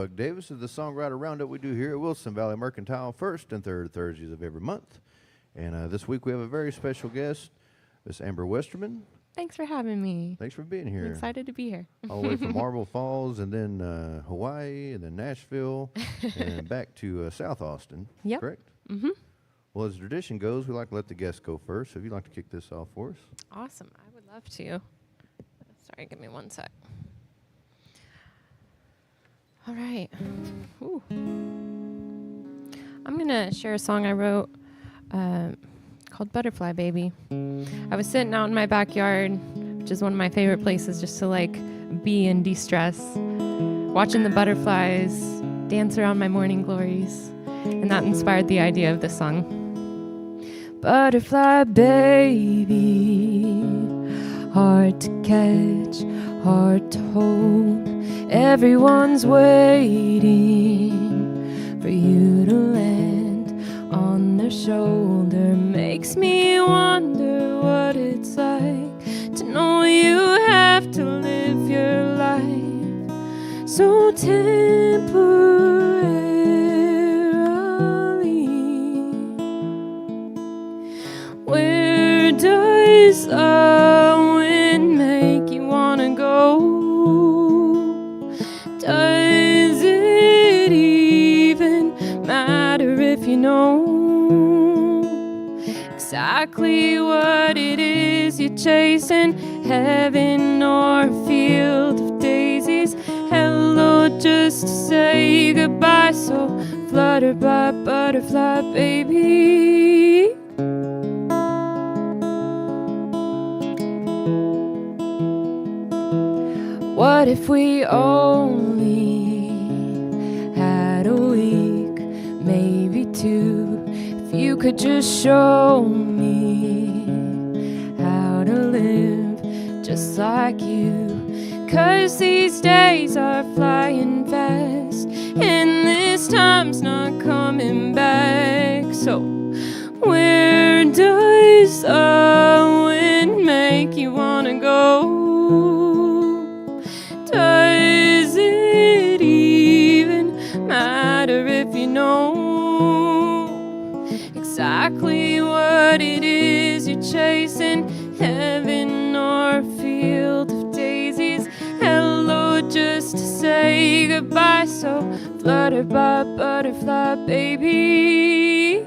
Doug Davis of the Songwriter Roundup we do here at Wilson Valley Mercantile, first and third Thursdays of every month. And this week we have a very special guest, Miss Amber Westerman. Thanks for having me. Thanks for being here. I'm excited to be here. All the way from Marble Falls, and then Hawaii, and then Nashville, and back to South Austin. Yep. Correct? Mm-hmm. Well, as tradition goes, we like to let the guests go first. So if you'd like to kick this off for us. Awesome. I would love to. Sorry, give me one sec. All right. Ooh. I'm going to share a song I wrote called Butterfly Baby. I was sitting out in my backyard, which is one of my favorite places just to like be and de-stress, watching the butterflies dance around my morning glories. And that inspired the idea of this song. Butterfly baby, hard to catch, hard to hold. Everyone's waiting for you to land on their shoulder. Makes me wonder what it's like to know you have to live your life so temporarily. Where does the wind make you wanna go? Does it even matter if you know exactly what it is you're chasing? Heaven or a field of daisies? Hello, just to say goodbye. So flutter by butterfly baby. What if we only had a week, maybe two? If you could just show me how to live just like you. 'Cause these days are flying fast and this time's not coming back. So where does the wind make you wanna go? Does it even matter if you know exactly what it is you're chasing? Heaven or a field of daisies? Hello, just to say goodbye. So flutter by butterfly baby.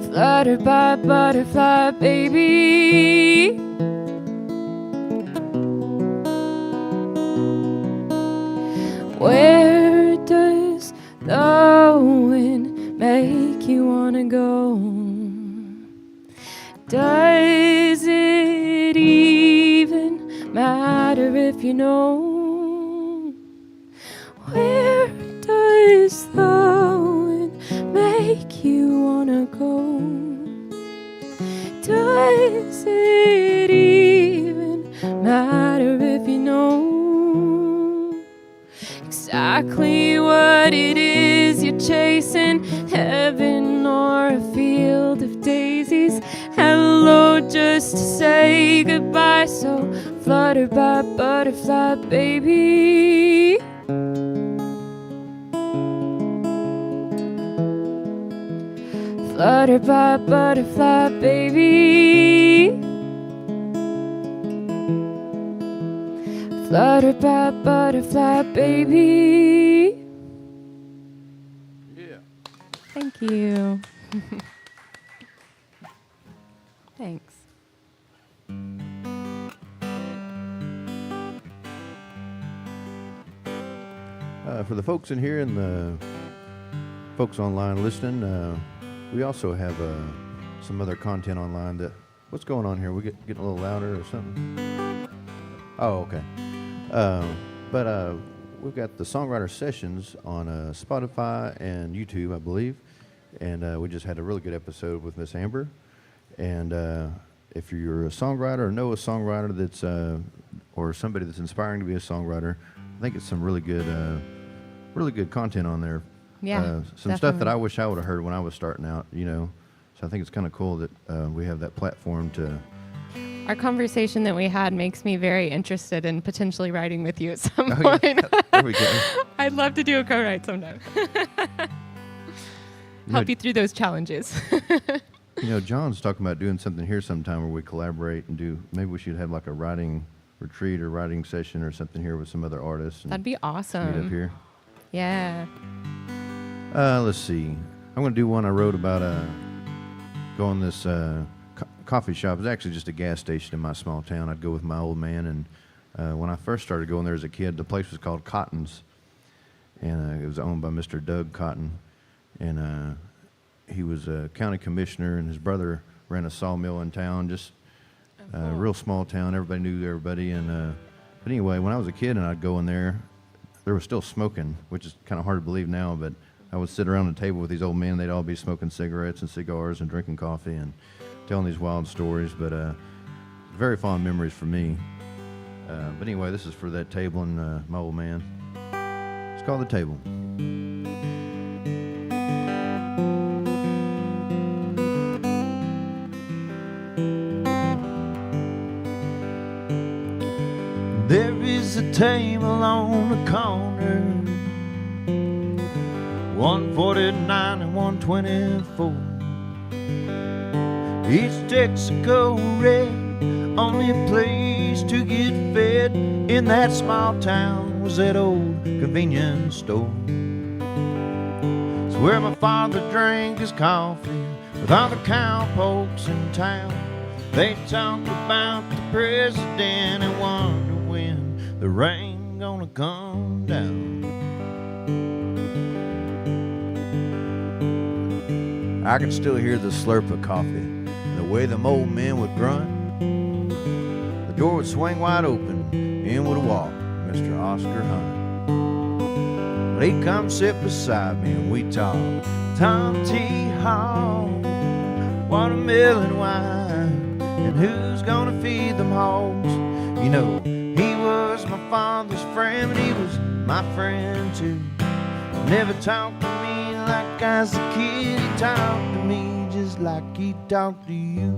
Flutter by butterfly baby. Where does the wind make you wanna go? Does it even matter if you know? Where does the wind make you wanna go? Does it even matter if you know exactly what it is you're chasing? Heaven or a field of daisies? Hello, just to say goodbye. So flutter by butterfly baby. Flutter by butterfly baby. Flutter by butterfly baby. Yeah. Thank you. Thanks. For the folks in here and the folks online listening, we also have some other content online. That what's going on here? We getting a little louder or something? Oh, okay. But we've got the Songwriter Sessions on Spotify and YouTube, I believe. And we just had a really good episode with Miss Amber. And if you're a songwriter or know a songwriter that's or somebody that's inspiring to be a songwriter, I think it's some really good content on there. Yeah, some definitely. stuff that I wish I would have heard when I was starting out, you know. So I think it's kind of cool that we have that platform to Our conversation that we had makes me very interested in potentially writing with you at some Oh, point. yeah. There we go. I'd love to do a co-write sometime. Help you through those challenges. John's talking about doing something here sometime where we collaborate and do, maybe we should have like a writing retreat or writing session or something here with some other artists. And That'd be awesome. meet up here. Yeah. Let's see. I'm going to do one I wrote about going this coffee shop. It's actually just a gas station in my small town. I'd go with my old man, and when I first started going there as a kid, the place was called Cotton's, and it was owned by Mr. Doug Cotton, and he was a county commissioner, and his brother ran a sawmill in town, just a real small town. Everybody knew everybody, and but anyway, when I was a kid and I'd go in there, there was still smoking, which is kind of hard to believe now, but I would sit around the table with these old men. They'd all be smoking cigarettes and cigars and drinking coffee and telling these wild stories, but very fond memories for me. But anyway, this is for that table and my old man. It's called The Table. There is a table on the corner, 149 and 124. East Texaco red, only place to get fed in that small town was that old convenience store. It's where my father drank his coffee with all the cowpokes in town. They talk about the president and wonder when the rain gonna come down. I can still hear the slurp of coffee and the way them old men would grunt. The door would swing wide open, in would walk Mr. Oscar Hunt. Well, he'd come sit beside me and we'd talk Tom T. Hall, watermelon wine, and who's gonna feed them hogs. You know, he was my father's friend, but he was my friend too. Never talked to me like I was a kid. He talked to me just like he talked to you.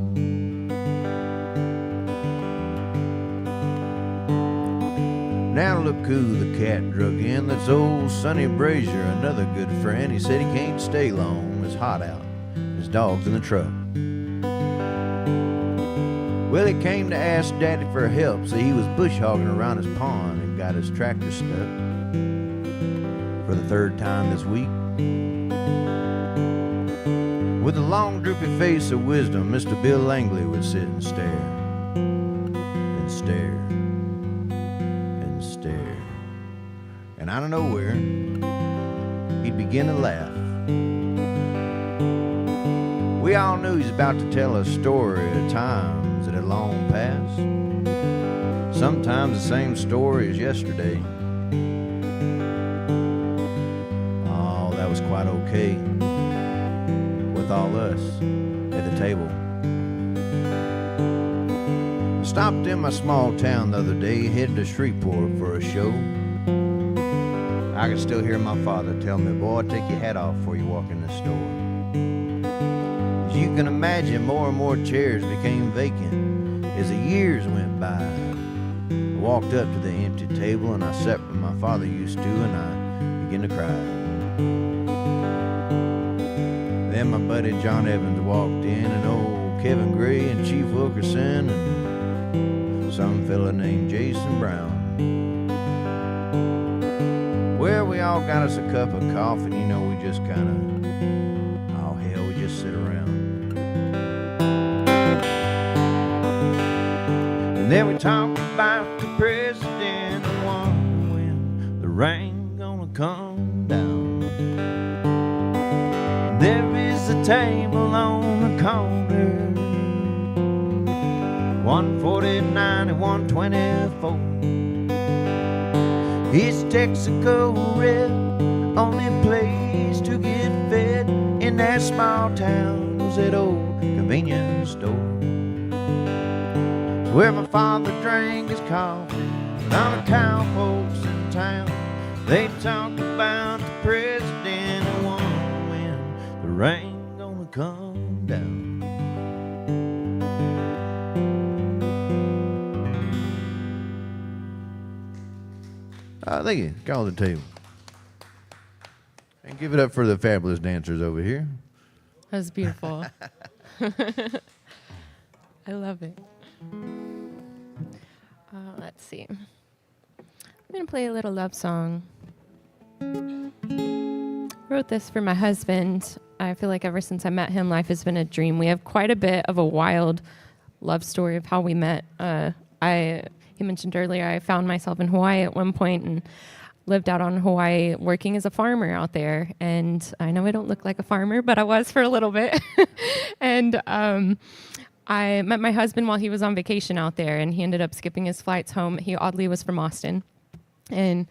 Now look who the cat drug in. That's old Sonny Brazier, another good friend. He said he can't stay long, it's hot out, his dog's in the truck. Well, he came to ask Daddy for help, so he was bush hogging around his pond and got his tractor stuck for the third time this week. With a long droopy face of wisdom, Mr. Bill Langley would sit and stare, and stare, and stare. And out of nowhere, he'd begin to laugh. We all knew he's about to tell a story of times that had long passed. Sometimes the same story as yesterday. Oh, that was quite okay with all us at the table. Stopped in my small town the other day, headed to Shreveport for a show. I could still hear my father tell me, boy, take your hat off before you walk in the store. As you can imagine, more and more chairs became vacant as the years went by. I walked up to the empty table and I sat where my father used to, and I began to cry. Then my buddy John Evans walked in, and old Kevin Gray and Chief Wilkerson and some fella named Jason Brown. Well, we all got us a cup of coffee, and you know, we just kind of, oh hell, we just sit around. And then we talked about the president and wonder when the rain gonna come down. There is a table on the corner, 149 and 124. It's Texaco red, only place to get fed in that small town was that old convenience store. It's where my father drank his coffee with all the cowpokes in town. They talk about the president and wonder when the rain gonna come down. Thank you. Call the table. And give it up for the fabulous dancers over here. That was beautiful. I love it. Let's see. I'm going to play a little love song. Wrote this for my husband. I feel like ever since I met him, life has been a dream. We have quite a bit of a wild love story of how we met. He mentioned earlier, I found myself in Hawaii at one point and lived out on Hawaii working as a farmer out there. And I know I don't look like a farmer, but I was for a little bit. And I met my husband while he was on vacation out there, and he ended up skipping his flights home. He oddly was from Austin. And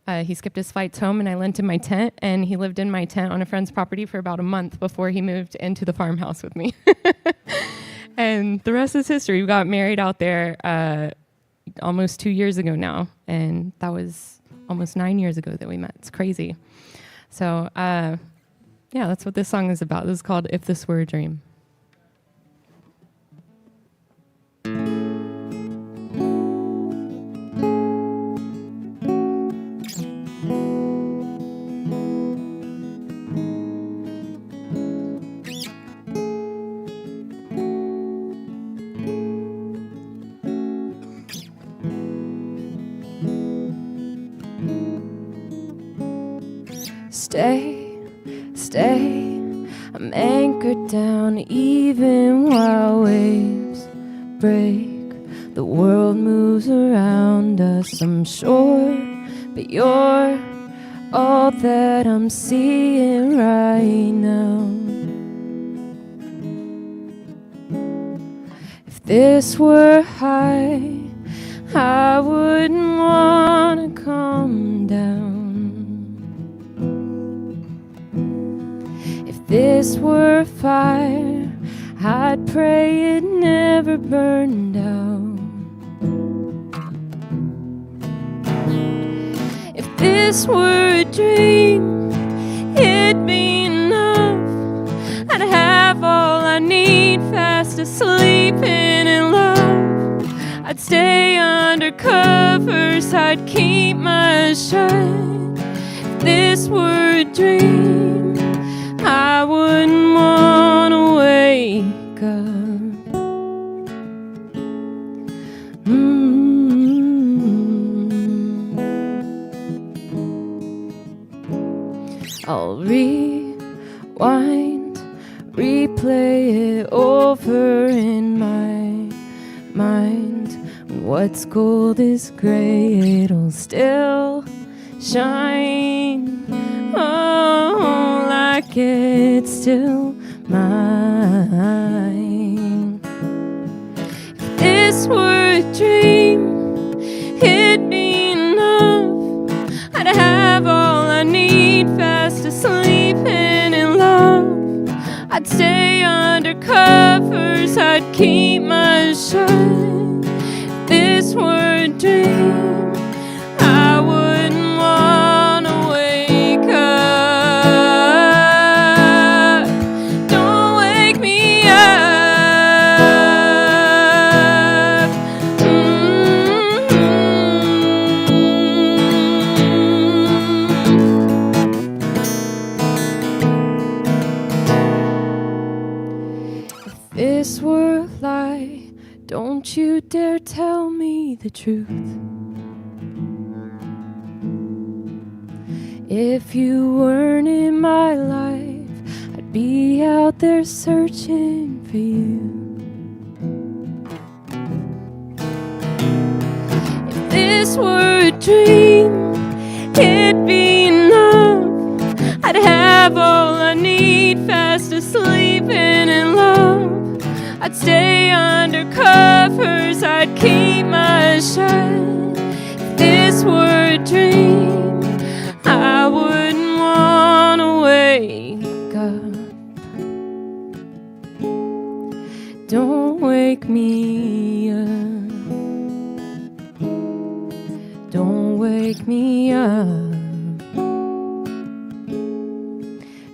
he skipped his flights home, and I lent him my tent, and he lived in my tent on a friend's property for about a month before he moved into the farmhouse with me. And the rest is history. We got married out there almost 2 years ago now, and that was almost 9 years ago that we met. It's crazy. So, yeah, that's what this song is about. This is called If This Were a Dream. Stay, stay, I'm anchored down even while waves break. The world moves around us, I'm sure, but you're all that I'm seeing right now. If this were high, I wouldn't wanna come down. If this were fire, I'd pray it never burned out. If this were a dream, it'd be enough. I'd have all I need, fast asleep and in love. I'd stay under covers, I'd keep my eyes shut. If this were a dream, I wouldn't wanna wake up. I'll rewind, replay it over in my mind. When what's gold is gray, it'll still shine. Oh, like it's still mine. If this were a dream, it'd be enough. I'd have all I need, fast asleep and in love. I'd stay under covers, I'd keep my eyes shut. If this were a dream, I wouldn't wanna wake up. Don't wake me up. If this were a lie, don't you dare tell me the truth. If you weren't in my life, I'd be out there searching for you. If this were a dream, it'd be enough. I'd have all I need, fast asleep and in love. I'd stay under covers, I'd keep my eyes shut. If this were a dream, I wouldn't wanna wake up. Don't wake me up. Don't wake me up.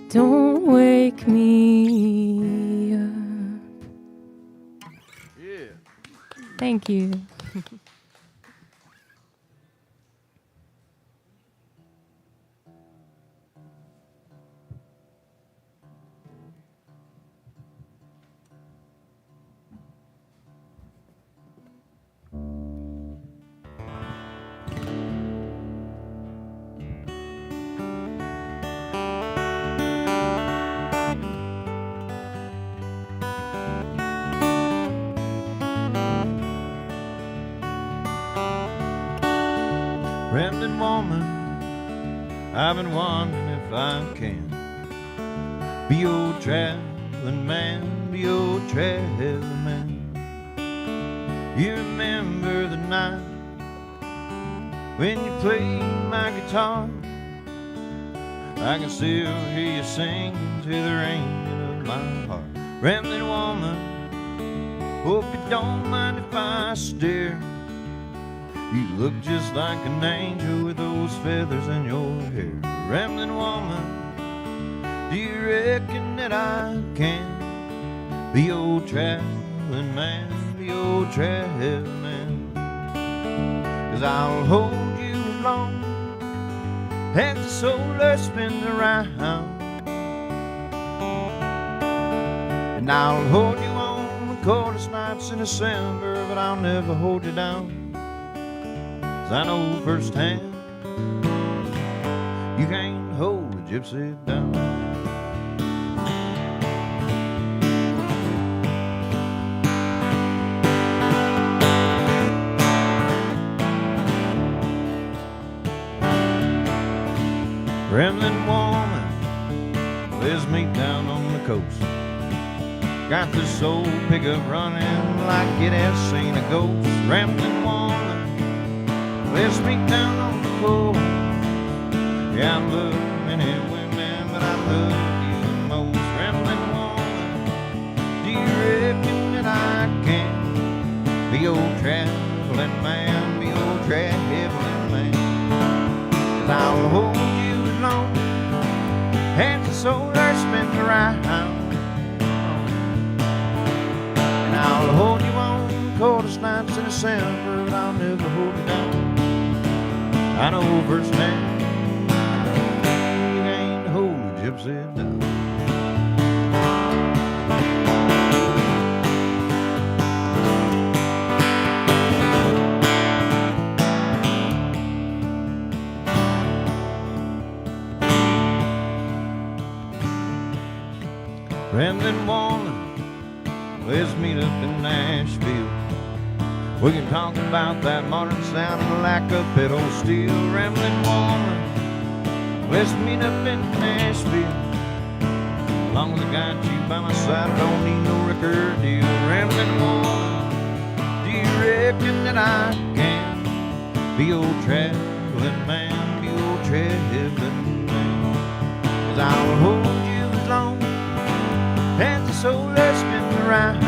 Don't wake me up. Yeah. Thank you. Rambling woman, I've been wondering if I can be your traveling man, be your traveling man. You remember the night when you played my guitar? I can still hear you sing to the ringing of my heart. Rambling woman, hope you don't mind if I stare. You look just like an angel with those feathers in your hair. Rambling woman, do you reckon that I can be your traveling man, be your traveling man? 'Cause I'll hold you as long as the solar spins around, and I'll hold you on the coldest nights in December, but I'll never hold you down. 'Cause I know firsthand you can't hold a gypsy down. Rambling woman, let's meet down on the coast. Got this old pickup running like it has seen a ghost. Rambling woman, let's meet down on the coast. Yeah, I love many women, but I love you the most. Rambling woman, do you reckon that I can be your traveling man, be your traveling man? 'Cause I'll hold you as long as the solar spins around, and I'll hold you on the coldest nights in December, but I'll never hold you down. I know firsthand you can't hold a gypsy down. Rambling woman, let's meet up in Nashville. We can talk about that modern sound and the lack of pedal steel. Rambling woman, let's meet up in Nashville. As long as I got you by my side, I don't need no record deal. Rambling woman, do you reckon that I can be your traveling man, be your traveling man? 'Cause I'll hold you as long as the solar spins around,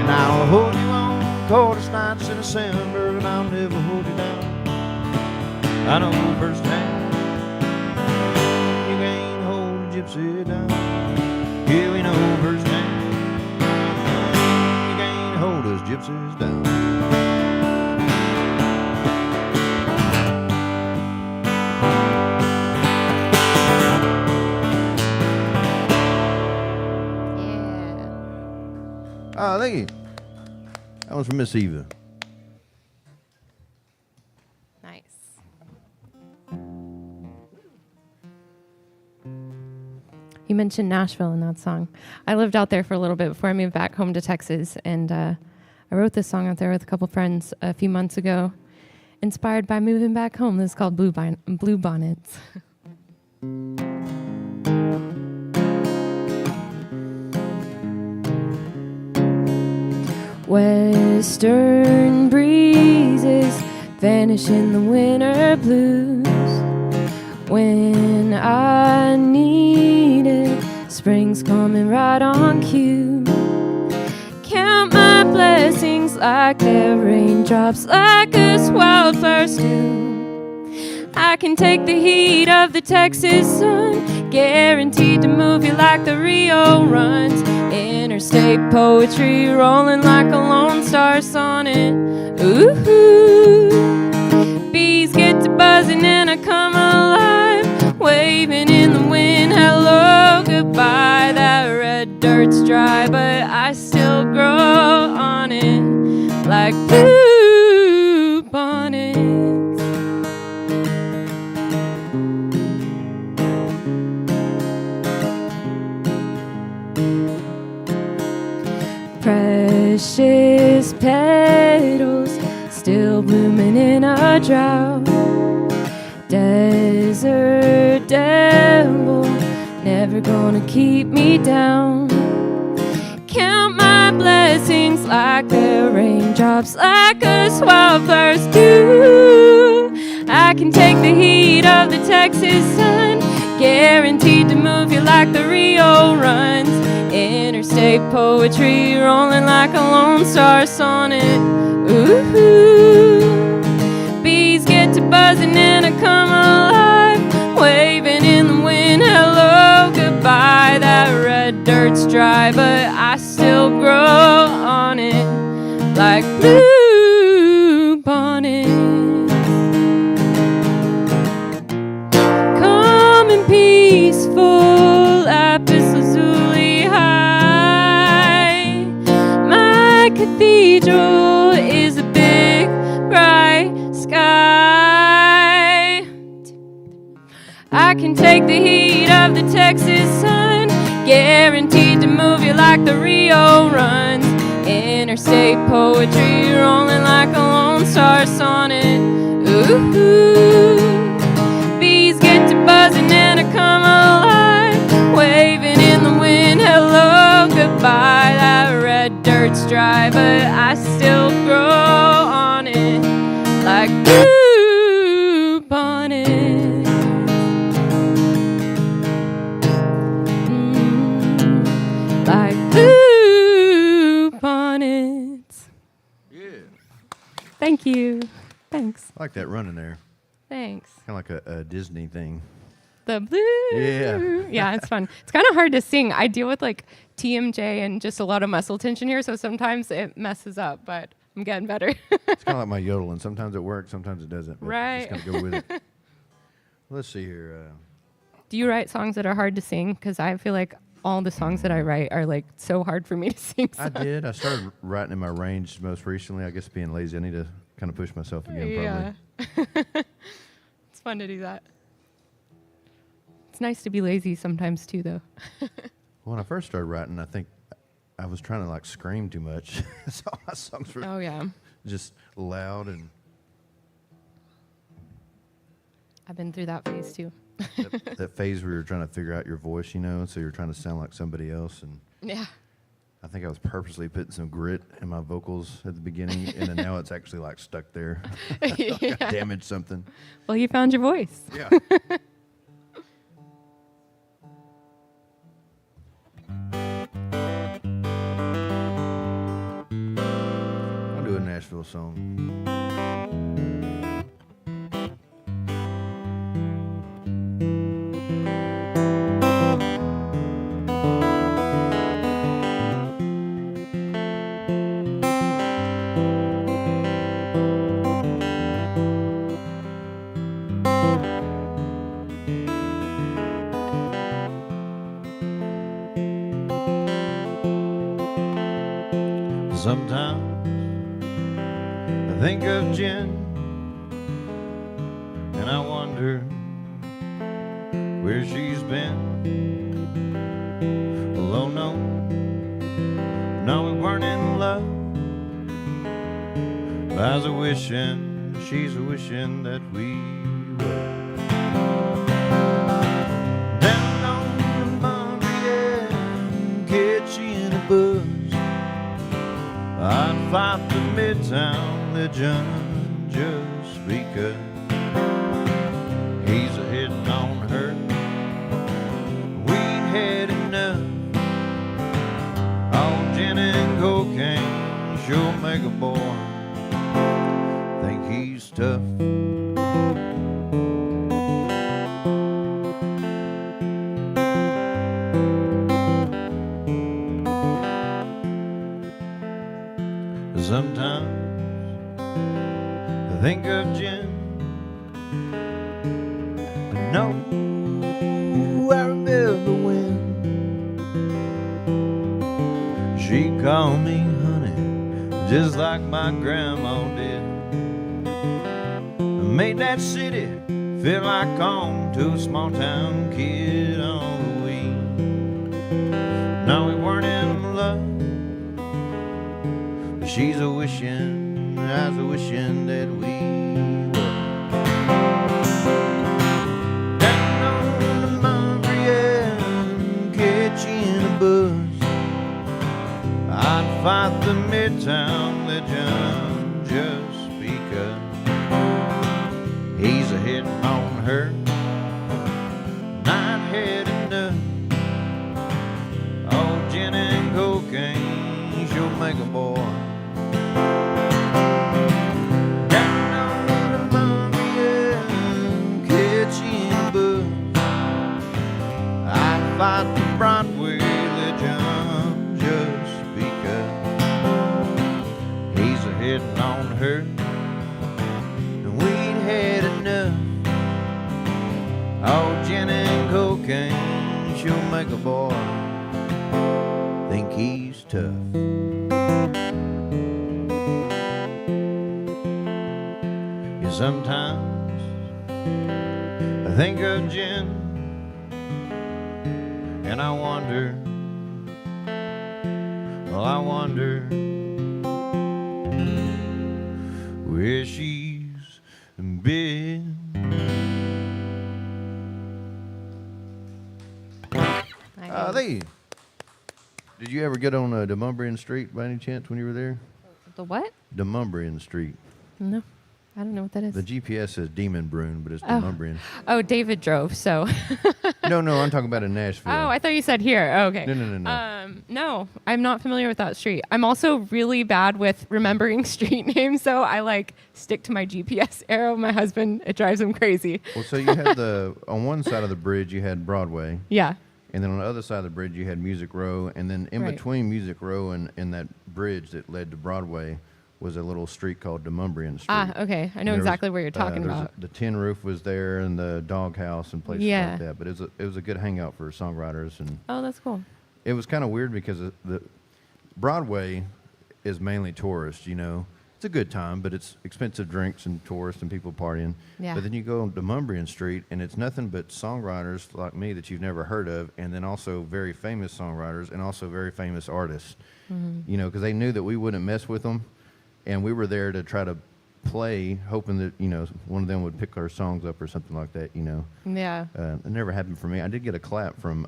and I'll hold you on the coldest nights in December, and I'll never hold you down. I know firsthand you can't hold a gypsy down. Yeah, we know firsthand you can't hold us gypsies down. Ah, thank you. That was from Miss Eva. Nice. You mentioned Nashville in that song. I lived out there for a little bit before I moved back home to Texas, and I wrote this song out there with a couple friends a few months ago, inspired by moving back home. This is called Blue Bonnets. Western breezes vanish in the winter blues. When I need it, spring's coming right on cue. Count my blessings like they're raindrops, like us wildflowers do. I can take the heat of the Texas sun, guaranteed to move you like the Rio runs. Interstate poetry rolling like a Lone Star sonnet. Ooh, bees get to buzzing and I come alive, waving in the wind, hello, goodbye. That red dirt's dry, but I still grow on it like blue bonnets. Precious petals still a drought. Desert devil, never gonna keep me down. Count my blessings like they're raindrops, like us wildflowers do. I can take the heat of the Texas sun, guaranteed to move you like the Rio runs. Interstate poetry rolling like a Lone Star sonnet. Ooh, bees get to buzzing and I come alive, waving in the wind, hello, goodbye. That red dirt's dry, but I still grow on it like blue bonnets. Calm and peaceful, lapis lazuli high. My cathedral is a big bright sky. I can take the heat of the Texas sun, guaranteed to move you like the Rio runs. Interstate poetry rolling like a Lone Star sonnet. Ooh, bees get to buzzing and I come alive, waving in the wind, hello, goodbye. That red dirt's dry, but I still grow on it like blue bonnets. Like blue bonnets. Yeah. Thank you. Thanks. I like that running there. Thanks. Kind of like a Disney thing. The blue. Yeah. Yeah, it's fun. It's kind of hard to sing. I deal with like TMJ and just a lot of muscle tension here, so sometimes it messes up, but I'm getting better. It's kind of like my yodeling. Sometimes it works, sometimes it doesn't. But Right. Just gotta go with it. Let's see here. Do you write songs that are hard to sing? Because I feel like all the songs that I write are like so hard for me to sing. I did. I started writing in my range most recently. I guess being lazy, I need to kind of push myself again. Probably. It's fun to do that. It's nice to be lazy sometimes too, though. When I first started writing, I think I was trying to like scream too much. So my songs were Oh yeah, just loud, and I've been through that phase too. that phase where you're trying to figure out your voice, you know, so you're trying to sound like somebody else. And Yeah. I think I was purposely putting some grit in my vocals at the beginning, and then now it's actually like stuck there. Yeah. I damaged something. Well, you found your voice. Yeah. I'll do a Nashville song. Sometimes I think of Jen and I wonder where she's been. Well, oh no, no, we weren't in love. I was a-wishing, she's a-wishing that we were. Down on the Montreal, catching a buzz, I'd fight the Midtown legend just because he's a hitting on her. We'd had enough. All gin and cocaine sure make a boy think he's tough. Sometimes I think of Jen, but no, I remember when she called me honey, just like my grandma did. Made that city feel like home to a small town kid on the weed. No, we weren't in love. She's a-wishing, I was a-wishing that we were. fight the Midtown legend just because he's a hitting on her. Not had enough. Oh, gin and cocaine, she'll make a boy. Down on the Columbia, catching a buzz. I fight the Broadway legend just because he's a hitting on her. And we'd had enough. Oh, gin and cocaine, she'll make a boy think he's tough. Yeah, sometimes I think of gin and I wonder, well, I wonder where she's been. Did you ever get on Demumbrian Street by any chance when you were there? The what? Demumbrian Street. No, I don't know what that is. The GPS says Demon Brune, but it's Demumbrian. Oh, David drove, so. No, I'm talking about in Nashville. Oh, I thought you said here. Oh, okay. No. No, I'm not familiar with that street. I'm also really bad with remembering street names, so I stick to my GPS arrow. My husband, it drives him crazy. Well, so you had on one side of the bridge you had Broadway. Yeah. And then on the other side of the bridge, you had Music Row. And then in between Music Row and that bridge that led to Broadway was a little street called Demumbrian Street. Ah, okay. I know exactly what you're talking about. The Tin Roof was there and the Dog House and places like that. But it was a good hangout for songwriters. And oh, that's cool. it was kind of weird because the Broadway is mainly tourists, you know. It's a good time, but it's expensive drinks and tourists and people partying. Yeah. But then you go on Demumbrian Street, and it's nothing but songwriters like me that you've never heard of, and then also very famous songwriters and also very famous artists. Mm-hmm. You know, because they knew that we wouldn't mess with them, and we were there to try to play, hoping that, you know, one of them would pick our songs up or something like that, you know. Yeah. It never happened for me. I did get a clap from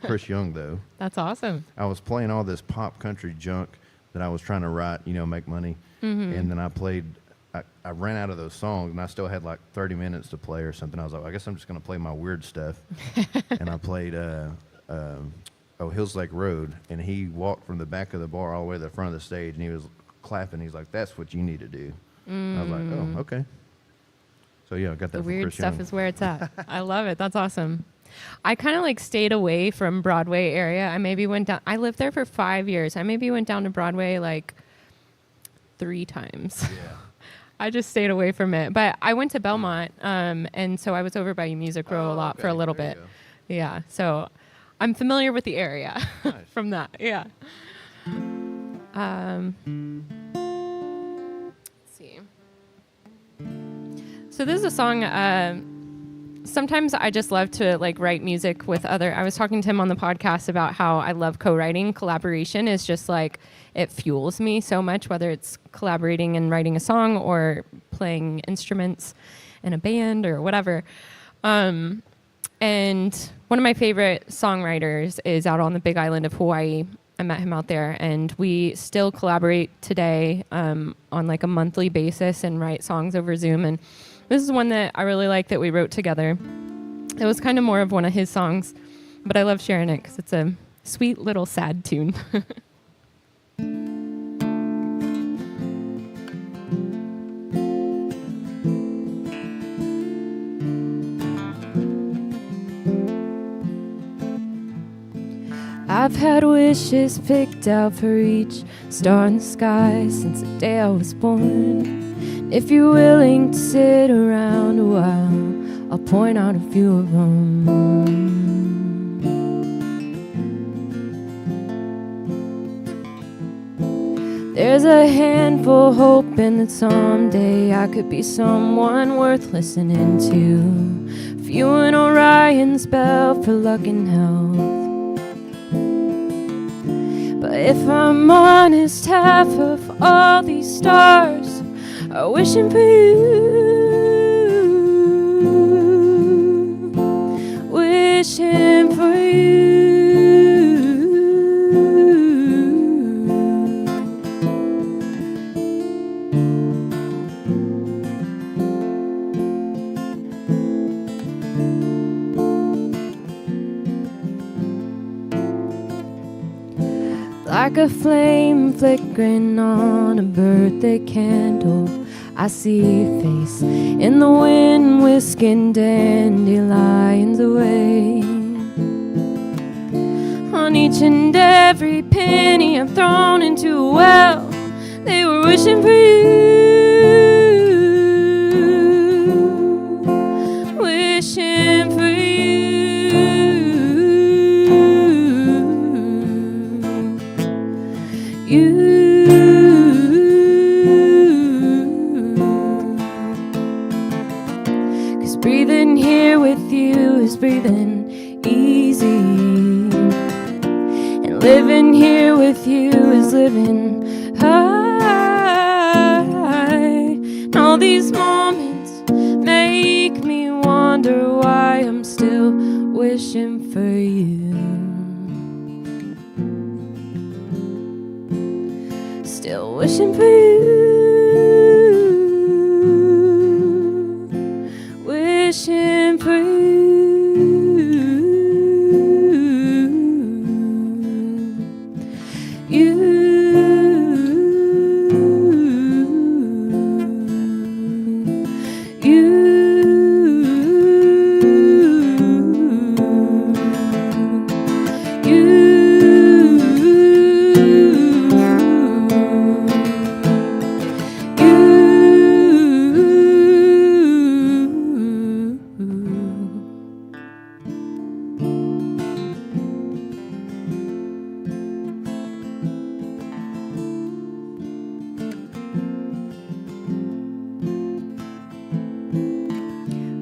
Chris Young, though. That's awesome. I was playing all this pop country junk that I was trying to write, you know, make money. Mm-hmm. And then I ran out of those songs, and I still had 30 minutes to play or something. I was like, I guess I'm just going to play my weird stuff. And I played Hills Lake Road, and he walked from the back of the bar all the way to the front of the stage, and he was clapping. He's like, that's what you need to do. I was like, oh, okay. So, yeah, I got that the from weird Chris stuff Young. is where it's at. I love it. That's awesome. I kind of stayed away from Broadway area. I maybe went down. I lived there for 5 years. I maybe went down to Broadway 3 times. Yeah. I just stayed away from it. But I went to Belmont, and so I was over by Music Row a lot for a little bit. Yeah. So I'm familiar with the area from that. Yeah. Let's see. So this is a song. Sometimes I just love to write music with other. I was talking to him on the podcast about how I love co-writing. Collaboration is just it fuels me so much, whether it's collaborating and writing a song or playing instruments in a band or whatever. And one of my favorite songwriters is out on the Big Island of Hawaii. I met him out there, and we still collaborate today on a monthly basis and write songs over Zoom. And this is one that I really like that we wrote together. It was kind of more of one of his songs, but I love sharing it because it's a sweet little sad tune. I've had wishes picked out for each star in the sky since the day I was born. If you're willing to sit around a while, I'll point out a few of them. There's a handful hoping that someday I could be someone worth listening to. Viewing Orion's belt for luck and health. But if I'm honest, half of all these stars are wishing for you, wishing for you. like a flame flickering on a birthday candle. I see a face in the wind whisking dandelions away. On each and every penny I've thrown into a well, they were wishing for you, wishing for Cause breathing here with you is breathing easy, and living here with you is living high. And all these moments make me wonder why I'm still wishing for you. Still wishing for you, wishing for you,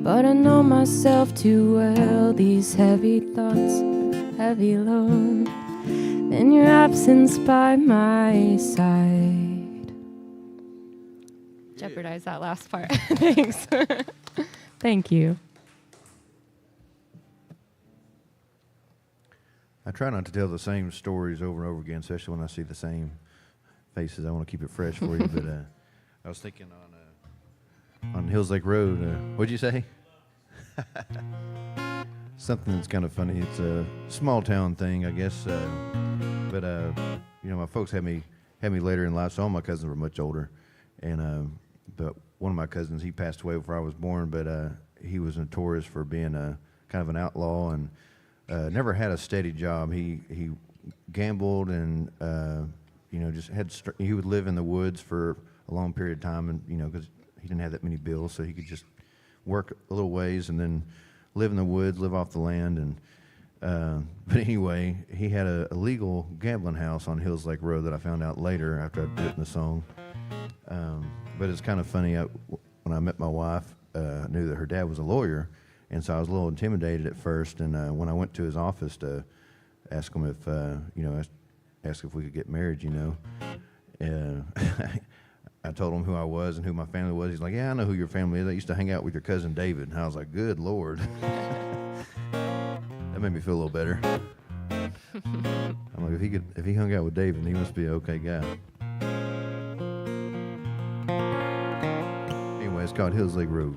But I know myself too well, these heavy thoughts, heavy load, and your absence by my side. Jeopardize that last part. Thanks. Thank you. I try not to tell the same stories over and over again, especially when I see the same faces. I want to keep it fresh for you, but I was thinking on Hills Lake Road. What'd you say? Something that's kind of funny. It's a small town thing, I guess. But my folks had me later in life. So all my cousins were much older, and but one of my cousins, he passed away before I was born. But he was notorious for being a kind of an outlaw and never had a steady job. He gambled and just had. He would live in the woods for a long period of time, and because he didn't have that many bills, so he could just work a little ways and then live in the woods, live off the land. And but anyway, he had a legal gambling house on Hills Lake Road that I found out later after I'd written the song. But it's kind of funny. When I met my wife, I knew that her dad was a lawyer, and so I was a little intimidated at first. And when I went to his office to ask him if ask if we could get married, I told him who I was and who my family was. He's like, "Yeah, I know who your family is. I used to hang out with your cousin David." And I was like, "Good Lord." That made me feel a little better. I'm like, if he hung out with David, he must be an okay guy. Anyway, it's called Hills Lake Road.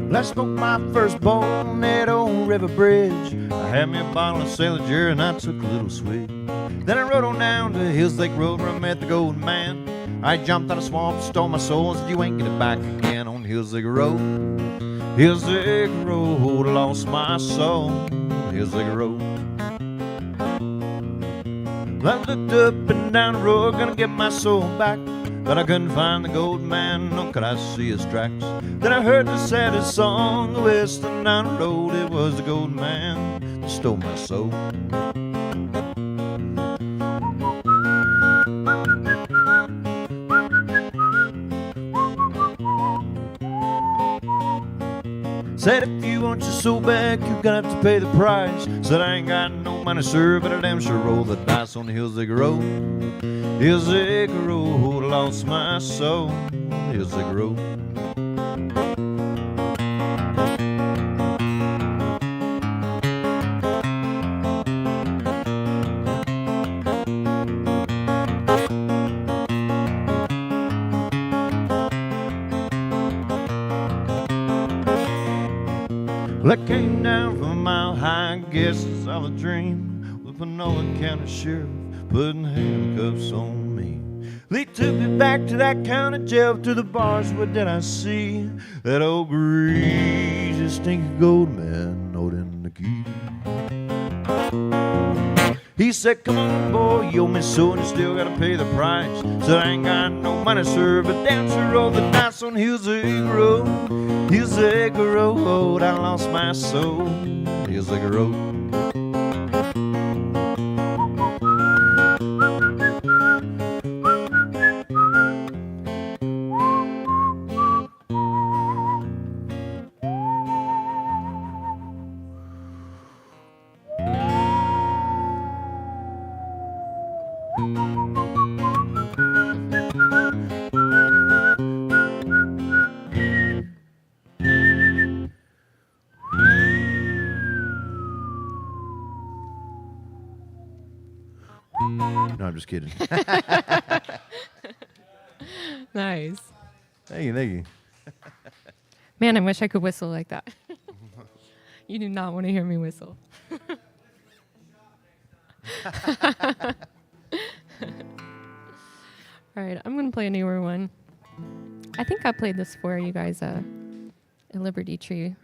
I smoked my first bowl on that old river bridge. I had me a bottle of Sailor and I took a little swig. Then I rode on down to Hills Lake Road where I met the golden man. I jumped out of swamp, stole my soul, and said, "You ain't getting back again on Hills Lake Road." Hills Lake Road, I lost my soul. Hills Lake Road. I looked up and down the road, gonna get my soul back. But I couldn't find the golden man, nor could I see his tracks. Then I heard the saddest song, whistling down the road. It was the golden man that stole my soul. Said if you want your soul back, you got to pay the price. Said I ain't got no money, sir, but I damn sure roll the dice on the hills they grow. Hills they grow, lost my soul. Hills they grow. Well, I came down from a mile high, I guess it's all a dream. With Panola County Sheriff putting handcuffs on me. They took me back to that county jail, to the bars. What did I see? That old greasy stinky gold man holding the key. He said, come on, boy, you owe me so, and you still gotta pay the price. Said, I ain't got no money, sir, but damn sure roll the dice on Hills Egg Road. Hills Egg Road, I lost my soul. Hills Egg Road. No, I'm just kidding. Nice. Thank you, thank you. Man, I wish I could whistle like that. You do not want to hear me whistle. All right, I'm going to play a newer one. I think I played this for you guys at Liberty Tree.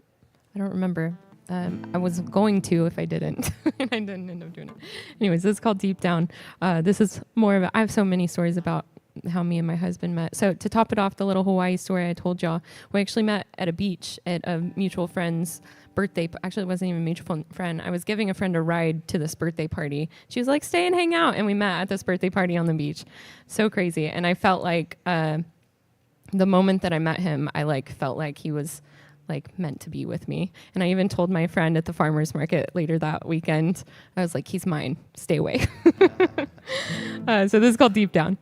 I don't remember. I was going to if I didn't, and I didn't end up doing it. Anyways, this is called Deep Down. This is more of I have so many stories about how me and my husband met. So to top it off, the little Hawaii story I told y'all, we actually met at a beach at a mutual friend's birthday. Actually, it wasn't even a mutual friend. I was giving a friend a ride to this birthday party. She was like, stay and hang out. And we met at this birthday party on the beach. So crazy. And I felt like the moment that I met him, I felt like he was meant to be with me. And I even told my friend at the farmer's market later that weekend, I was like, he's mine, stay away. So this is called Deep Down.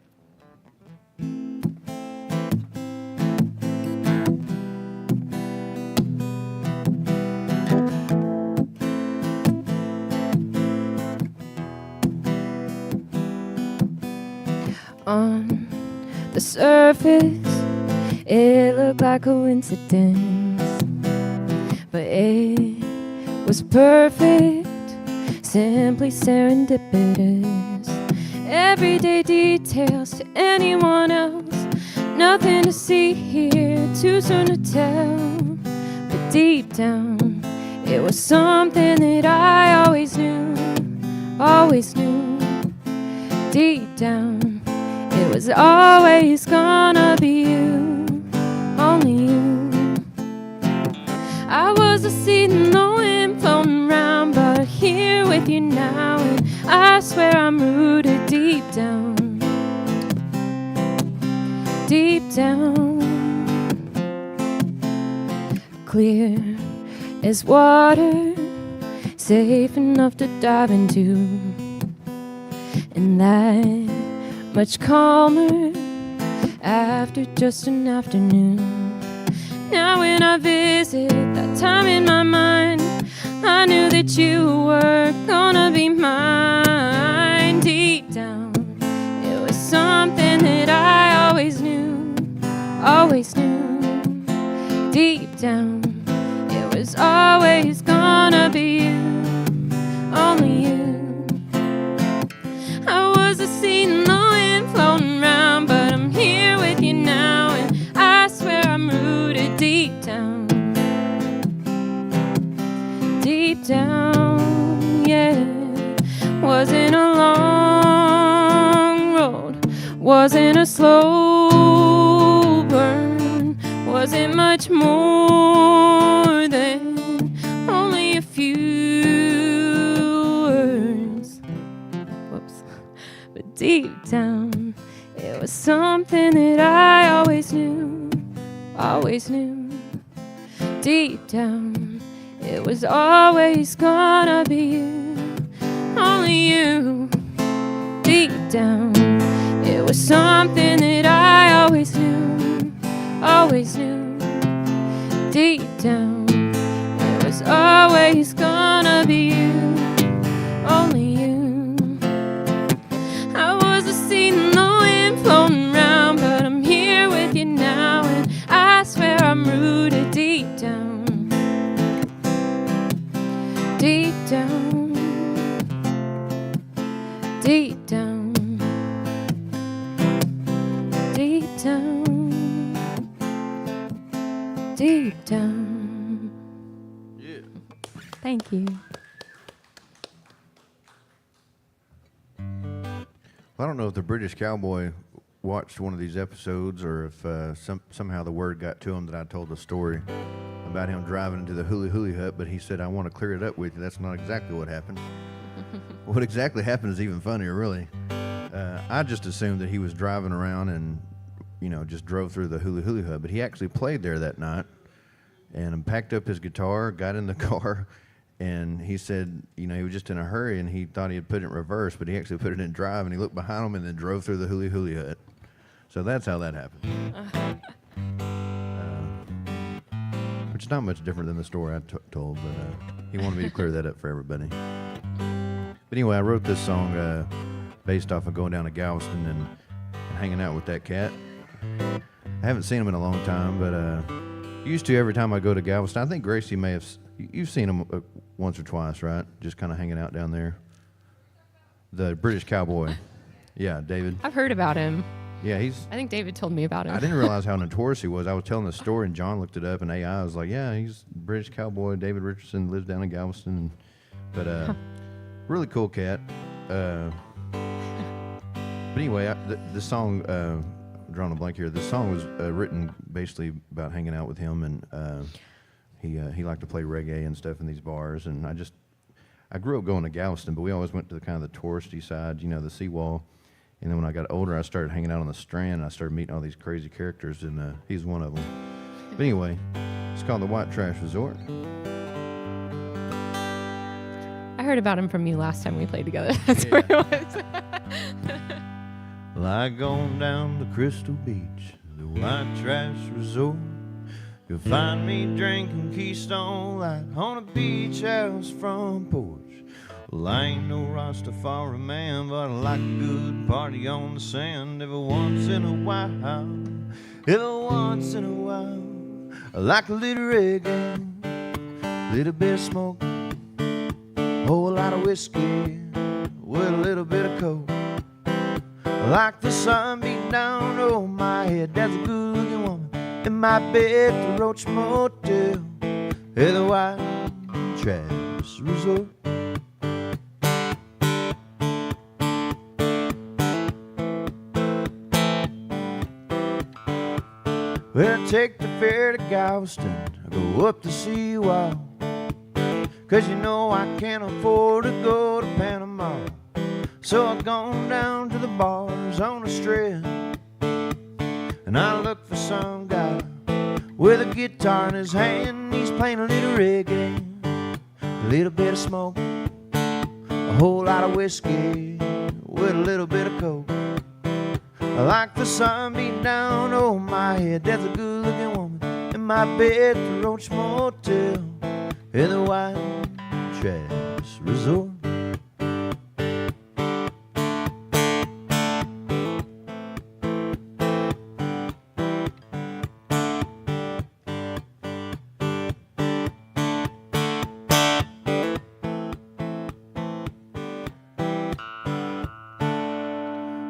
On the surface, it looked like coincidence, but it was perfect, simply serendipitous. Everyday details to anyone else, nothing to see here, too soon to tell. But deep down, it was something that I always knew, always knew. Deep down, it was always gonna be you, only you. I was a seed in the wind floating around, but I'm here with you now, and I swear I'm rooted deep down, deep down. Clear as water, safe enough to dive into, and that much calmer after just an afternoon. Now when I visit that time in my mind, I knew that you were gonna be mine. Deep down, it was something that I always knew, always knew. Deep down, it was always gonna be you, only you. I was a seed in the wind floating around, but I'm here with you now, and I swear I'm rooted deep down, deep down, yeah. Wasn't a long road, wasn't a slow burn, wasn't much more than only a few words. Whoops. But deep down, it was something that I always knew, always knew. Deep down, it was always gonna be you, only you. Deep down, it was something that I always knew, always knew. Deep down, it was always gonna be you, only you. I was a seed in the wind floating around, but I'm here with you now, and I swear I'm rooted deep down, deep down, deep down, deep down, deep down. Yeah. Thank you. I don't know if the British Cowboy watched one of these episodes or if somehow the word got to him that I told the story about him driving into the hula hut, but he said, I want to clear it up with you. That's not exactly what happened. What exactly happened is even funnier, really. I just assumed that he was driving around and, just drove through the hula hut, but he actually played there that night and packed up his guitar, got in the car, and he said, he was just in a hurry and he thought he had put it in reverse, but he actually put it in drive and he looked behind him and then drove through the hula hut. So that's how that happened. Which is not much different than the story I told, but he wanted me to clear that up for everybody. But anyway, I wrote this song based off of going down to Galveston and hanging out with that cat. I haven't seen him in a long time, but used to every time I go to Galveston. I think Gracie may have. You've seen him once or twice, right? Just kind of hanging out down there. The British Cowboy. Yeah, David. I've heard about him. Yeah, I think David told me about him. I didn't realize how notorious he was. I was telling the story, and John looked it up, and AI was like, yeah, he's British Cowboy. David Richardson lives down in Galveston. But really cool cat. But anyway, the song, I'm drawing a blank here. The song was written basically about hanging out with him, and he liked to play reggae and stuff in these bars. And I grew up going to Galveston, but we always went to the kind of the touristy side, the seawall. And then when I got older, I started hanging out on the Strand, and I started meeting all these crazy characters, and he's one of them. But anyway, it's called the White Trash Resort. I heard about him from you last time we played together. That's where it was. Like going down to Crystal Beach, the White Trash Resort. You'll find me drinking Keystone Light on a beach house front porch. Well, I ain't no Rastafari man, but I like a good party on the sand every once in a while. Every once in a while, I like a little reggae, little bit of smoke, whole lot of whiskey with a little bit of coke. I like the sun beating down on my head. That's a good-looking woman in my bed, the Roach Motel, at the White Trash Resort. Well, I take the ferry to Galveston, I go up the seawall, 'cause I can't afford to go to Panama. So I've gone down to the bars on the Strip, and I look for some guy with a guitar in his hand. He's playing a little reggae, a little bit of smoke, a whole lot of whiskey with a little bit of coke. I like the sun beating down on my head. There's a good-looking woman in my bed, the Roach Motel, in the White Trash Resort.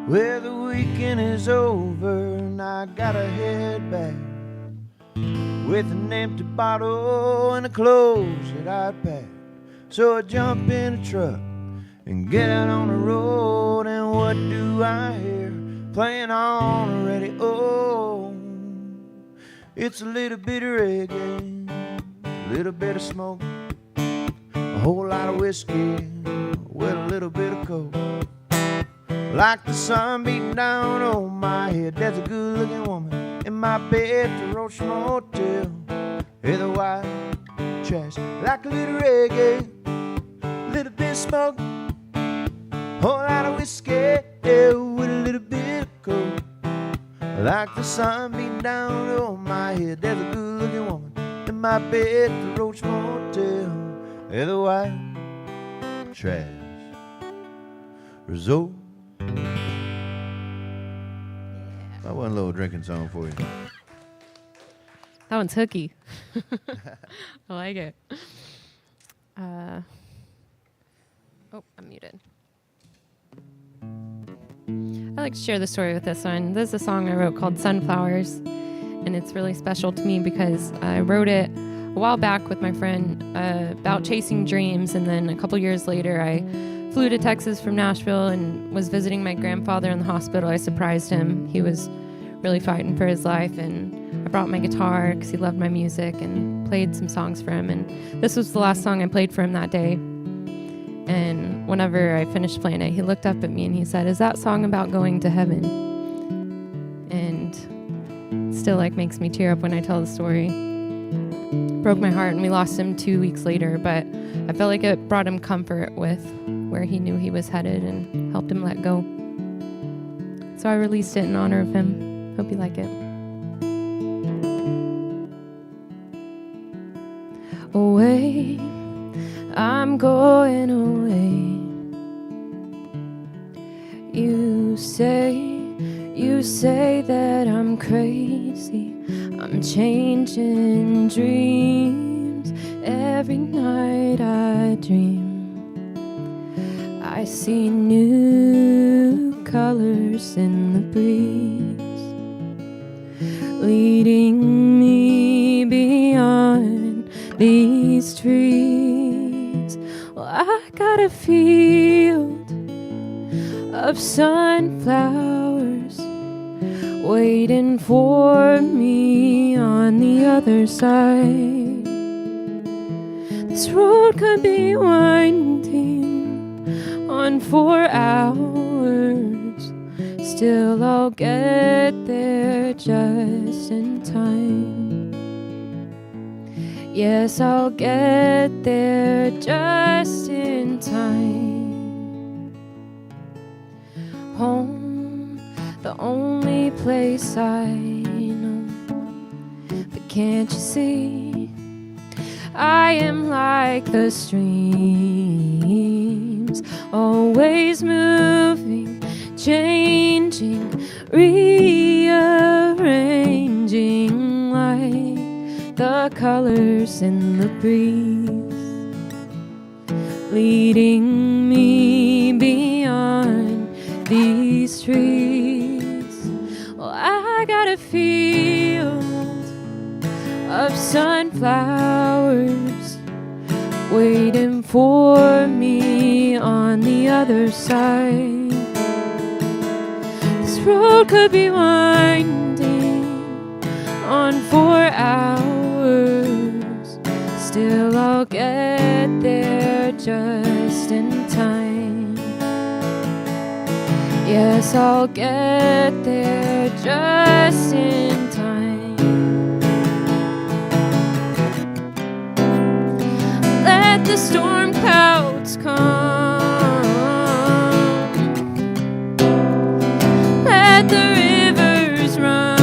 Well, the weekend is over and I gotta head back with an empty bottle and the clothes that I packed. So I jump in a truck and get out on the road, and what do I hear playing on the radio? It's a little bit of reggae, a little bit of smoke, a whole lot of whiskey with a little bit of coke. Like the sun beating down on my head, there's a good-looking woman in my bed, the Roach Motel, Hey, the white trash, like a little reggae, little bit of smoke, whole lot of whiskey, yeah, with a little bit of coke. Like the sun beating down on my head, there's a good-looking woman in my bed, the Roach Motel. Hey, the white trash resort. I want a little drinking song for you. That one's hooky. I like it. Oh, I'm muted. I like to share the story with this one. This is a song I wrote called Sunflowers, and it's really special to me because I wrote it a while back with my friend about chasing dreams, and then a couple years later I flew to Texas from Nashville and was visiting my grandfather in the hospital. I surprised him. He was really fighting for his life, and I brought my guitar because he loved my music and played some songs for him, and this was the last song I played for him that day. And whenever I finished playing it, he looked up at me and he said, "Is that song about going to heaven?" And it still like makes me tear up when I tell the story. Broke my heart, and we lost him 2 weeks later, but I felt like it brought him comfort with where he knew he was headed and helped him let go. So I released it in honor of him. Hope you like it. Away, I'm going away. You say that I'm crazy. I'm changing dreams. Every night I dream. I see new colors in the breeze, leading me beyond these trees. Well, I got a field of sunflowers waiting for me on the other side. This road could be winding on for hours, still I'll get there just in time. Yes, I'll get there just in time. Home, the only place I know. But can't you see, I am like the streams, always moving, changing, rearranging like the colors in the breeze, leading me beyond these trees. Well, I got a field of sunflowers waiting for me on the other side. This road could be winding on for hours, still I'll get there just in time. Yes, I'll get there just in time. Let the storm clouds come, let the rivers run.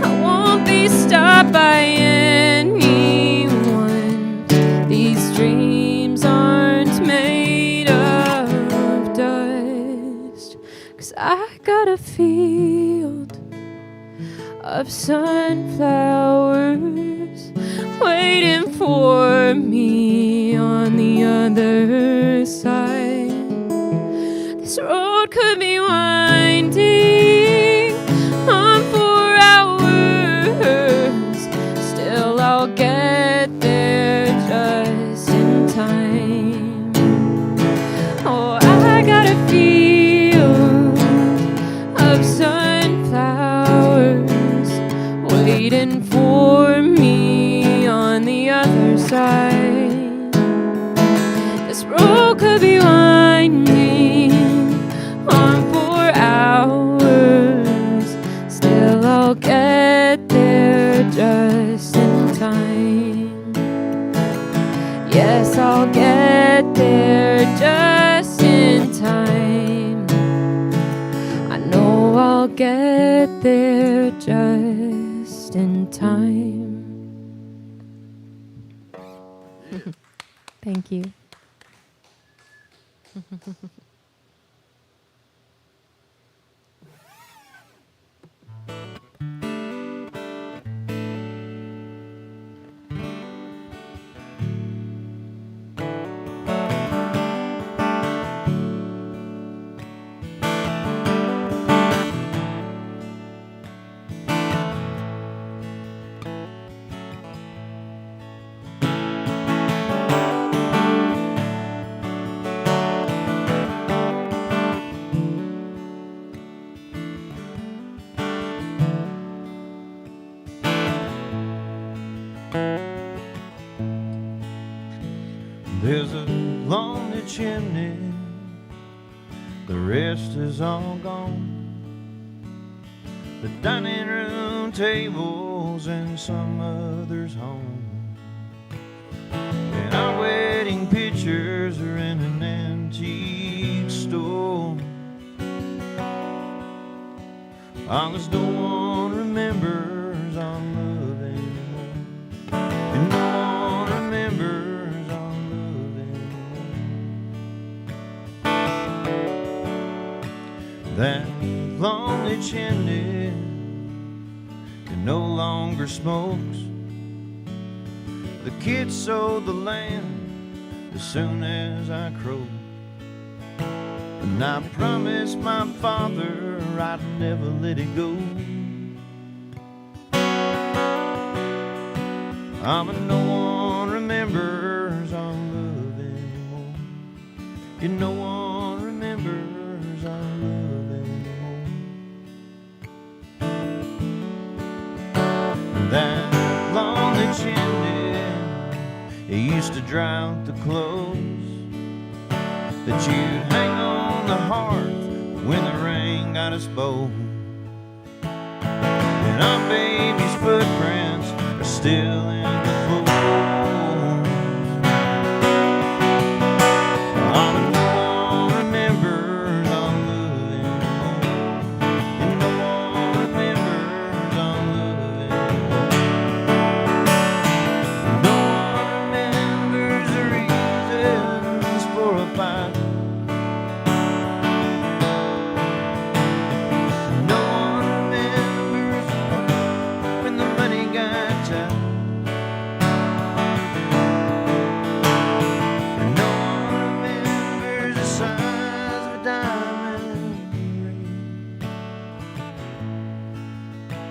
I won't be stopped by anyone. These dreams aren't made of dust, 'cause I got a field of sunflowers waiting for me on the other side. This road could be winding on for hours, still I'll get there just in time. Oh, I got a field of sunflowers waiting for me on the other side. This road could be winding on for hours, still I'll there just in time. I know I'll get there just in time. Thank you. There's a lonely chimney, the rest is all gone. The dining room tables in some other's home, and our wedding pictures are in an antique store. Long as no one remembers our love anymore, and no one remembers our love anymore. That lonely chimney it no longer smokes. The kids sold the land as soon as I croaked, and I promised my father I'd never let it go. But no one remembers our love anymore. No one remembers our love anymore. That lonely chimney, it used to dry out the clothes that you'd hang on the hearth when the rain got us both. And our baby's footprints are still in the floor. But no one remembers our love anymore. And no one remembers our love anymore. No one remembers the reasons for a fight.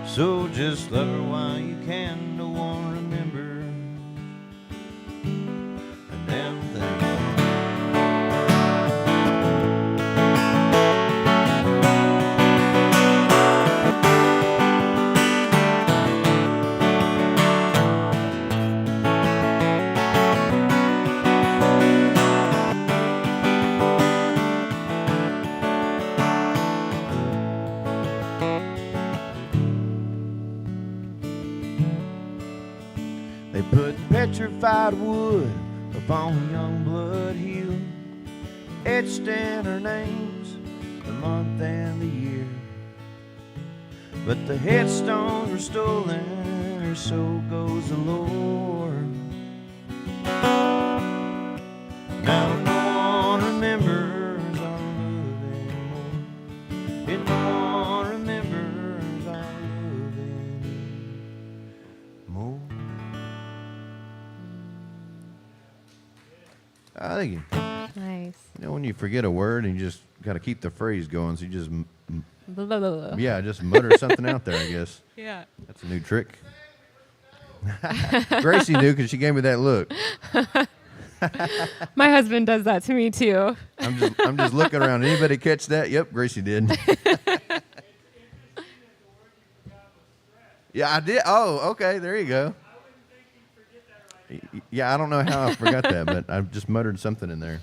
So just love her while you can. No one remembers a damn thing. They put petrified wood upon young blood hill, etched in our names, the month and the year. But the headstones were stolen, or so goes the lore. Now no one remembers our love anymore. And no one remembers our love anymore. I think Nice. you know when you forget a word and you just got to keep the phrase going, so you just Blah, blah, blah, blah. yeah, just mutter something out there. I guess Yeah. that's a new trick. Gracie knew because she gave me that look. My husband does that to me too. I'm just looking around. Anybody catch that? Yep, Gracie did. Yeah, I did. Oh, okay. There you go. Yeah, I don't know how I forgot that, but I just muttered something in there.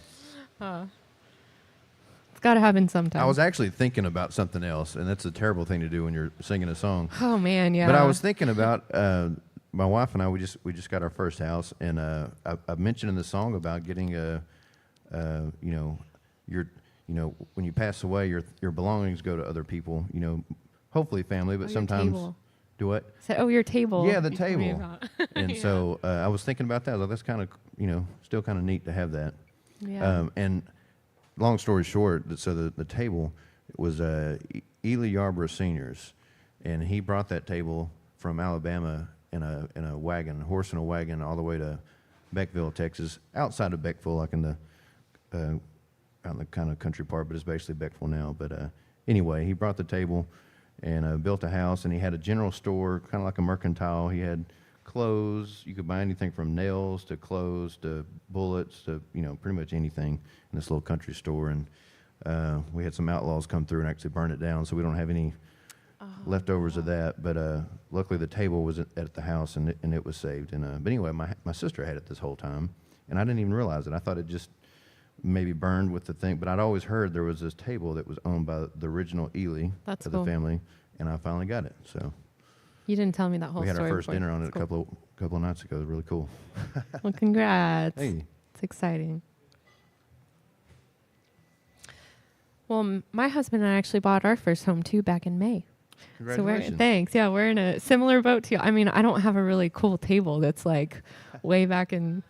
It's got to happen sometime. I was actually thinking about something else, and that's a terrible thing to do when you're singing a song. Oh man, yeah. But I was thinking about my wife and I. We just got our first house, and I mentioned in the song about getting you know, when you pass away, your belongings go to other people, you know, hopefully family, but your sometimes table. do what? Said, your table. Yeah, the you told me table. about. And so I was thinking about that. I was like, that's kind of, you know, still kind of neat to have that. Yeah. And long story short, so the table was Ely Yarborough Seniors, and he brought that table from Alabama in a wagon, a horse and a wagon, all the way to Beckville, Texas, outside of Beckville, like in the out in the kind of country part, but it's basically Beckville now. But anyway, he brought the table and built a house, and he had a general store, kind of like a mercantile. He had clothes. You could buy anything from nails to clothes to bullets to, you know, pretty much anything in this little country store. And we had some outlaws come through and actually burn it down, so we don't have any leftovers of that. But luckily the table was at the house, and it was saved. And but anyway, my sister had it this whole time, and I didn't even realize it. I thought it just maybe burned with the thing, but I'd always heard there was this table that was owned by the original Ely That's of cool. the family, and I finally got it. So You didn't tell me that whole we had story our first before. dinner on it That's a couple of nights ago. It was really cool. Well, congrats. Hey. It's exciting. Well, my husband and I actually bought our first home too back in May. Congratulations. Thanks. Yeah, we're in a similar boat to you. I mean, I don't have a really cool table that's like way back in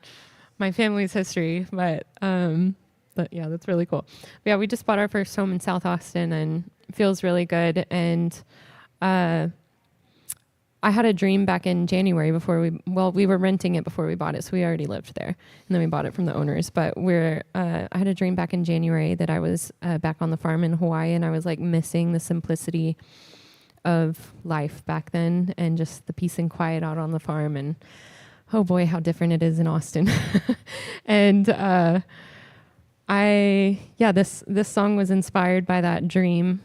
my family's history, but yeah, that's really cool. But yeah, we just bought our first home in South Austin, and it feels really good. And I had a dream back in January we were renting it before we bought it, so we already lived there, and then we bought it from the owners. But I had a dream back in January that I was back on the farm in Hawaii, and I was like missing the simplicity of life back then, and just the peace and quiet out on the farm. And oh boy, how different it is in Austin. And this song was inspired by that dream.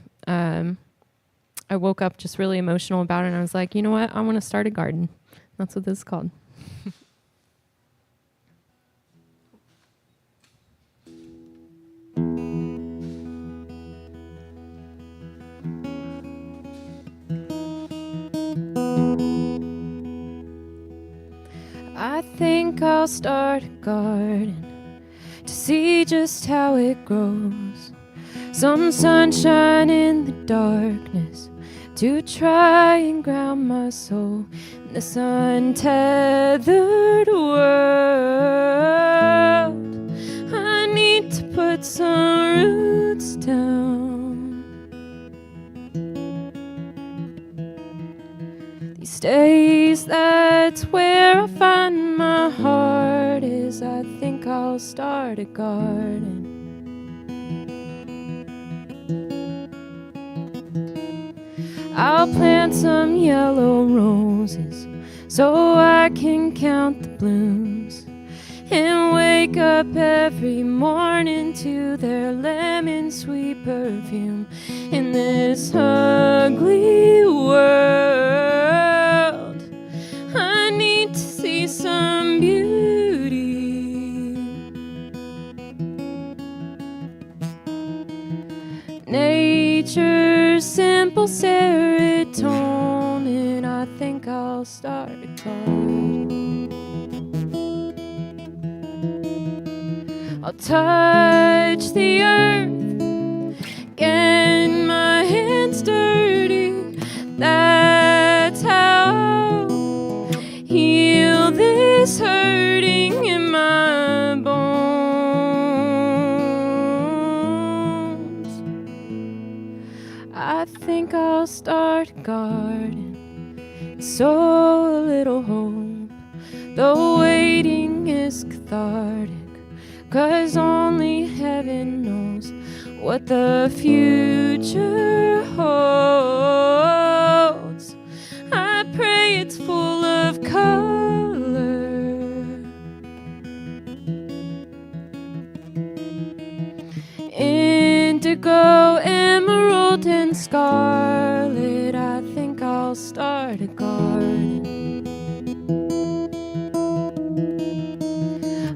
I woke up just really emotional about it, and I was like, you know what? I want to start a garden. That's what this is called. I think I'll start a garden to see just how it grows. Some sunshine in the darkness to try and ground my soul in this untethered world. I need to put some roots down. These days, that's where I find my heart is. I think I'll start a garden. I'll plant some yellow roses so I can count the blooms, and wake up every morning to their lemon sweet perfume. In this ugly world, I need to see some beauty. Nature's simple serotonin, I think I'll start a garden. I'll touch the earth, get my hands dirty. That's how I'll heal this hurting in my bones. I think I'll start a garden, so little hope. The waiting is cathartic, 'cause only heaven knows what the future holds. I pray it's full of color, indigo, emerald, and scarlet. I think I'll start a garden.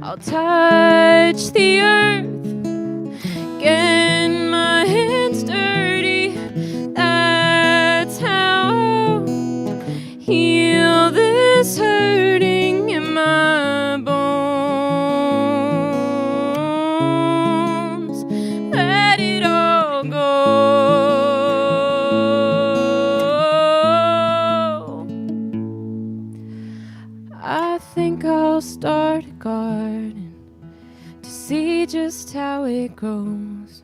I'll touch the earth, get my hands dirty. That's how I'll heal this hurting in my bones. see just how it goes.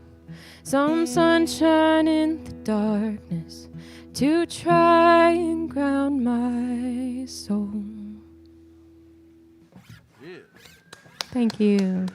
Some sunshine in the darkness to try and ground my soul. Yeah. Thank you.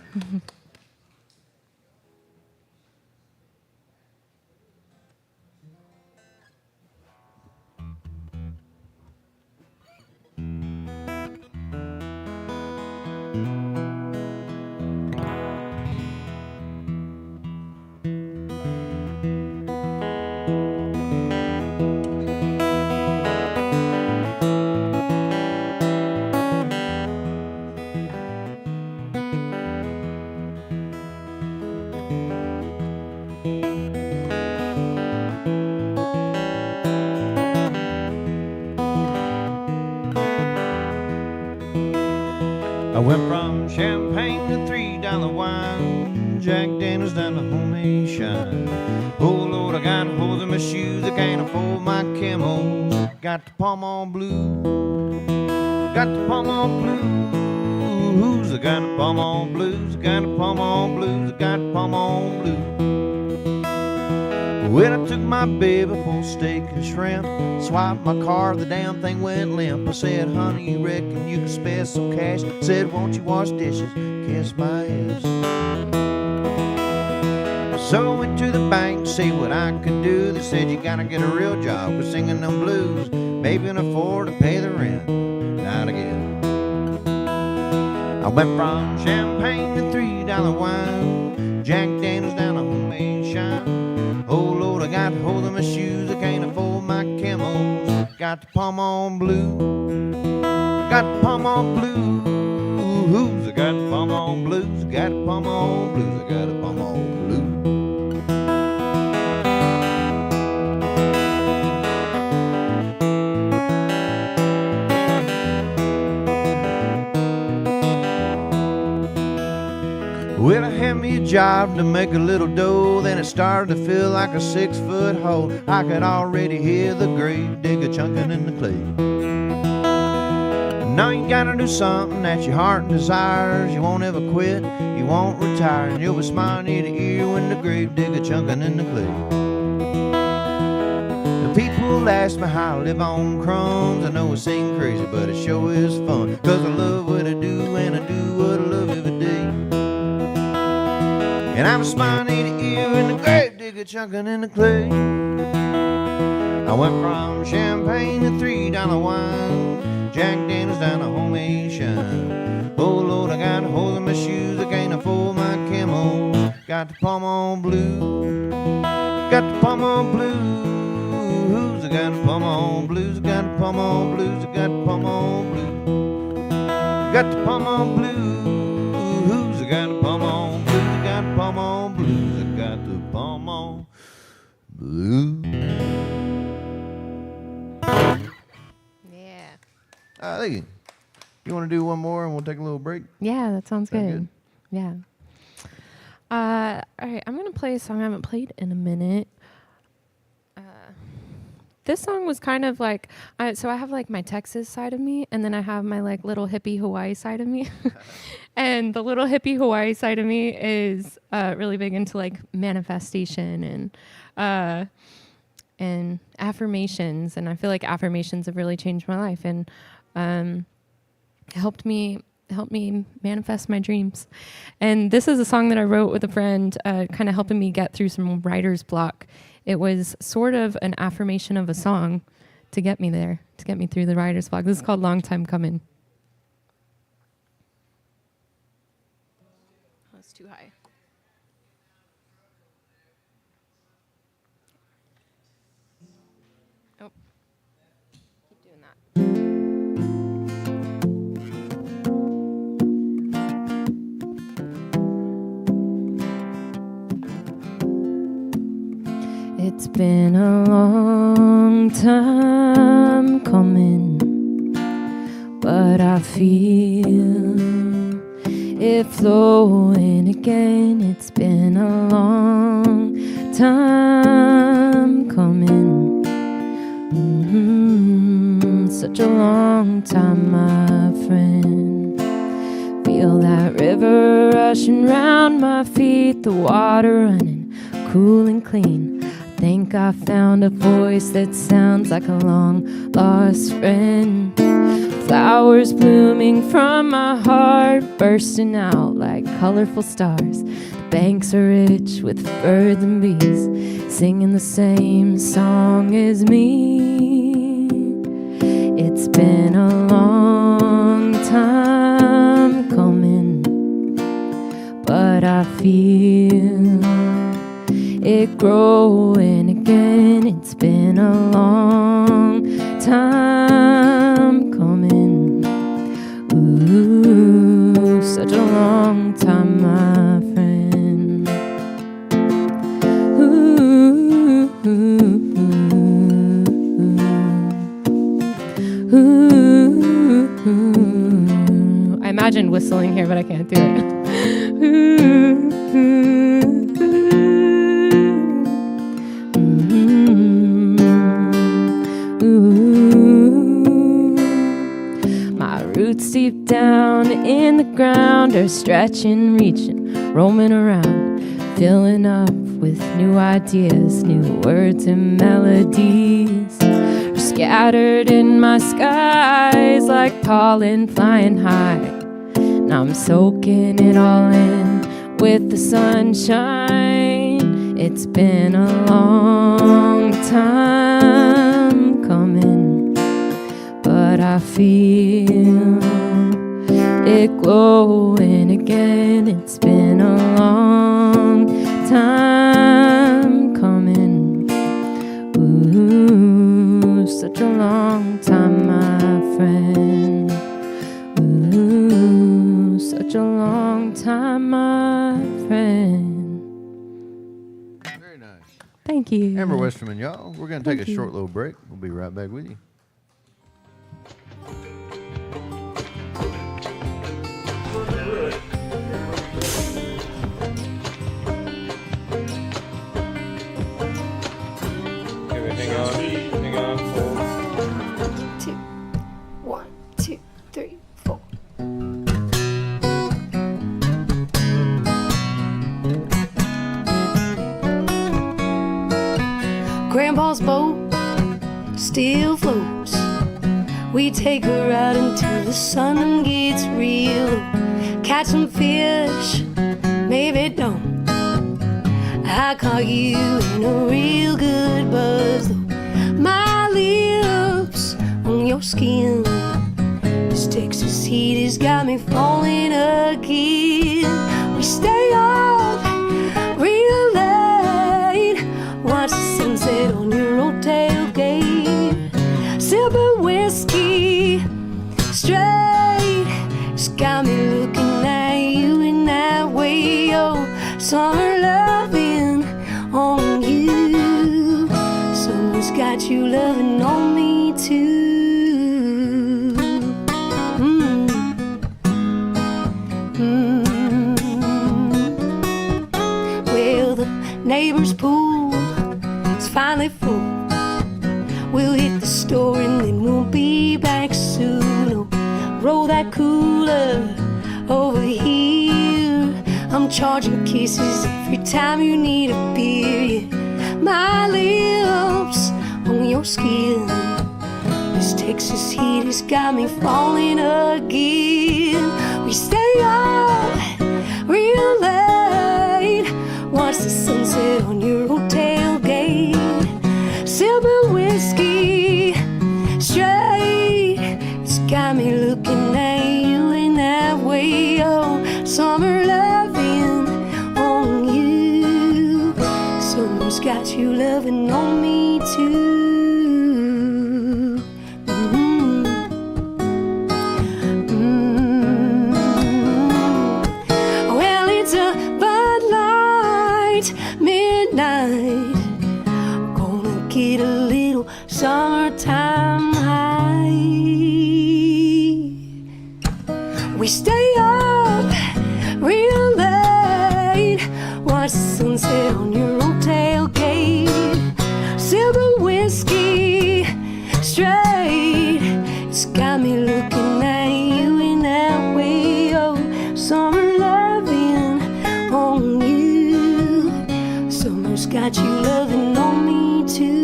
I went from champagne to $3 wine, Jack Daniels down to homemade shine. Oh Lord, I got holes in my shoes, I can't afford my camos. Got the palm on blue, got the palm on blues. I got the palm on blues, I got the palm on blues, I got the palm on blues. Well, I took my baby for steak and shrimp, swiped my car, the damn thing went limp. I said, honey, you reckon you can spare some cash? Said, won't you wash dishes, kiss my ass. So I went to the bank, see what I could do. They said, you gotta get a real job for singing them blues. Maybe you can afford to pay the rent, not again. I went from champagne to $3 wine, Jack Daniels down to homemade shine. Oh Lord, I got holes in my shoes, I can't afford my camos. Got the palm on blue, got the palm on blues. I got the palm on blues, I got the palm on blues, I got the palm on blues. Well, I had me a job to make a little dough, then it started to feel like a 6-foot hole. I could already hear the grave digger chunking in the clay. Now you gotta do something that your heart desires. You won't ever quit, you won't retire, and you'll be smiling ear to ear when the grave digger chunking in the clay. The people ask me how I live on crumbs. I know it seems crazy, but it sure is fun, 'cause I love what I do, and I do what I love every day. And I'm smiling ear to ear when the grave digger chunking in the clay. I went from champagne to $3 wine, Jack Daniels down to homemade shine. Oh Lord, I got holes in my shoes, I can't afford my camos. Got the palm on blue, got the palm on blues. I got the palm on blues, I got the palm on blues, I got the palm on blues. Got the palm on blues, I got the palm on blues, I got the palm on blues, I got the palm on blues. Yeah. Thank you. You want to do one more and we'll take a little break? Yeah, that sounds Sound good. Yeah. All right, I'm going to play a song I haven't played in a minute. This song was kind of like, so I have like my Texas side of me, and then I have my like little hippie Hawaii side of me. And the little hippie Hawaii side of me is really big into like manifestation and affirmations. And I feel like affirmations have really changed my life and helped me manifest my dreams. And this is a song that I wrote with a friend, kind of helping me get through some writer's block. It was sort of an affirmation of a song to get me there, to get me through the writer's block. This is called Long Time Coming. Oh, it's too high. Oh, keep doing that. It's been a long time coming, but I feel it flowing again. It's been a long time coming, such a long time, my friend. Feel Feel that river rushing round my feet, the water running cool and clean. I think I found a voice that sounds like a long lost friend. Flowers blooming from my heart, bursting out like colorful stars. The banks are rich with birds and bees, singing the same song as me. It's been a long time coming, but I feel it growing again. It's been a long time coming. Ooh, such a long time, my friend. Ooh, ooh, ooh. I imagined whistling here, but I can't do it. My roots deep down in the ground are stretching, reaching, roaming around, filling up with new ideas, new words and melodies. Are scattered in my skies like pollen flying high. And I'm soaking it all in with the sunshine. It's been a long time coming, but I feel it glowing again. It's been a long time coming. Ooh, such a long time, my friend. Ooh, such a long time, my friend. Very nice. Thank you. Amber Westerman, y'all. We're going to take Thank a you. short little break. We'll be right back with you. Hang on, hold. 2, 1, 2, 3, 4. Grandpa's boat still floats. We take her out until the sun gets real low. Catch some fish, maybe don't. I caught you in a real good buzz though. My lips on your skin. This Texas heat has got me falling again. We stay up real late, watch the sunset on your old tailgate. Sipping whiskey straight. It's got me looking at you in that way. Oh, summer loving on you. Someone's got you loving on me too. Well, the neighbor's pool is finally full. We'll hit the store and then we'll be back soon. Oh, roll that cooler over here. I'm charging kisses every time you need a beer. Yeah. My lips on your skin. This Texas heat has got me falling again. We stay up real late, watch the sunset on your old tailgate. Sipping whiskey straight. It's got me looking at you in that way. Oh, summer loving on you. Someone's got you loving on me too. Well, it's a Bud Light midnight. Gonna get a little summertime high. We stay up real late, watch the sunset on your old tailgate. Sipping whiskey straight. It's got me looking at you in that way. Oh, who's got you loving on me too.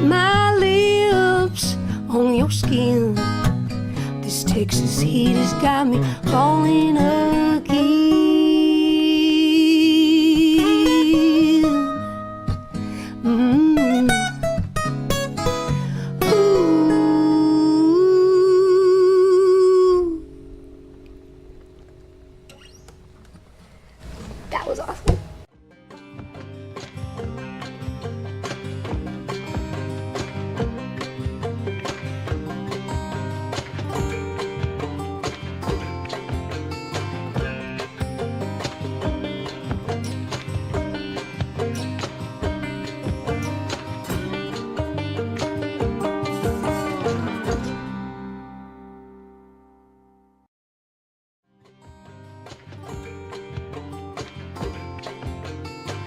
My lips on your skin, this Texas heat has got me falling again. That was awesome.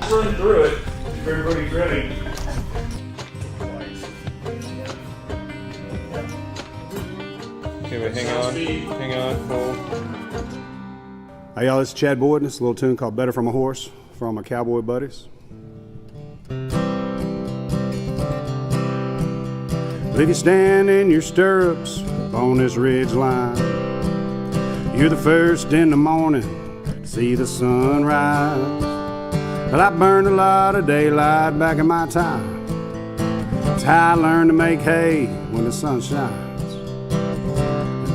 Run through it if everybody's ready. Okay, but hang on, hold. Hey y'all, this is Chad Boyd, and it's a little tune called Better From a Horse from my cowboy buddies. But if you stand in your stirrups on this ridge line, you're the first in the morning to see the sun rise. Well, I burned a lot of daylight back in my time. It's how I learned to make hay when the sun shines.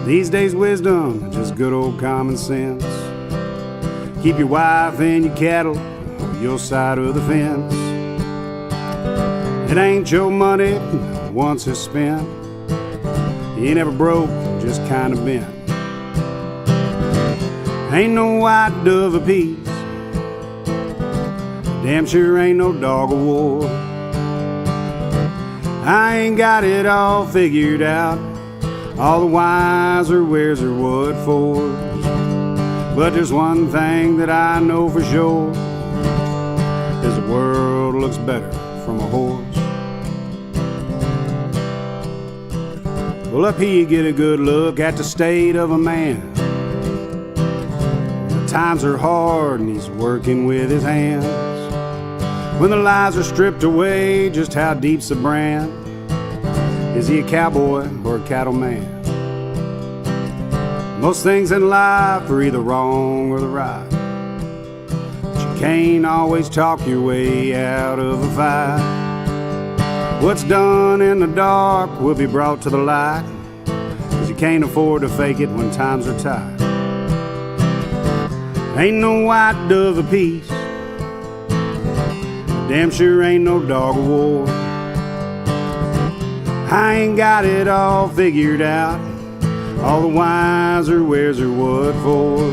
These days wisdom is just good old common sense. Keep your wife and your cattle on your side of the fence. It ain't your money once it's spent. You ain't never broke, just kinda bent. Ain't no white dove of peace. Damn sure ain't no dog of war. I ain't got it all figured out. All the whys or wheres or what for. But there's one thing that I know for sure, is the world looks better from a horse. Well, up here you get a good look at the state of a man. The times are hard and he's working with his hands. When the lies are stripped away, just how deep's the brand? Is he a cowboy or a cattleman? Most things in life are either wrong or the right, but you can't always talk your way out of a fight. What's done in the dark will be brought to the light, 'cause you can't afford to fake it when times are tight. Ain't no white dove of peace. Damn sure ain't no dog of war. I ain't got it all figured out, all the whys or wheres or what for.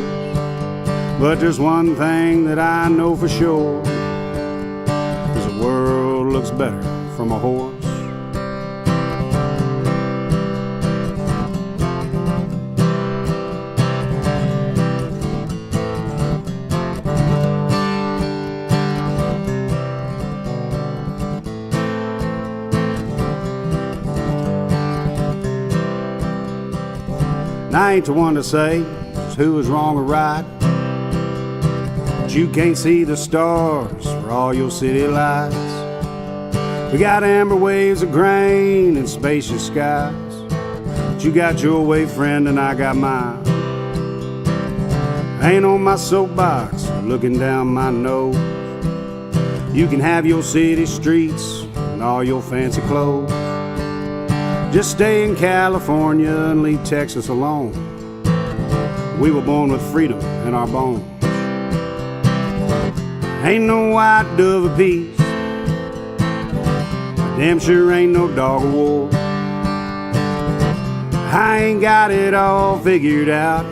But there's one thing that I know for sure, is the world looks better from a horse. I ain't the one to say just who is wrong or right, but you can't see the stars for all your city lights. We got amber waves of grain and spacious skies, but you got your way, friend, and I got mine. I ain't on my soapbox looking down my nose. You can have your city streets and all your fancy clothes. Just stay in California and leave Texas alone. We were born with freedom in our bones. Ain't no white dove of peace. Damn sure ain't no dog of war. I ain't got it all figured out,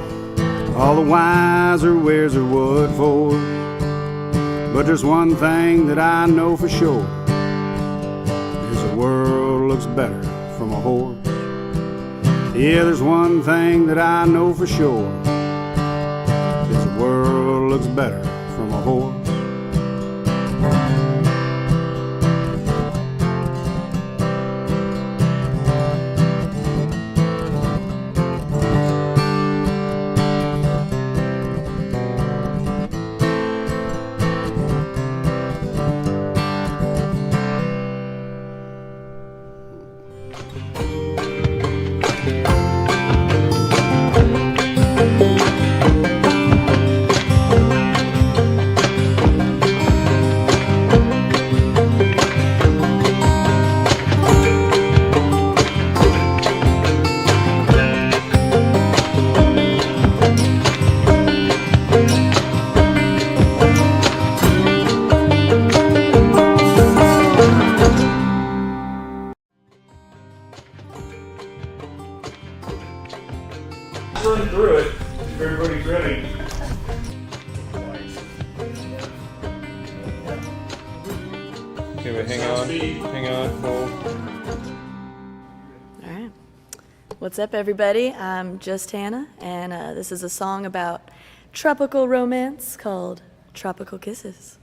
all the whys or wheres or what for. But there's one thing that I know for sure, is the world looks better from a horse. Yeah, there's one thing that I know for sure, is the world looks better from a horse. Run through it if everybody's ready. Okay, but hang on, Cole. All right. What's up, everybody? I'm just Hannah, and this is a song about tropical romance called Tropical Kisses.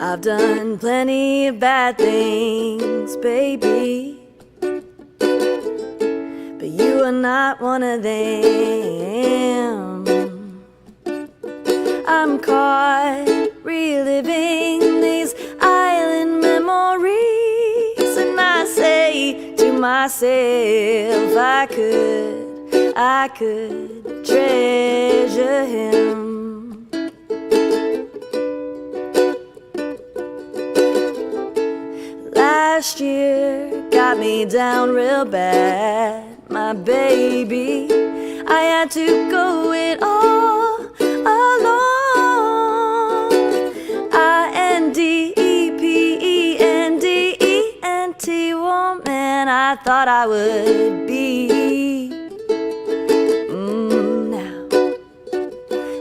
I've done plenty of bad things, baby, but you are not one of them. I'm caught reliving these island memories, and I say to myself, I could treasure him. Last year got me down real bad, my baby. I had to go it all alone. I-N-D-E-P-E-N-D-E-N-T woman I thought I would be.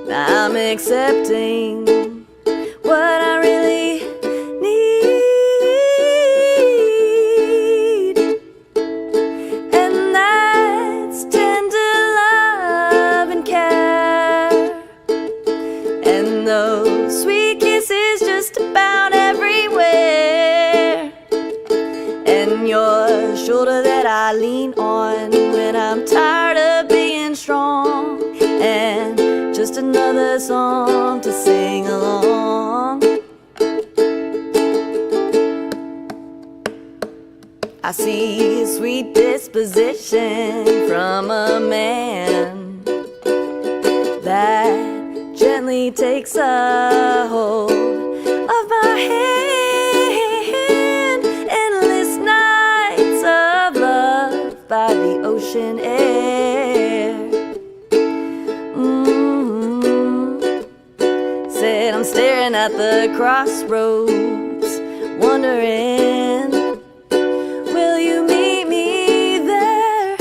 Now I'm accepting what I really need, and that's tender love and care, and those sweet kisses just about everywhere, and your shoulder that I lean on when I'm tired of being strong, and just another song to sing along. I see sweet disposition from a man that gently takes a hold of my hand. Endless nights of love by the ocean air. Said I'm staring at the crossroads, wondering, will you meet me there?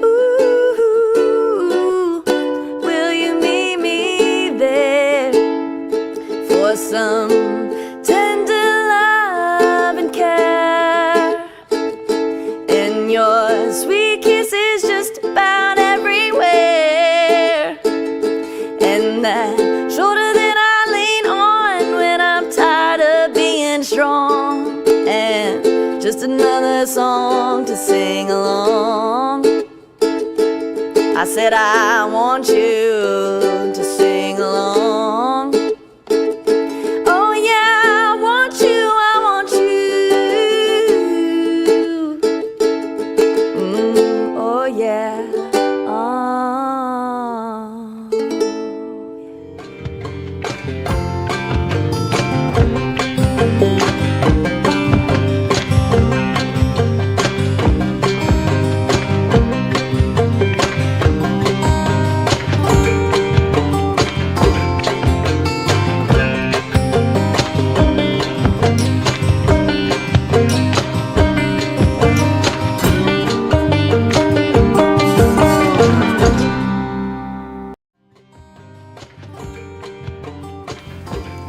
Ooh, will you meet me there for some tender love and care? And your sweet kisses just about everywhere, and that shoulder that I lean on when I'm tired of being strong, and just another song to sing along. I said I want you to sing along. Oh yeah, I want you, I want you. Oh yeah.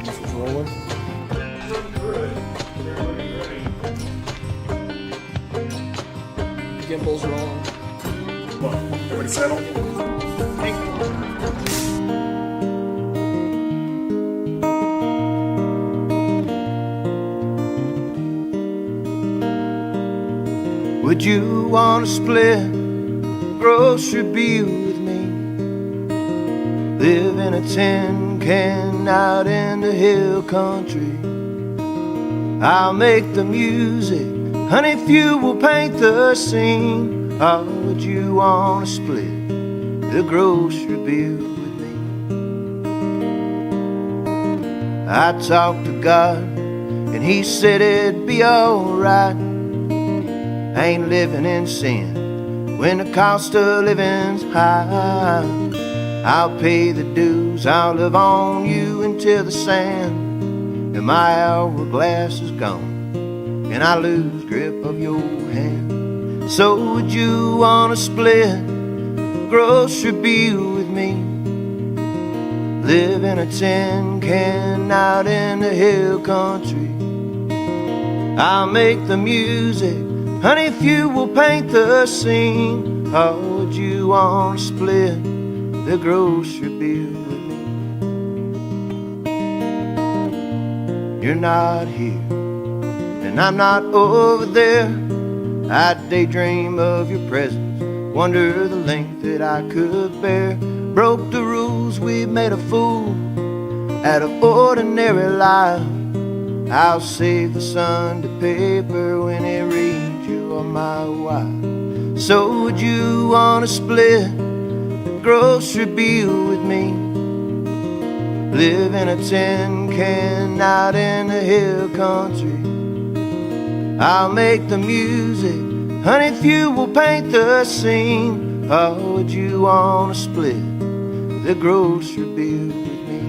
This is rolling. Run through it if everybody's ready. Gimbal's rolling. Come on, everybody settle. Would you want to split grocery bill with me? Live in a tin can out in the hill country. I'll make the music, honey, if you will paint the scene. How would you want to split the grocery bill with me? I talked to God and he said it'd be alright. Ain't living in sin when the cost of living's high. I'll pay the dues, I'll live on you until the sand and my hourglass is gone and I lose grip of your hand. So would you want to split grocery bill with me? Live in a tin can out in the hill country. I'll make the music, honey, if you will paint the scene. How would you want to split the grocery bill with me? You're not here and I'm not over there. I daydream of your presence, wonder the length that I could bear. Broke the rules, we made a fool out of ordinary life. I'll save the Sunday paper when it reads you are my wife. So would you want to split the grocery bill with me? Live in a tin can out in the hill country. I'll make the music, honey, if you will paint the scene. How would you want to split the grocery bill with me?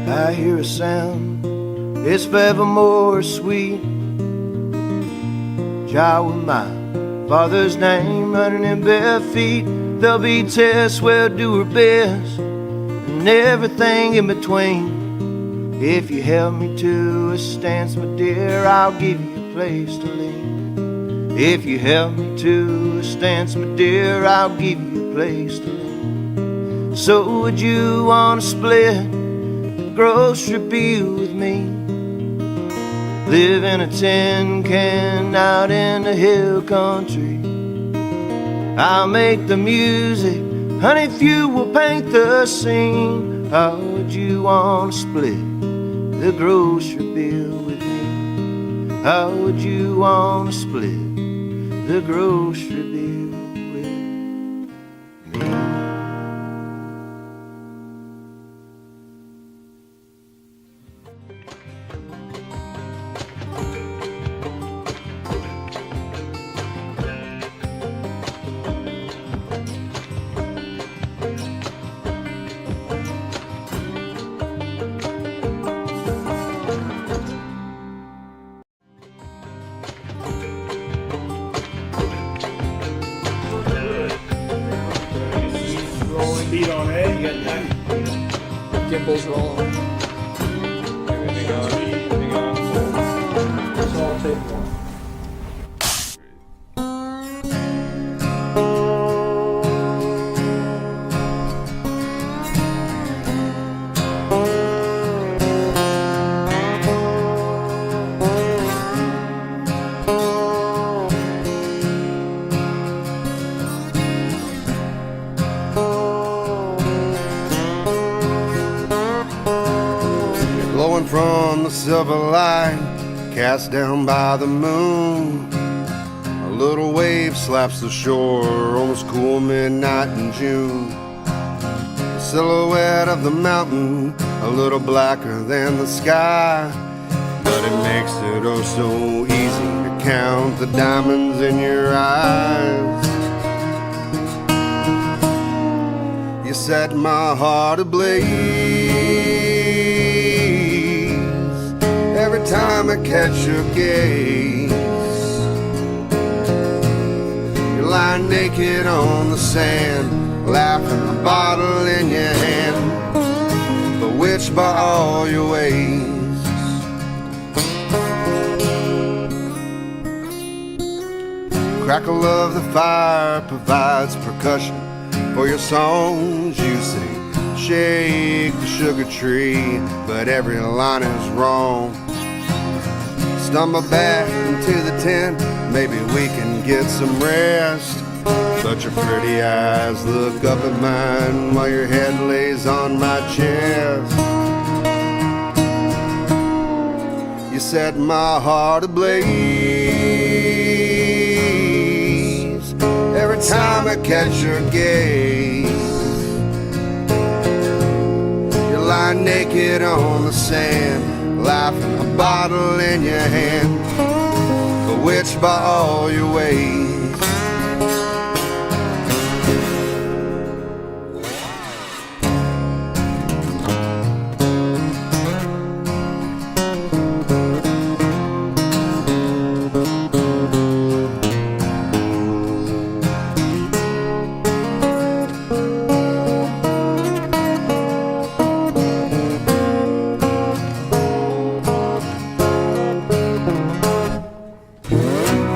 I hear a sound, it's forevermore sweet. Child with my Father's name running in bare feet. There'll be tests where do her best and everything in between. If you held me to a stance, my dear, I'll give you a place to lean. If you held me to a stance, my dear, I'll give you a place to lean. So would you want to split the grocery bill with me? Live in a tin can out in the hill country. I'll make the music, honey, if you will paint the scene. How would you want to split the grocery bill with me? How would you want to split the grocery bill with me? Rolling beat on A. You got that? Gimbals rolling. Everything on. So I'll take one. Glowing from the silver light cast down by the moon. A little wave slaps the shore on this cool midnight in June. The silhouette of the mountain a little blacker than the sky, but it makes it oh so easy to count the diamonds in your eyes. You set my heart ablaze every time I catch your gaze. You lie naked on the sand, laughing, a bottle in your hand, bewitched by all your ways. crackle of the fire provides percussion for your songs you sing. Shake the sugar tree, but every line is wrong. Stumble back into the tent, maybe we can get some rest. But your pretty eyes look up at mine while your head lays on my chest. You set my heart ablaze every time I catch your gaze. You lie naked on the sand, laughing, a bottle in your hand, bewitched by all your ways.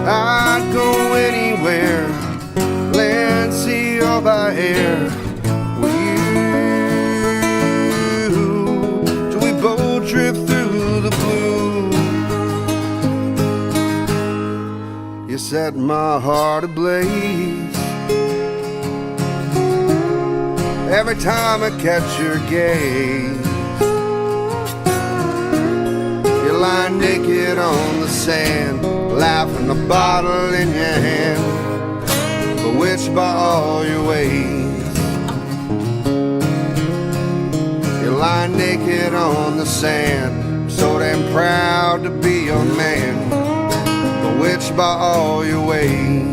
I'd go anywhere, land, sea, or by air with you, till we both drift through the blue. You set my heart ablaze every time I catch your gaze. You lie naked on the sand, laughing, a bottle in your hand, bewitched by all your ways. You lie naked on the sand, so damn proud to be your man, bewitched by all your ways.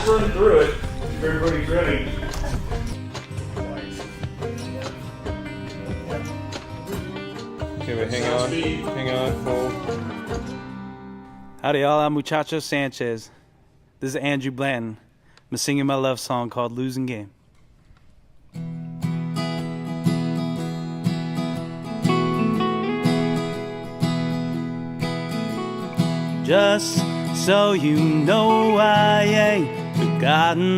Run through it if everybody's ready. Okay, but hang on, hold. Howdy y'all, I'm Muchacho Sanchez. This is Andrew Blanton. I'm singing my love song called Losing Game. Just so you know, I ain't forgotten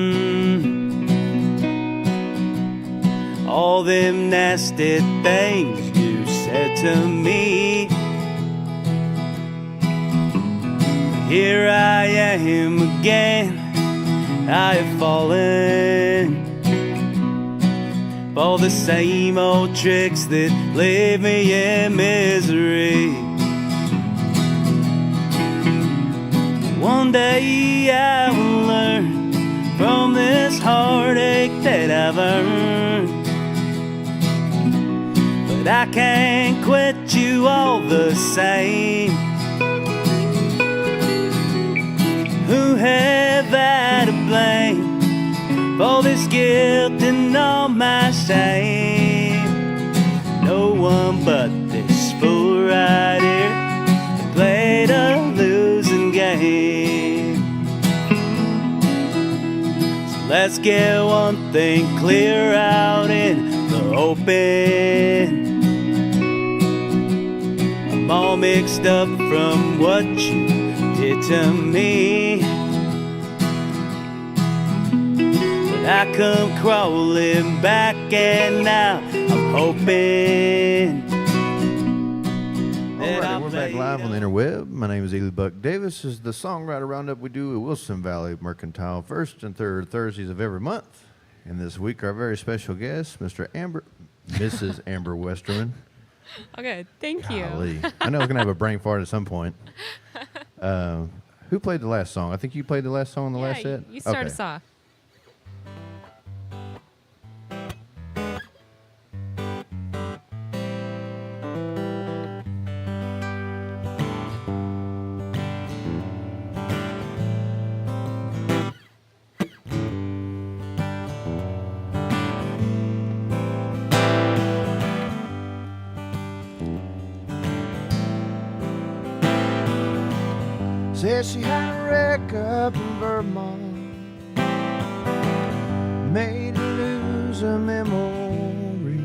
all them nasty things you said to me. Here I am again, I have fallen for the same old tricks that leave me in misery. One day I will learn from this heartache that I've earned, but I can't quit you all the same. Who have I to blame for this guilt and all my shame? No one but this fool right here played a losing game. So let's get one thing clear out in the open. I'm all mixed up from what you did to me, but I come crawling back, and now I'm hoping. Alrighty, we're back live on the interweb. My name is Ely Buck Davis. This is the Songwriter Roundup we do at Wilson Valley Mercantile, first and third Thursdays of every month. And this week, our very special guest, Mrs. Amber Westerman. Okay, thank you. Golly. I know I was going to have a brain fart at some point. Who played the last song? I think you played the last song on the last set? You start us off. Said she had a wreck up in Vermont, made her lose her memory.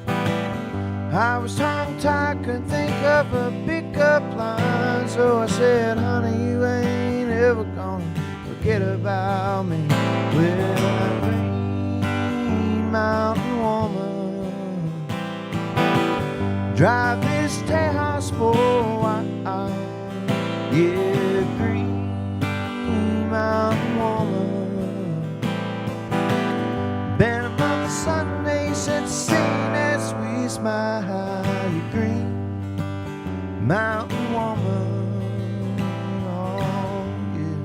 I was tongue-tied, couldn't think of a pickup line, so I said, honey, you ain't ever gonna forget about me. Well, Green Mountain woman, drive this Tejas for a while. Yeah, Green Mountain woman, been a month of Sunday since seen as we smile. You Green Mountain woman, oh yeah.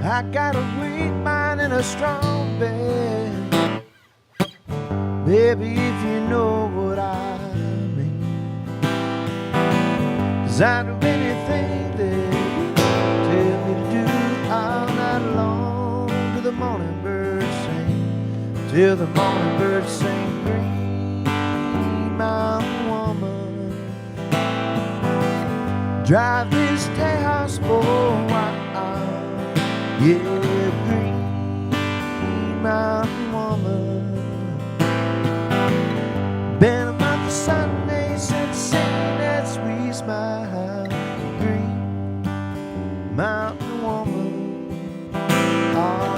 I got a weak mind and a strong bed. Baby, if you know what I mean, 'cause I do anything that you tell me to do all night long, till the morning birds sing, till the morning birds sing. Green Mountain woman, drive this Tejas for a while. Yeah, Green Mountain woman, been a month of Sunday since seen as we smile. Green Mountain woman, oh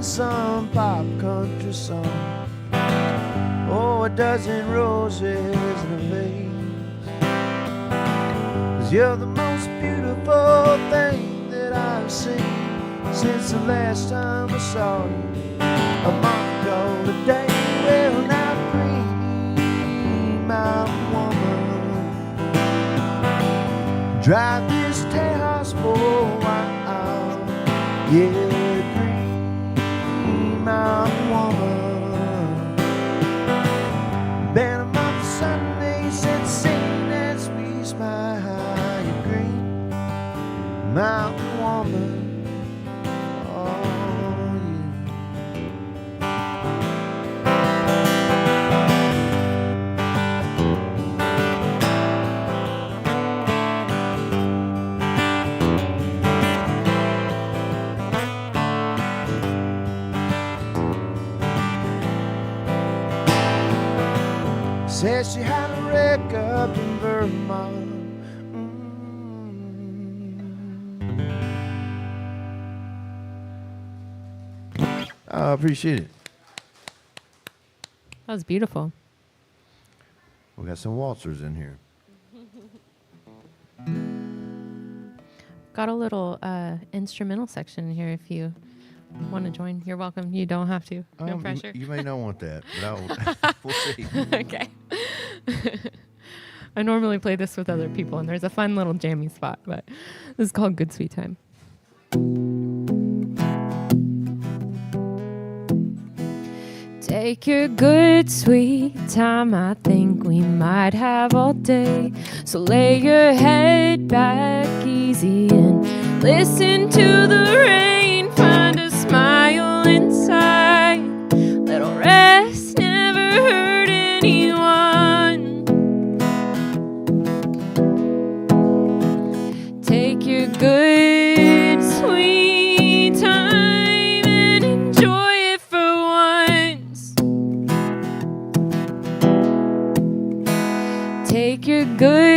some pop country song, oh, a dozen roses in a vase, 'cause you're the most beautiful thing that I've seen since the last time I saw you a month ago today. Well, now Green Mountain woman, drive this Tejas for a while. Yeah, Mountain woman, been a month of Sunday since seen as we smile. You Green Mountain woman, oh said she had a wreck up in Vermont. I appreciate it. That was beautiful. We got some waltzers in here. Got a little instrumental section here if you want to join. You're welcome. You don't have to. No pressure. You may not want that, but we'll see. Okay. I normally play this with other people, and there's a fun little jammy spot, but this is called Good Sweet Time. Take your good sweet time, I think we might have all day. So lay your head back easy and listen to the rain. Find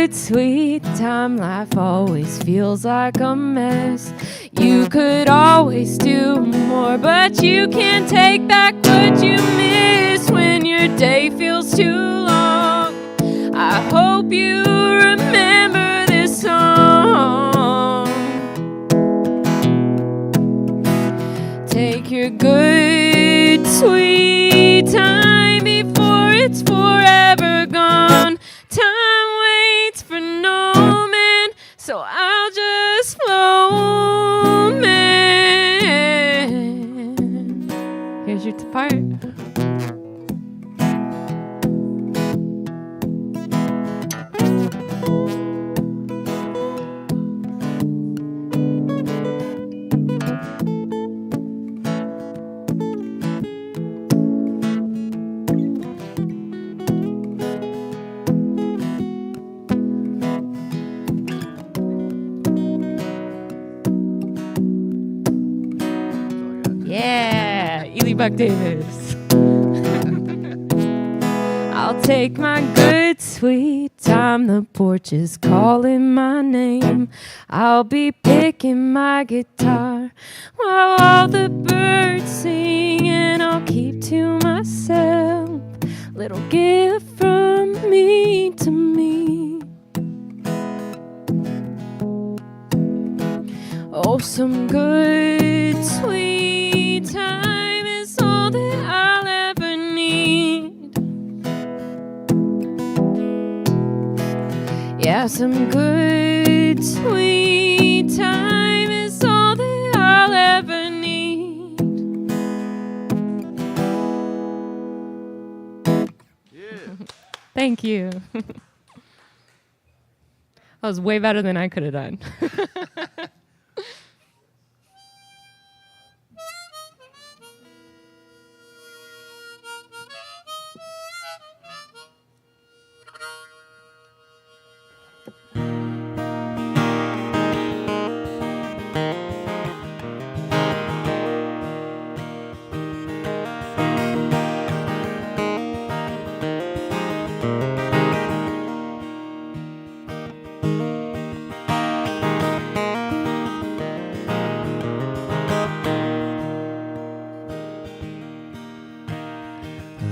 good, sweet time. Life always feels like a mess. You could always do more, but you can't take back what you miss when your day feels too long. I hope you remember this song. Take your good, sweet time before it's forever gone. Time waits for no man, so I'll just flow, man. Here's your part. Yeah, Ely Buck Davis. I'll take my good sweet time. The porch is calling my name. I'll be picking my guitar while all the birds sing, and I'll keep to myself little gift from me to me. Oh, some good sweet time is all that I'll ever need. Yeah, some good sweet time is all that I'll ever need. Yeah. Thank you. That was way better than I could have done.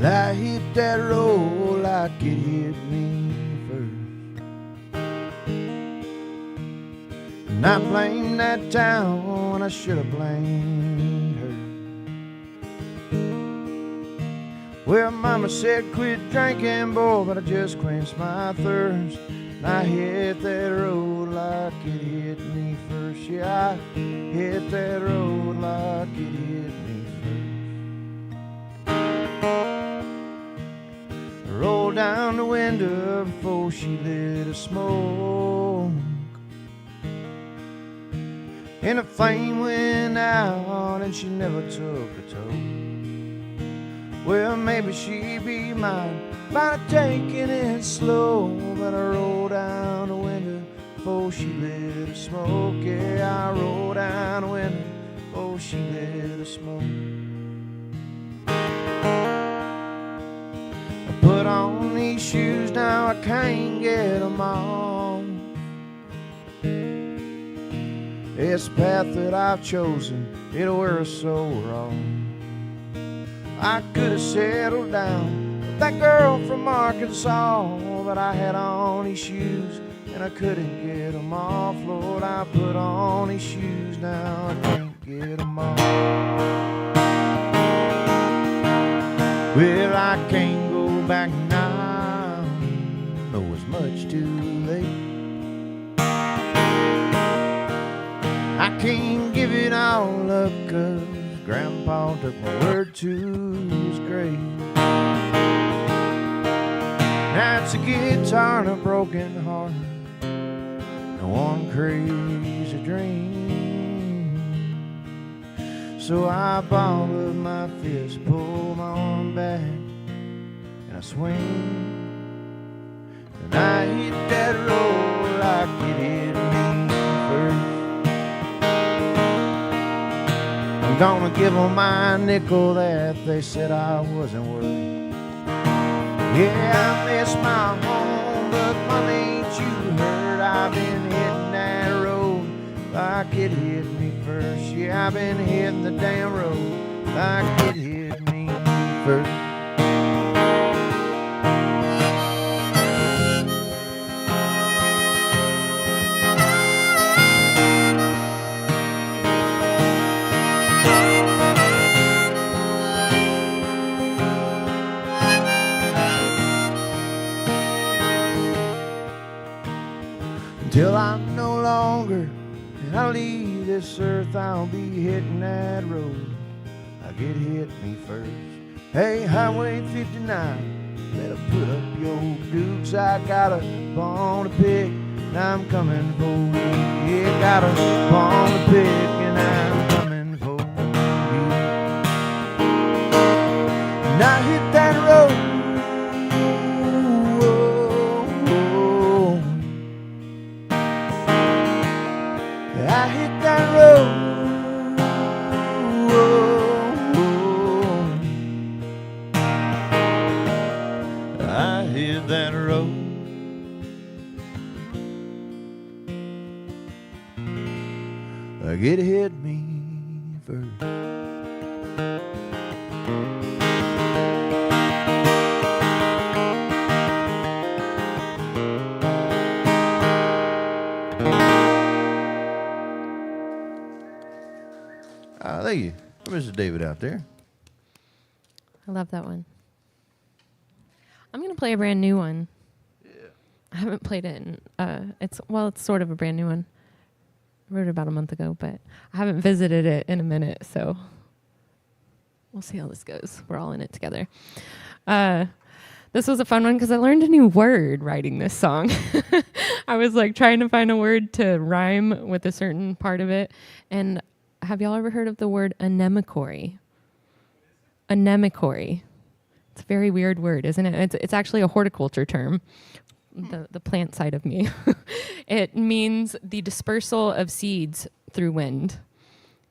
I hit that road like it hit me first, and I blame that town when I should have blamed her. Well, mama said quit drinking, boy, but I just quenched my thirst, and I hit that road like it hit me first. Yeah, I hit that road like it hit me first. Rolled down the window before she lit a smoke, and the flame went out and she never took a toke. Well, maybe she'd be mine by taking it slow, but I rolled down the window before she lit a smoke. Yeah, I rolled down the window before she lit a smoke. Put on these shoes, now I can't get them off. It's the path that I've chosen, it were so wrong. I could have settled down with that girl from Arkansas, but I had on these shoes and I couldn't get them off. Lord, I put on these shoes, now I can't get them off. Well, I can't go back now, no, it's much too late. I can't give it all up, 'cause Grandpa took my word to his grave. Now it's a guitar and a broken heart and one crazy dream. So I ball up my fist, pull my arm back, and I swing, and I hit that road like it hit me first. I'm gonna give them my nickel that they said I wasn't worth. Yeah, I miss my home, but money you heard, I've been hitting that road like it hit me first. Yeah, I've been hitting the damn road like it hit me first. Till I'm no longer and I leave this earth, I'll be hitting that road like it hit me first. Hey, Highway 59, better put up your dukes. I got a bone to pick and I'm coming for you. Yeah, got a bone to pick and I'm coming for you. And I hit that road. I hit that road. I hit that road. Like it hit me first. Thank you. Mr. David out there. I love that one. I'm going to play a brand new one. Yeah. I haven't played it in, it's sort of a brand new one. I wrote it about a month ago, but I haven't visited it in a minute, so we'll see how this goes. We're all in it together. This was a fun one because I learned a new word writing this song. I was like trying to find a word to rhyme with a certain part of it, and have y'all ever heard of the word anemochory? Anemochory. It's a very weird word, isn't it? It's actually a horticulture term, the plant side of me. It means the dispersal of seeds through wind.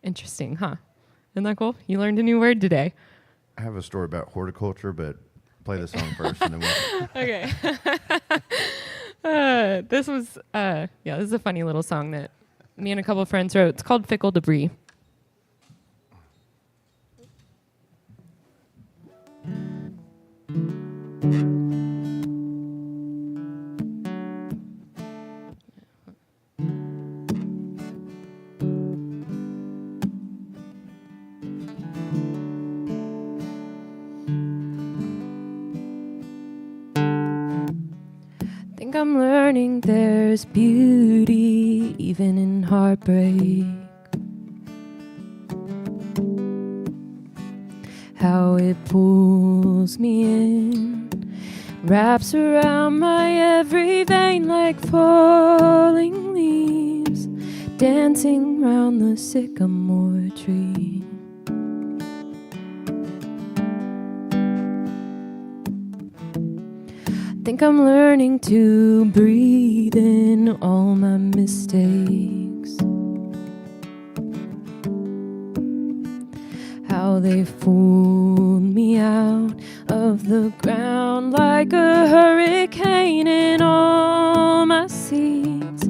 Interesting, huh? Isn't that cool? You learned a new word today. I have a story about horticulture, but play the song first and then we'll... Okay. This is a funny little song that me and a couple of friends wrote. It's called Fickle Debris. Think I'm learning there's beauty even in heartbreak. How it pulls me in, wraps around my every vein like falling leaves, dancing round the sycamore tree. Think I'm learning to breathe in all my mistakes, how they fooled me out of the ground like a hurricane, and all my seeds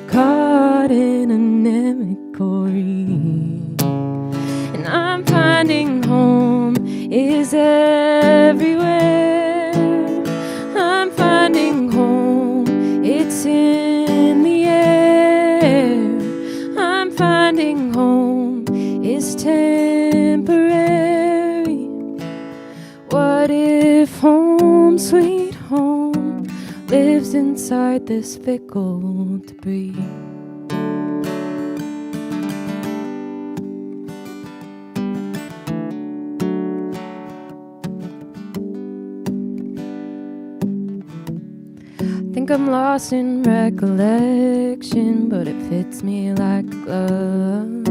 caught in anemochory. And I'm finding home is everywhere. I'm finding home, it's in the air. I'm finding home is temporary. What if home, sweet home, lives inside this fickle debris? Think I'm lost in recollection, but it fits me like a glove.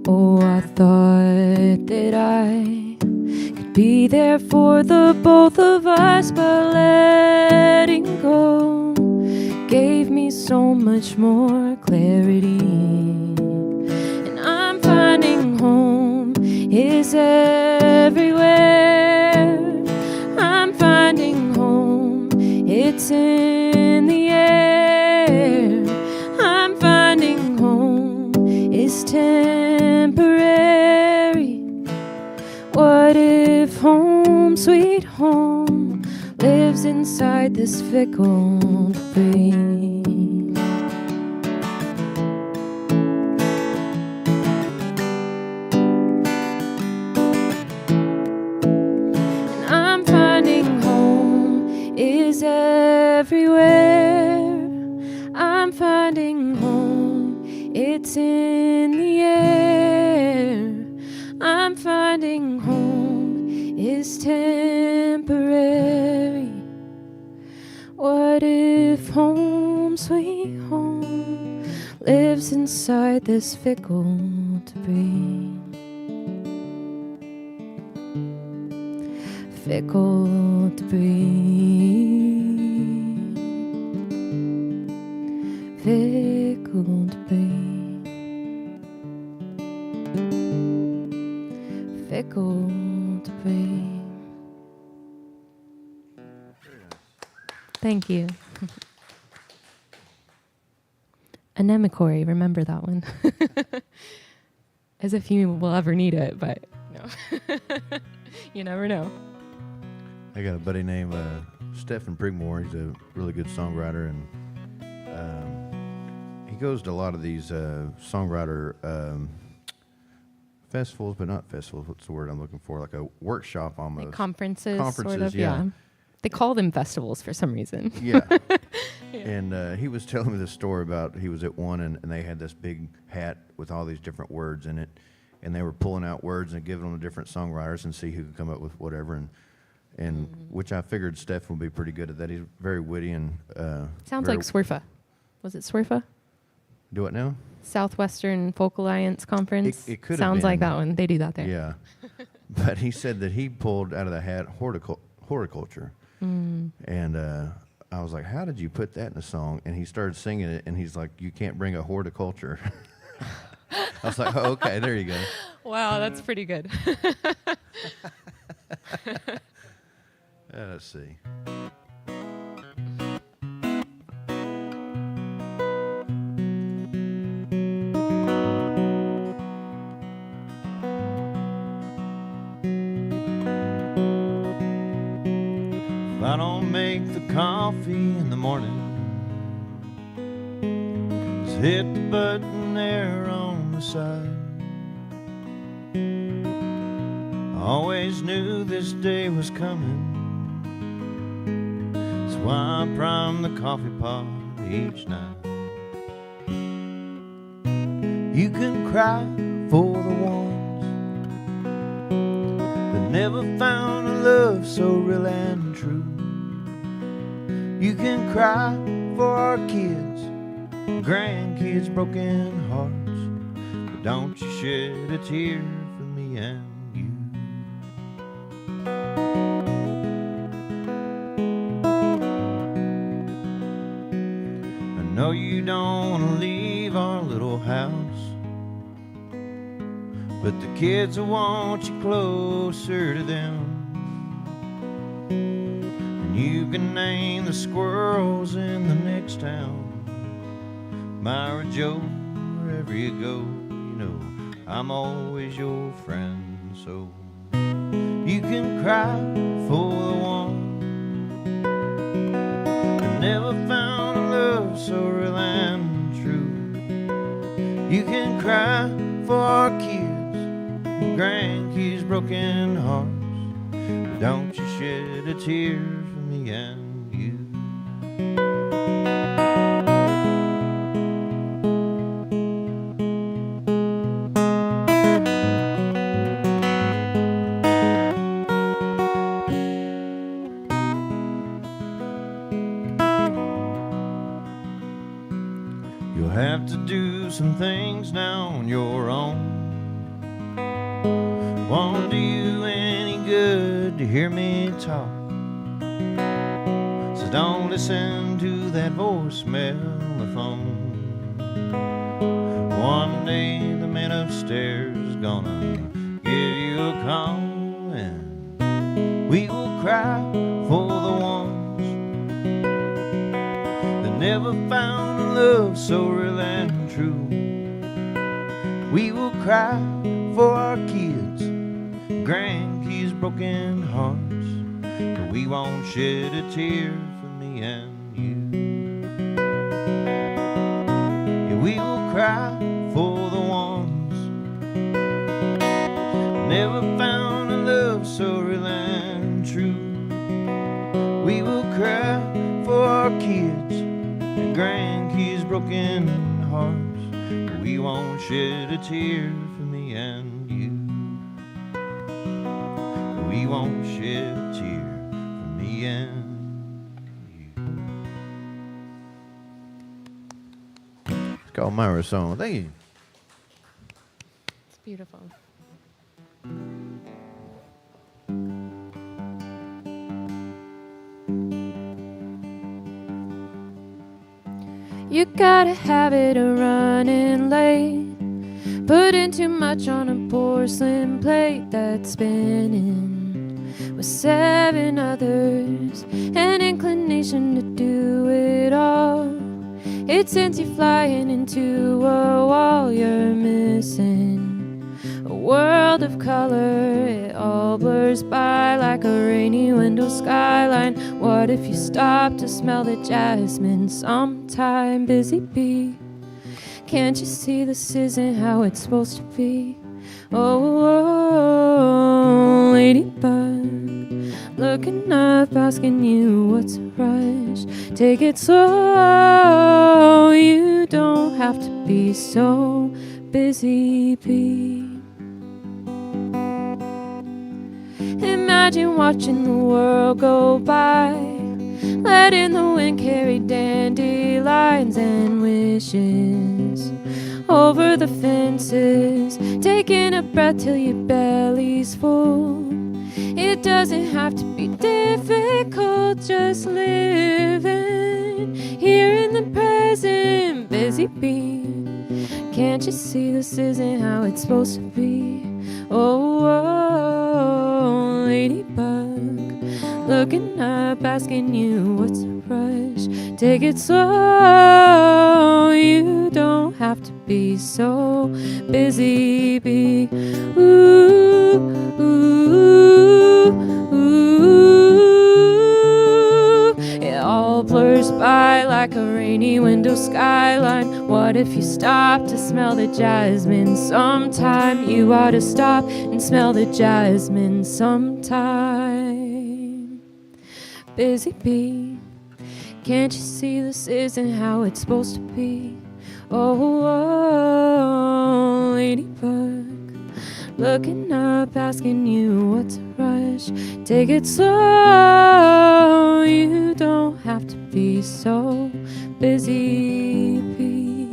Oh, I thought that I could be there for the both of us, but letting go gave me so much more clarity. And I'm finding home is everywhere. I'm finding it's in the air. I'm finding home is temporary. What if home, sweet home, lives inside this fickle debris? Everywhere I'm finding home, it's in the air. I'm finding home is temporary. What if home, sweet home, lives inside this fickle debris? Fickle debris. Fickle debris. Fickle debris. Thank you. Anemocori, remember that one. As if you will ever need it, but no. You never know. I got a buddy named Stephen Prigmore. He's a really good songwriter, and he goes to a lot of these songwriter festivals, but not festivals. What's the word I'm looking for? Like a workshop almost. Like conferences sort of, yeah. They call them festivals for some reason. Yeah. Yeah. And he was telling me this story about he was at one, and they had this big hat with all these different words in it, and they were pulling out words and giving them to different songwriters and see who could come up with whatever, and which I figured Steph would be pretty good at that. He's very witty and sounds like SWRFA. Was it SWRFA? Do it now? Southwestern Folk Alliance Conference. It could sounds have been. Like that one. They do that there. Yeah. But he said that he pulled out of the hat horticulture. And I was like, how did you put that in a song? And he started singing it, and he's like, you can't bring a horticulture. I was like, oh, okay, there you go. Wow, that's pretty good. Let's see. I don't make the coffee in the morning, just hit the button there on the side. I always knew this day was coming, that's why I prime the coffee pot each night. You can cry for the ones that never found a love so real and true. You can cry for our kids, grandkids' broken hearts, but don't you shed a tear for me and you. I know you don't want to leave our little house, but the kids will want you closer to them. You can name the squirrels in the next town, Myra Joe, wherever you go, you know I'm always your friend. So you can cry for the one that never found a love so real and true. You can cry for our kids and grandkids' broken hearts, but don't you shed a tear me and you. You'll have to do some things now on your own. Won't do you any good to hear me talk. Don't listen to that voicemail on the phone. One day the man upstairs is gonna give you a call, and we will cry for the ones Never found a love so real and true. We will cry for our kids, grandkids' broken hearts, but we won't shed a tear for me and you. Yeah, we will cry for the ones never found a love so real and true. We will cry for our kids and grandkids' broken hearts, but we won't shed a tear for me and you. We won't shed a tear for me and you. It's called Myra's song. Thank you. It's beautiful. You got a habit of running late, putting too much on a porcelain plate that's spinning with 7 others, an inclination to do it all. It sends you flying into a wall. You're missing a world of color. It all blurs by like a rainy window skyline. What if you stop to smell the jasmine sometime? Busy bee, can't you see this isn't how it's supposed to be? Oh, ladybug, looking up, asking you what's a rush. Take it slow, you don't have to be so busy bee. Imagine watching the world go by, letting the wind carry dandelions and wishes over the fences, taking a breath till your belly's full. It doesn't have to be difficult, just living here in the present. Busy bee, can't you see this isn't how it's supposed to be? Oh, ladybug, looking up, asking you what's a rush. Take it slow, you don't have to be so busy bee. Ooh, ooh, ooh. It all blurs by like a rainy window skyline. What if you stop to smell the jasmine sometime? You ought to stop and smell the jasmine sometime. Busy bee, can't you see this isn't how it's supposed to be? Oh, ladybug, looking up, asking you what's a rush. Take it slow, you don't have to be so busy bee.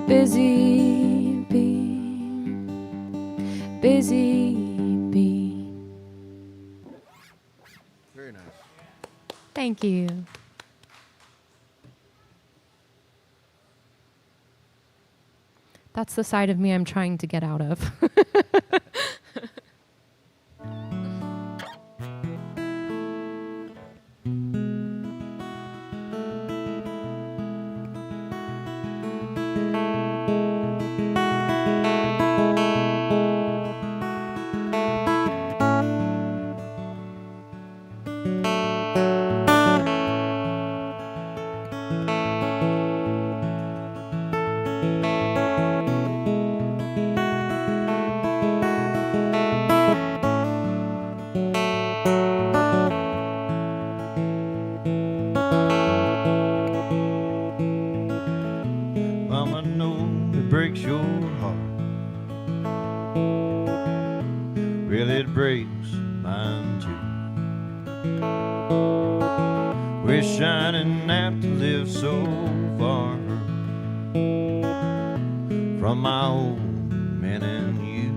Busy bee, busy bee. Very nice. Thank you. That's the side of me I'm trying to get out of. Mama, know it breaks your heart. Really, it breaks mine too. Wish I didn't have to live so far from my old man and you.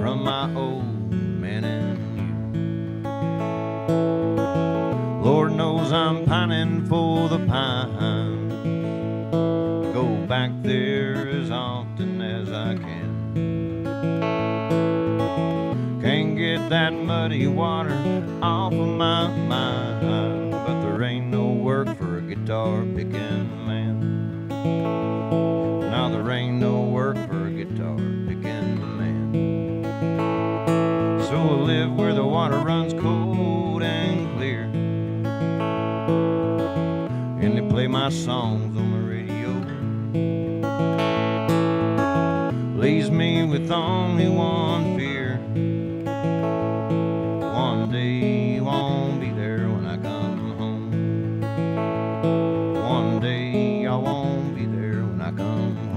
From my old man and you. Lord knows I'm pining for the pine. Go back there as often as I can. Can't get that muddy water off of my mind. guitar picking man. Now there ain't no work for a guitar picking man. So I live where the water runs cold and clear, and they play my songs on the radio. Leaves me with only one fear: one day you won't be there when I come home. One day I won't be there when I come home.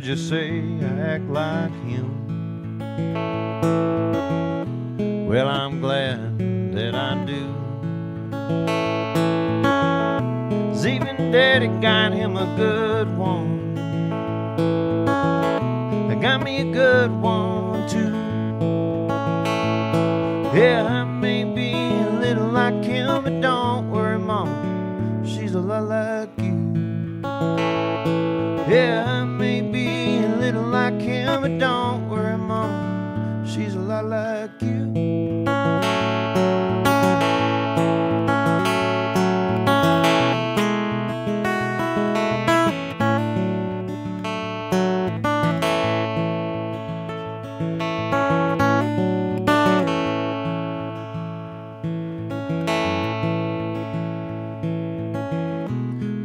You say I act like him. Well, I'm glad that I do. 'Cause even Daddy got him a good one. I got me a good one too. Yeah, I may be a little like him, but don't worry, Mama, she's a lot like you. Yeah, I may be a little like him, but don't worry, Mama, she's a lot like you.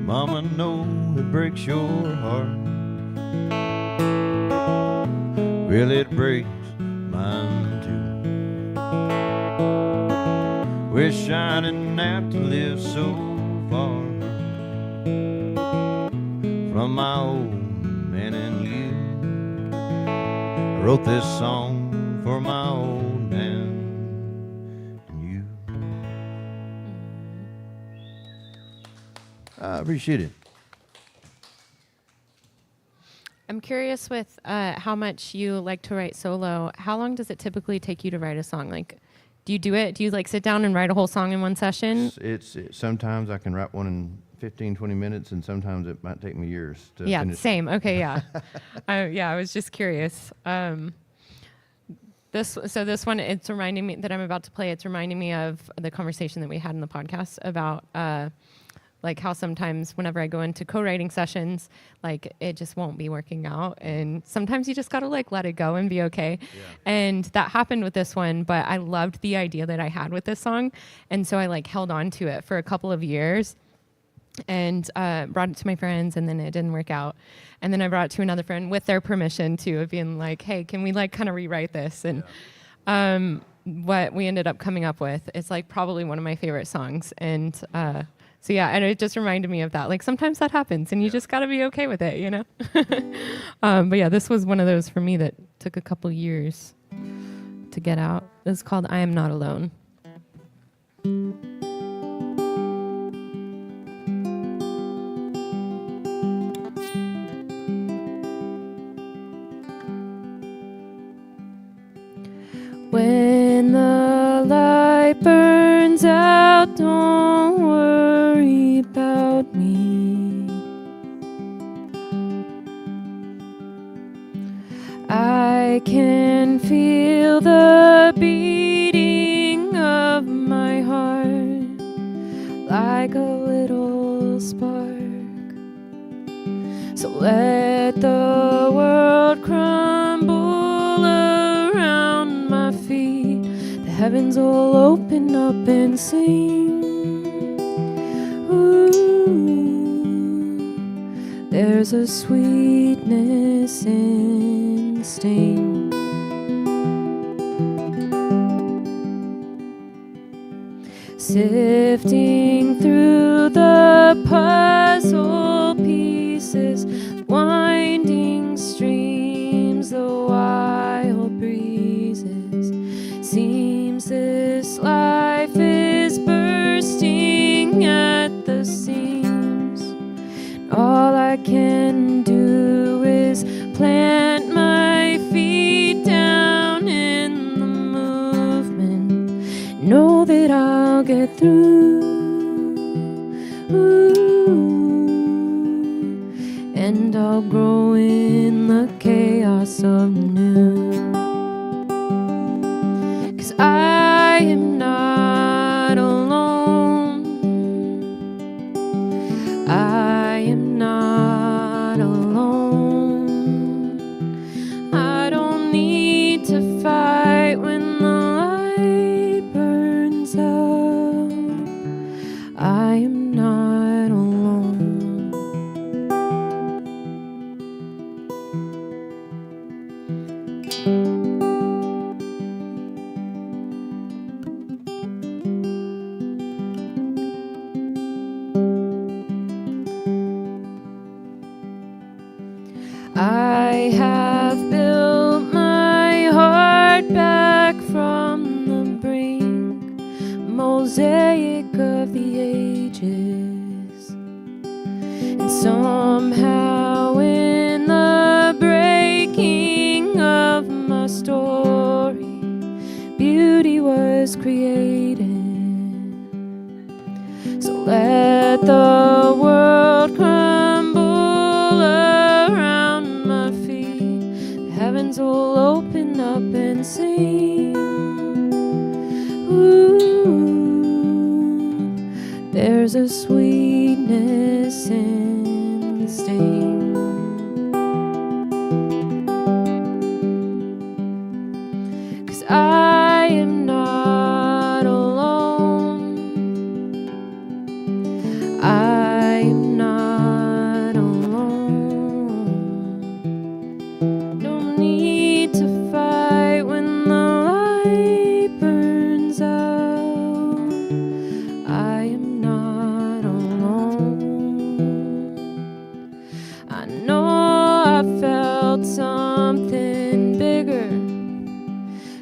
Mama, know it breaks your heart. Well, it breaks mine too. Wish I didn't have to live so far from my old man and you. I wrote this song for my old man and you. I appreciate it. I'm curious with how much you like to write solo. How long does it typically take you to write a song? Like, do you do it? Do you like sit down and write a whole song in one session? It's sometimes I can write one in 15, 20 minutes, and sometimes it might take me years to Yeah, finish. same. Okay, yeah. I was just curious. This one, it's reminding me that I'm about to play. It's reminding me of the conversation that we had in the podcast about like how sometimes whenever I go into co-writing sessions, like it just won't be working out. And sometimes you just got to like let it go and be okay. Yeah. And that happened with this one, but I loved the idea that I had with this song. And so I like held on to it for a couple of years and brought it to my friends, and then it didn't work out. And then I brought it to another friend with their permission too, of being like, hey, can we like kind of rewrite this? And what we ended up coming up with is like probably one of my favorite songs. And so yeah, and it just reminded me of that. Like sometimes that happens and you just got to be okay with it, you know? But yeah, this was one of those for me that took a couple years to get out. It's called I Am Not Alone. When the light burns out, don't worry about me. I can feel the beating of my heart like a little spark. So let the world crumble around my feet. The heavens will open up and sing. Ooh, there's a sweetness in sting. Sifting through the puzzle pieces, winding streams, the wild breezes. Seems this life is bursting at the seams. All I can get through. Ooh. And I'll grow in the chaos of new. 'Cause I am not alone. I am not alone. I don't need to fight when the light burns out. I am not alone. I have built my heart back from the brink, mosaic of the ages. And somehow in the breaking of my story, beauty was created. So let the world crumble around my feet. The heavens will open up and sing. Ooh, there's a sweetness in the sting. 'Cause I am not alone. I am not alone. Don't need to fight when the light burns out. I am not alone. I know I felt something bigger,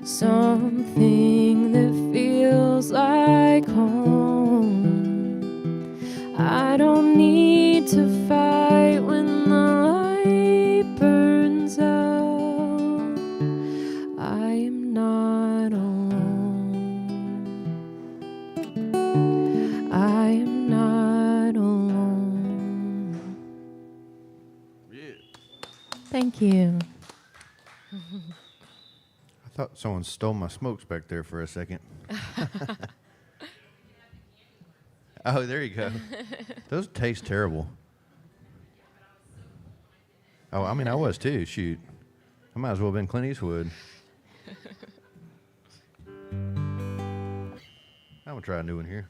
something that feels like home. I don't need to fight when the light burns out. I am not alone. I am not alone. Thank you. I thought someone stole my smokes back there for a second. Oh, there you go. Those taste terrible. Oh, I mean, I was too. Shoot. I might as well have been Clint Eastwood. I'm going to try a new one here.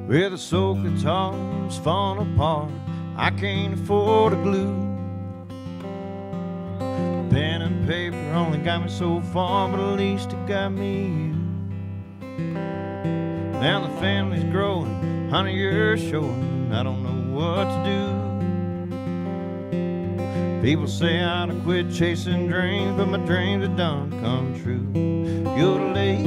With the soul guitar's falling apart, I can't afford a glue. Pen and paper only got me so far, but at least it got me you. Now the family's growing, honey, you're showing I don't know what to do. People say I ought to quit chasing dreams, but my dreams have done come true. You're late.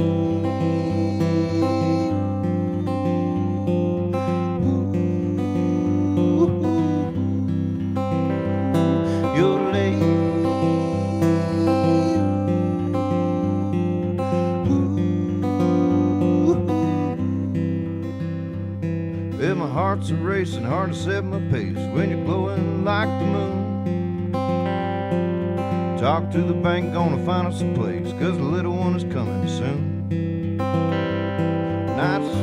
Well, my heart's a racing, hard to set my pace when you're glowing like the moon. Talk to the bank, gonna find us a place, 'cause the little one is coming soon. Nights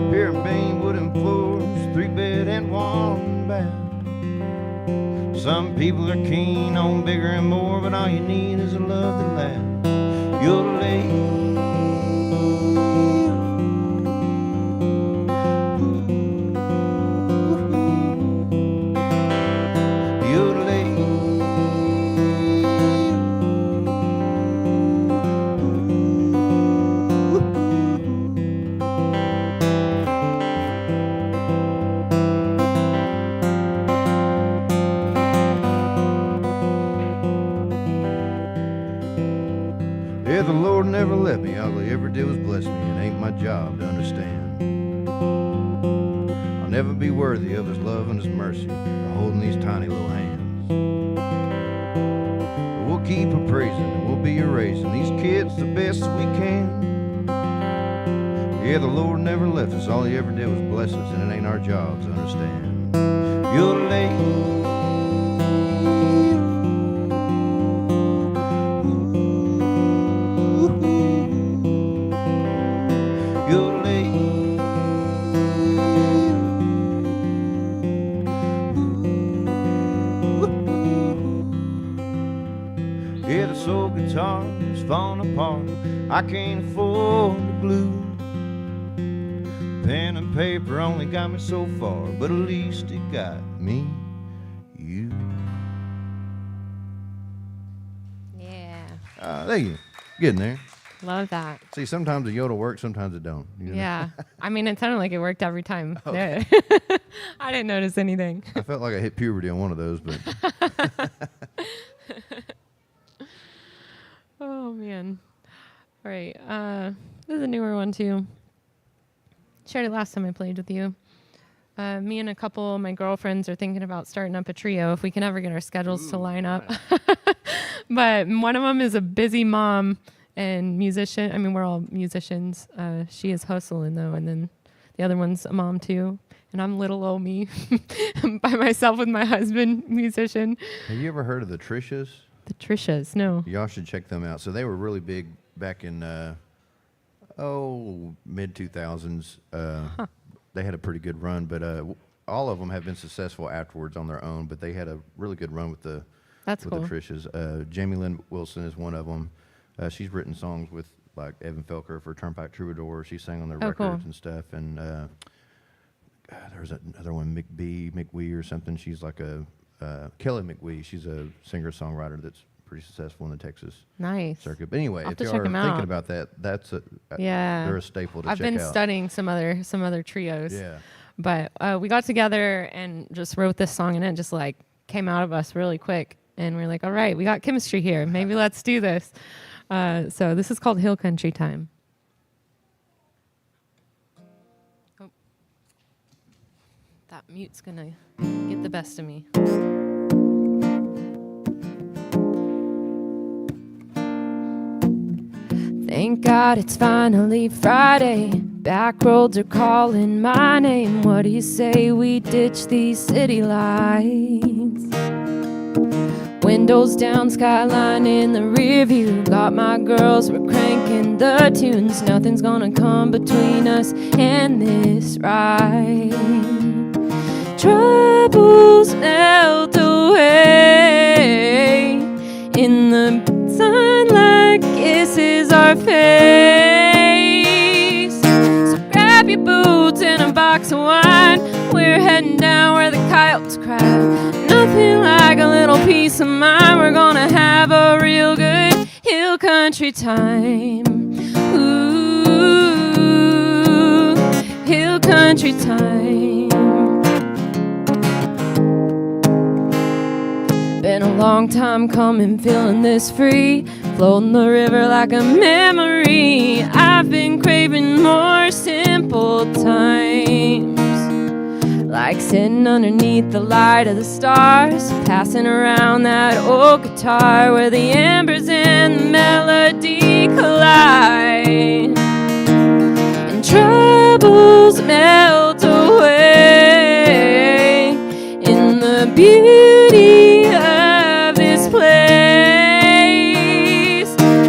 here in Bean, wooden floors, 3-bed and 1 bath. Some people are keen on bigger and more, but all you need is a love that lasts. You're late. job to understand. I'll never be worthy of his love and his mercy, or holding these tiny little hands. But we'll keep a praising and we'll be a raising these kids the best we can. Yeah, the Lord never left us. All he ever did was bless us, and it ain't our job to understand. You're late. Yeah, this old guitar is falling apart. I can't afford the glue. Pen and paper only got me so far, but at least it got me you. Yeah. Thank you. Getting there. Love that. See, sometimes the yodel works, sometimes it don't. You know? Yeah. I mean, it sounded like it worked every time. Okay. Yeah. I didn't notice anything. I felt like I hit puberty on one of those, but Oh, man. All right. This is a newer one, too. Shared it last time I played with you. Me and a couple of my girlfriends are thinking about starting up a trio if we can ever get our schedules to line up. But one of them is a busy mom and musician. I mean, we're all musicians. She is hustling, though, and then the other one's a mom, too. And I'm little old me by myself with my husband, musician. have you ever heard of the Trishas? The Trishas, no. Y'all should check them out. So they were really big back in, mid-2000s. They had a pretty good run, but all of them have been successful afterwards on their own, but they had a really good run with the That's with cool. the Trishas. Jamie Lynn Wilson is one of them. She's written songs with like Evan Felker for Turnpike Troubadour. She sang on their records cool. and stuff. And there's another one, McWee or something. She's like a Kelly McWee. She's a singer-songwriter that's pretty successful in the Texas Nice. circuit. But anyway, I'll have if to you check are 'em thinking out. about that, that's Yeah. they're a staple to I've check been out. studying some other trios. Yeah. But we got together and just wrote this song, and it just like came out of us really quick. And we're like, all right, we got chemistry here. Maybe let's do this. So this is called Hill Country Time. Oh. That mute's gonna get the best of me. Thank God it's finally Friday. Back roads are calling my name. What do you say we ditch these city lights? Windows down, skyline in the rear view. Got my girls, we're cranking the tunes. Nothing's gonna come between us and this ride. Troubles melt away in the sunlight, kisses our face. So grab your boots and a box of wine. We're heading down where the coyotes cry. Nothing like a little peace of mind. We're gonna have a real good hill country time. Ooh, hill country time. Been a long time coming, feeling this free, floating the river like a memory. I've been craving more simple times, like sitting underneath the light of the stars, passing around that old guitar where the embers and the melody collide, and troubles melt away in the beauty of this place.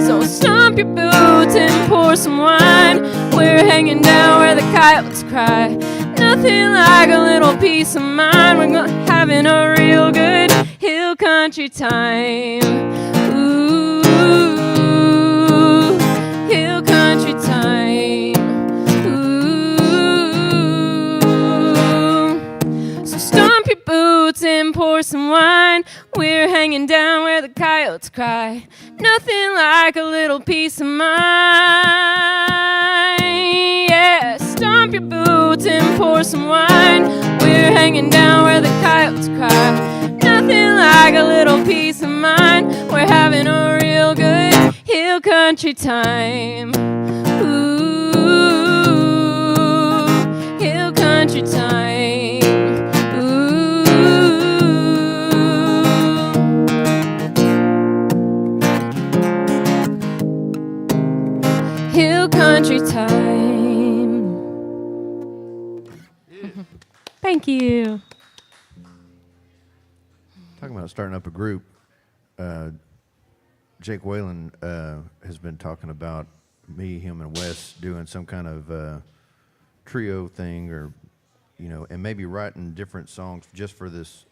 So stomp your boots and pour some wine. We're hanging down where the coyotes cry. Nothing like a little peace of mind. We're having a real good hill country time. Ooh, hill country time. Ooh. So stomp your boots and pour some wine. We're hanging down where the coyotes cry. Nothing like a little peace of mind. Yeah, stomp your boots and pour some wine. We're hanging down where the coyotes cry. Nothing like a little peace of mind. We're having a real good hill country time. Ooh. country time. Ooh. Hill country time. Thank you. Talking about starting up a group, Jake Whalen has been talking about me, him, and Wes doing some kind of trio thing, or and maybe writing different songs just for this.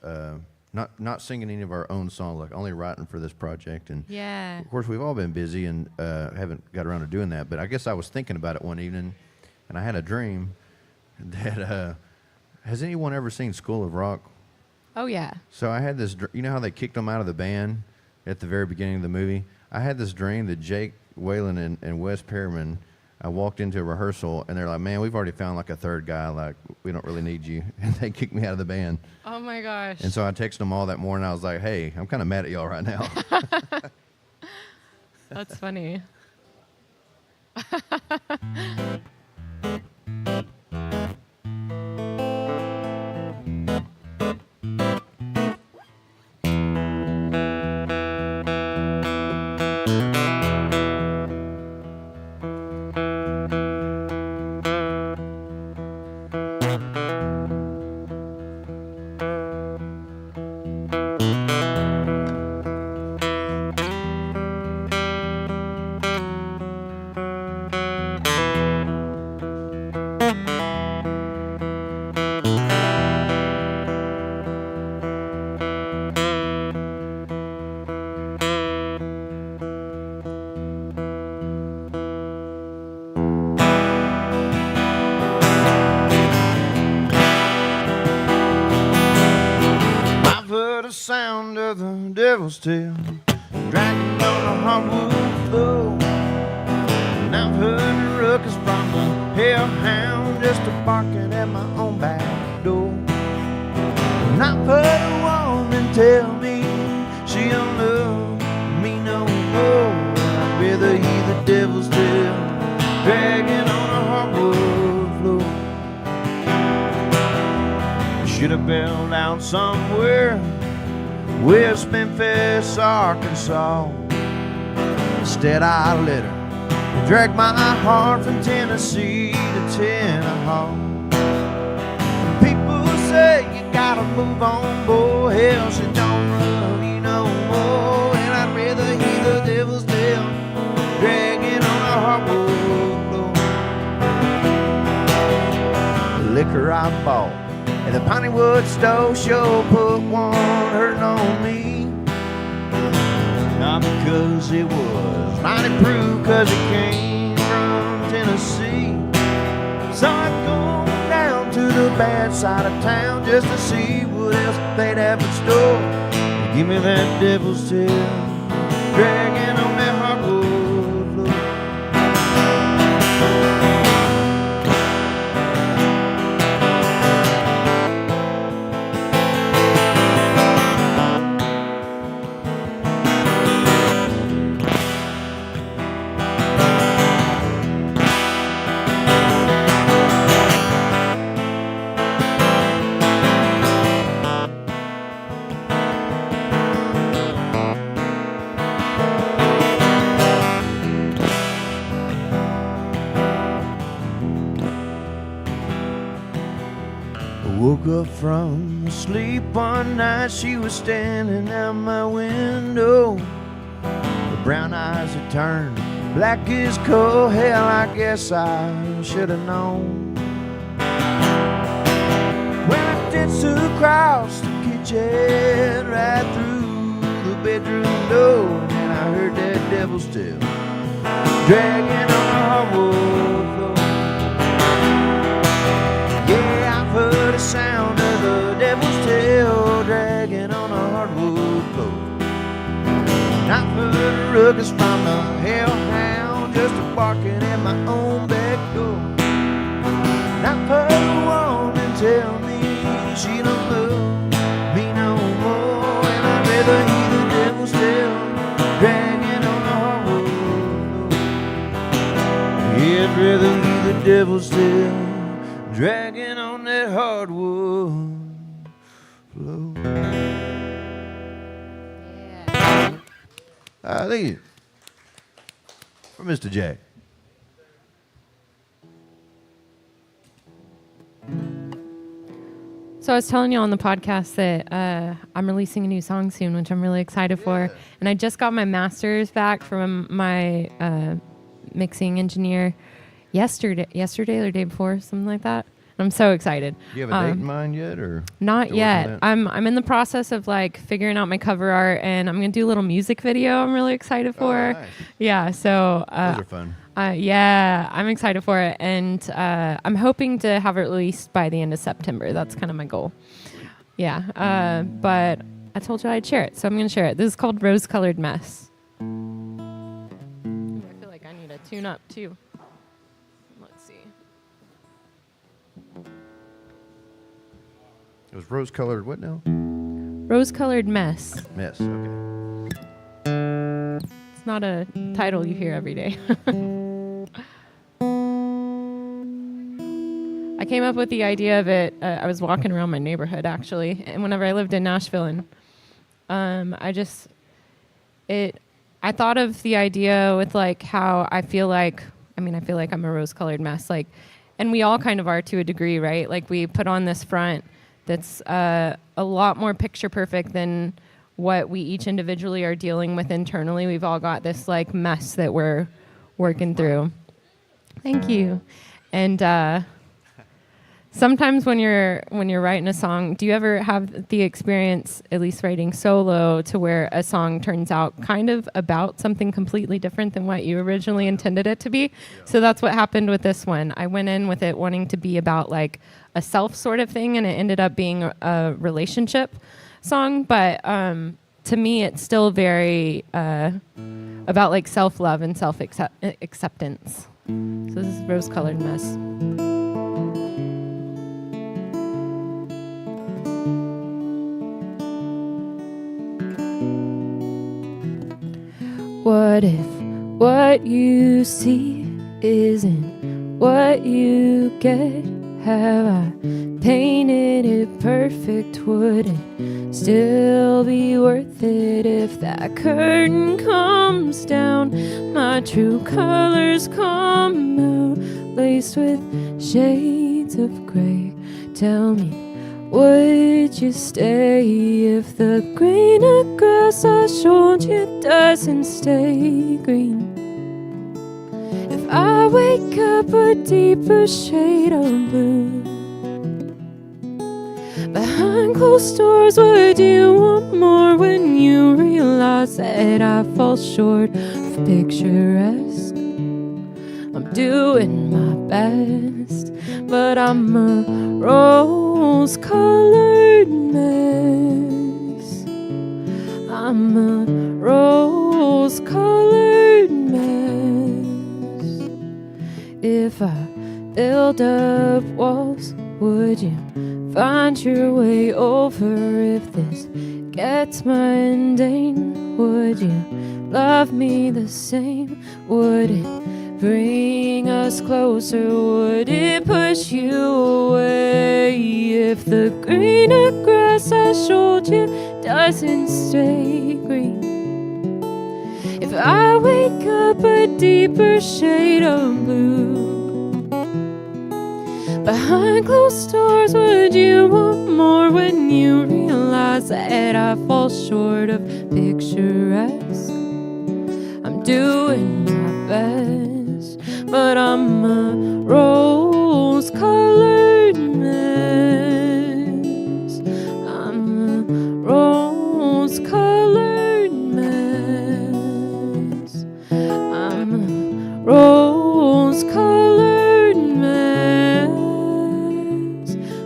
Not singing any of our own songs, like only writing for this project. And Yeah. of course, we've all been busy and haven't got around to doing that. But I guess I was thinking about it one evening, and I had a dream that has anyone ever seen School of Rock? Oh, yeah. So I had this, you know how they kicked them out of the band at the very beginning of the movie? I had this dream that Jake Whalen and Wes Perriman, I walked into a rehearsal, and they're like, man, we've already found like a third guy, like, we don't really need you. And they kicked me out of the band. Oh, my gosh. And so I texted them all that morning. I was like, hey, I'm kind of mad at y'all right now. That's funny. I've heard the sound of the devil's tail dragging on a hardwood floor, and I've heard the ruckus from the hellhound just a barking at my own back door. And I've heard a woman tell me she don't love me no more, and I'd rather hear the devil's tail dragging on a hardwood floor. Should have bailed out somewhere, West Memphis, Arkansas. Instead I let her drag my heart from Tennessee to Tennessee. People say you gotta move on, boy, hell, she don't love you no more. And I'd rather hear the devil's tail dragging on a hardwood floor. The liquor I bought and the Pineywood stove sure put one hurting on me. Not because it was 90 proof, cause it came from Tennessee. So I'd go down to the bad side of town just to see what else they'd have in store. Give me that devil's tail dragging on that hardwood floor. Woke up from sleep one night, she was standing out my window. Her brown eyes had turned black as coal. Hell, I guess I should have known. When I did so across the kitchen, right through the bedroom door, and I heard that devil's tail dragging on the hardwood floor. Yeah, I've heard the sound of the devil's tail dragging on a hardwood floor. And I've heard a ruckus from the hellhound just a barking at my own back door. And I've heard a woman tell me she don't love me no more, and I'd rather hear the devil's tail dragging on a hardwood floor. Yeah, I'd rather hear the devil's tail dragging on that hardwood hardwood floor. Thank you. For Mr. Jack. So I was telling you on the podcast that I'm releasing a new song soon, which I'm really excited for. And I just got my master's back from my mixing engineer yesterday or the day before, something like that. I'm so excited. Do you have a date in mind yet, or not yet? I'm in the process of like figuring out my cover art, and I'm gonna do a little music video. I'm really excited for. Oh, nice. Yeah, so Those are fun. yeah, I'm excited for it, and I'm hoping to have it released by the end of September. That's kind of my goal. Yeah, but I told you I'd share it, so I'm gonna share it. This is called Rose Colored Mess. I feel like I need a tune up too. Let's see. It was rose-colored what now? Rose-colored mess. Mess, okay. It's not a title you hear every day. I came up with the idea of it. I was walking around my neighborhood, actually, and whenever I lived in Nashville, and I thought of the idea with like how I feel like I'm a rose-colored mess, like, and we all kind of are to a degree, right? Like we put on this front that's a lot more picture perfect than what we each individually are dealing with internally. We've all got this like mess that we're working through. Thank you. And sometimes when you're writing a song, do you ever have the experience, at least writing solo, to where a song turns out kind of about something completely different than what you originally intended it to be? Yeah. So that's what happened with this one. I went in with it wanting to be about like a self sort of thing, and it ended up being a relationship song. But to me, it's still very about like self-love and self-acceptance. So this is Rose-Colored Mess. What if what you see isn't what you get? Have I painted it perfect? Would it still be worth it if that curtain comes down? My true colors come out, laced with shades of gray. Tell me, would you stay if the grain of grass I showed you doesn't stay green? If I wake up a deeper shade of blue, behind closed doors, would you want more when you realize that I fall short of picturesque? I'm doing my best, but I'm a rose-colored mess. I'm a rose-colored mess. If I build up walls, would you find your way over? If this gets mundane, would you love me the same? Would it bring us closer? Would it push you away? If the green of grass I showed you doesn't stay green, if I wake up a deeper shade of blue, behind closed doors, would you want more when you realize that I fall short of picturesque? I'm doing my best, but I'm a rose-colored mess. I'm a rose-colored mess. I'm a rose-colored mess.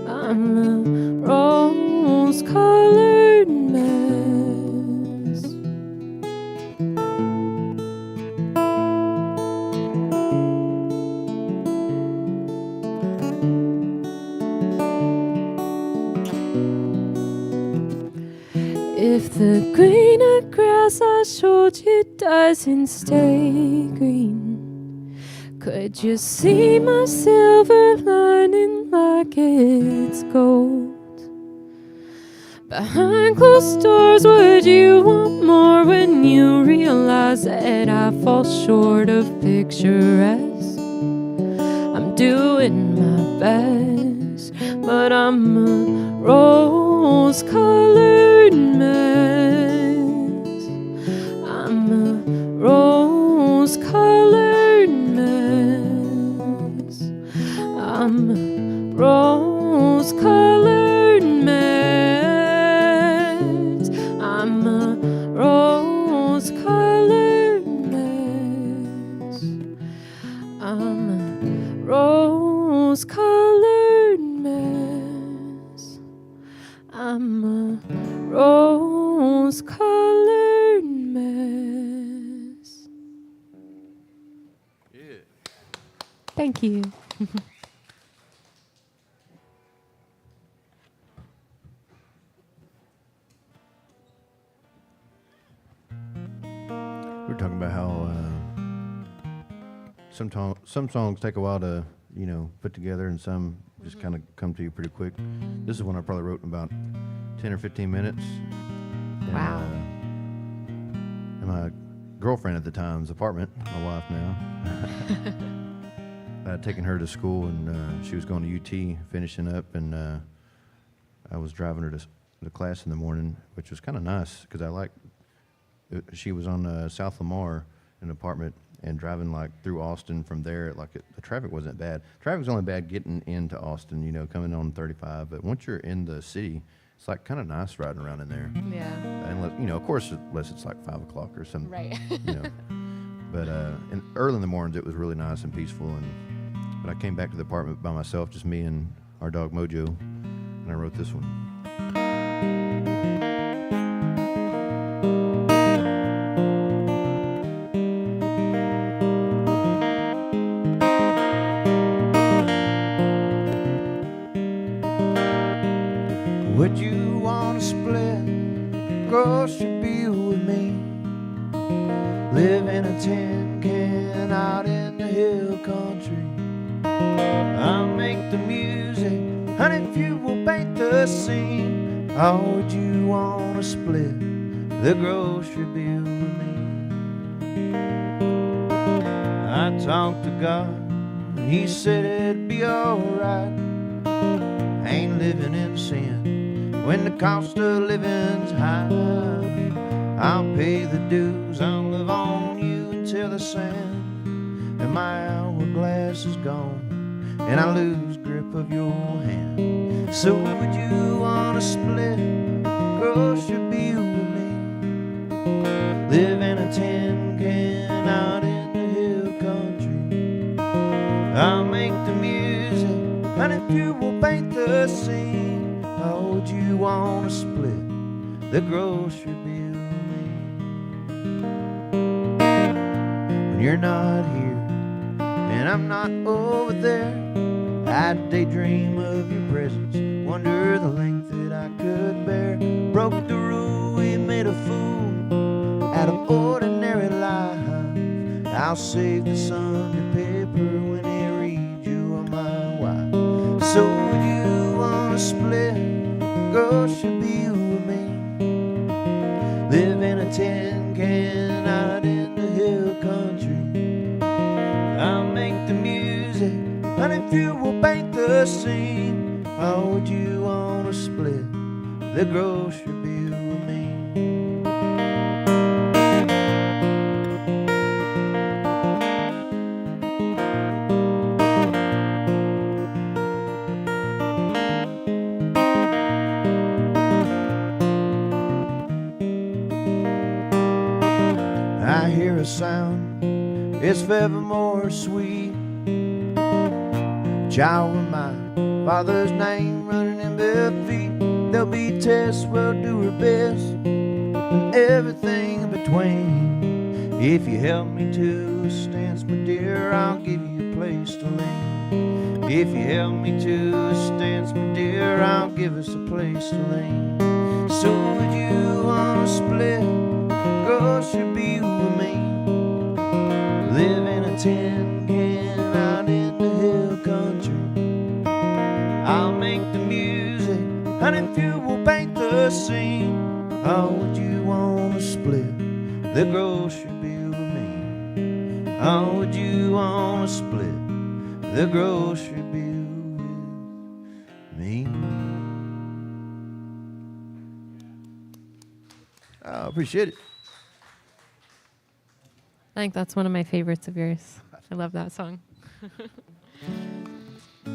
I'm a rose-colored mess. If the green of grass I showed you doesn't stay green, could Did you see my silver lining like it's gold? Behind closed doors, would you want more when you realize that I fall short of picturesque? I'm doing my best, but I'm a rose-colored mess. I'm a rose-colored mess. I'm a rose-colored mess. I'm a rose-colored mess. I'm a rose-colored mess. I'm a rose-colored mess. Yeah. Thank you. We were talking about how some songs take a while to, put together, and some just kind of come to you pretty quick. This is one I probably wrote in about 10 or 15 minutes. And, Wow. And my girlfriend at the time's apartment, my wife now, I had taken her to school, and she was going to UT, finishing up, and I was driving her to class in the morning, which was kind of nice because she was on South Lamar in an apartment, and driving like through Austin from there, the traffic wasn't bad. Traffic was only bad getting into Austin, coming on 35. But once you're in the city, it's like kind of nice riding around in there. Yeah. Unless, of course, unless it's like 5 o'clock or something. Right. But and early in the mornings, it was really nice and peaceful. But I came back to the apartment by myself, just me and our dog Mojo, and I wrote this one. Would you want to split grocery bill with me? Live in a tin can out in the hill country. I'll make the music, honey, if you will paint the scene. How would you want to split the grocery bill with me? I talked to God, and He said it'd be alright. I ain't living in sin when the cost of living's high. I'll pay the dues, I'll live on you until the sand and my hourglass is gone and I lose grip of your hand. So would you want to split grocery bill with me? Live in a tin can out in the hill country. I'll make the music, and if you will paint the scene. How would you want to split the grocery bill with me? When you're not here and I'm not over there, I'd daydream of your presence, wonder the length that I could bear. Broke the rule, we made a fool out of ordinary life. I'll save the Sunday paper when they read you are my wife. So would you want to split grocery bill with me? Live in a tin can out in the hill country. I'll make the music, and if you will paint the scene. How would you want to split the grocery bill with me? I hear a sound, it's forevermore sweet. A child with my Father's name running in bare feet. There'll be tests, we'll do her best, and everything in between. If you help me to a stance, my dear, I'll give you a place to lean. If you help me to a stance, my dear, I'll give us a place to lean. So would you want to split grocery bill with me? Live in a tin can And if you will paint the scene, how would you want to split the grocery bill with me? How would you want to split the grocery bill with me? I appreciate it. I think that's one of my favorites of yours. I love that song.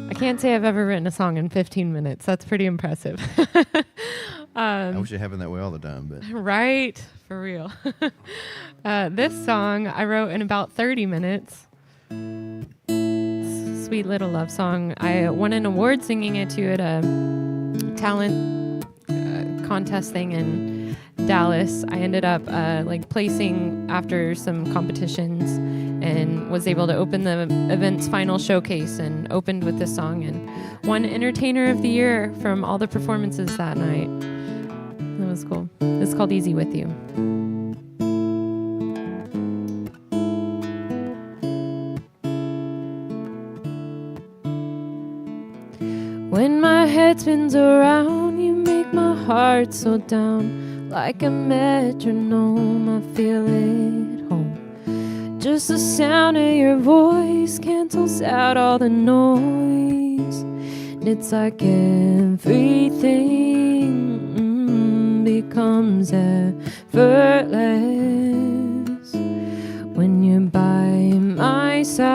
I can't say I've ever written a song in 15 minutes. That's pretty impressive. I wish it happened that way all the time, but Right? For real. This song I wrote in about 30 minutes. Sweet little love song. I won an award singing it to at a talent contest thing in Dallas. I ended up placing after some competitions and was able to open the event's final showcase and opened with this song and won Entertainer of the Year from all the performances that night. That was cool. It's called Easy With You. When my head spins around, you make my heart slow down. Like a metronome, I feel it home. Just the sound of your voice cancels out all the noise. And it's like everything becomes effortless when you're by my side.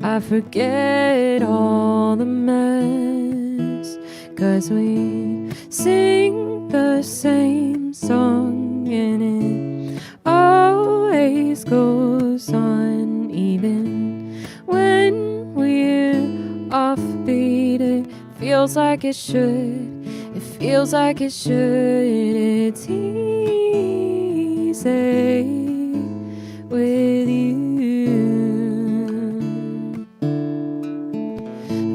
I forget all the mess, 'cause we sing the same song and it always goes on, even when we're offbeat. It feels like it should, it feels like it should. It's easy with you.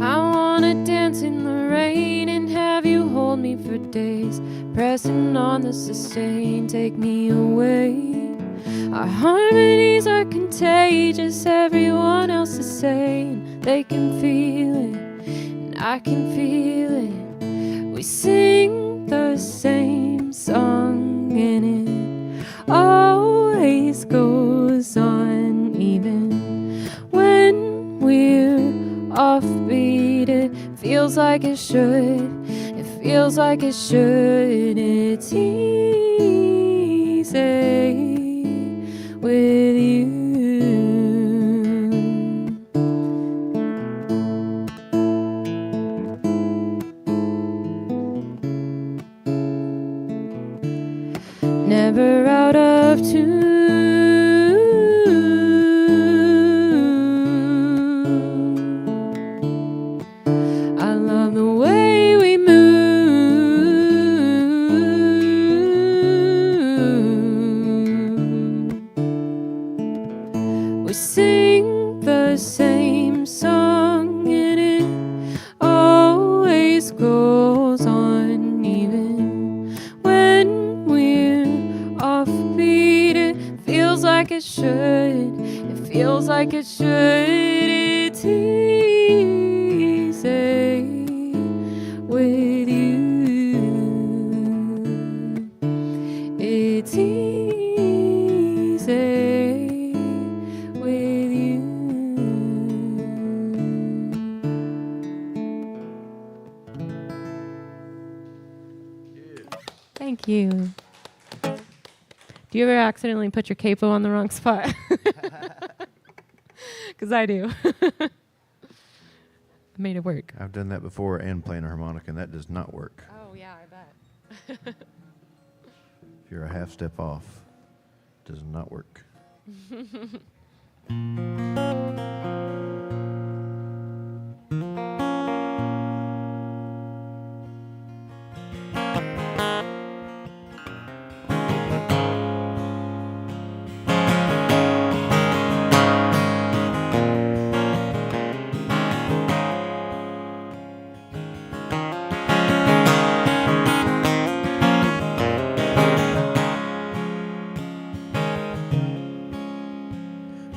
I wanna dance in the rain and have you hold me for days, pressing on the sustain, take me away. Our harmonies are contagious, everyone else is saying they can feel it, and I can feel it. We sing the same song and it always goes on, even when we're offbeat. It feels like it should, it feels like it should. It's easy with you. Never out of tune. I love the way we move. We sing the same song and it always goes on, even when we're offbeat. It feels like it should, it feels like it should. It's easy with you. It's easy with you. Thank you. Do you ever accidentally put your capo on the wrong spot? Because I do. Made it work. I've done that before and playing a harmonica, and that does not work. Oh, yeah, I bet. If you're a half step off, it does not work.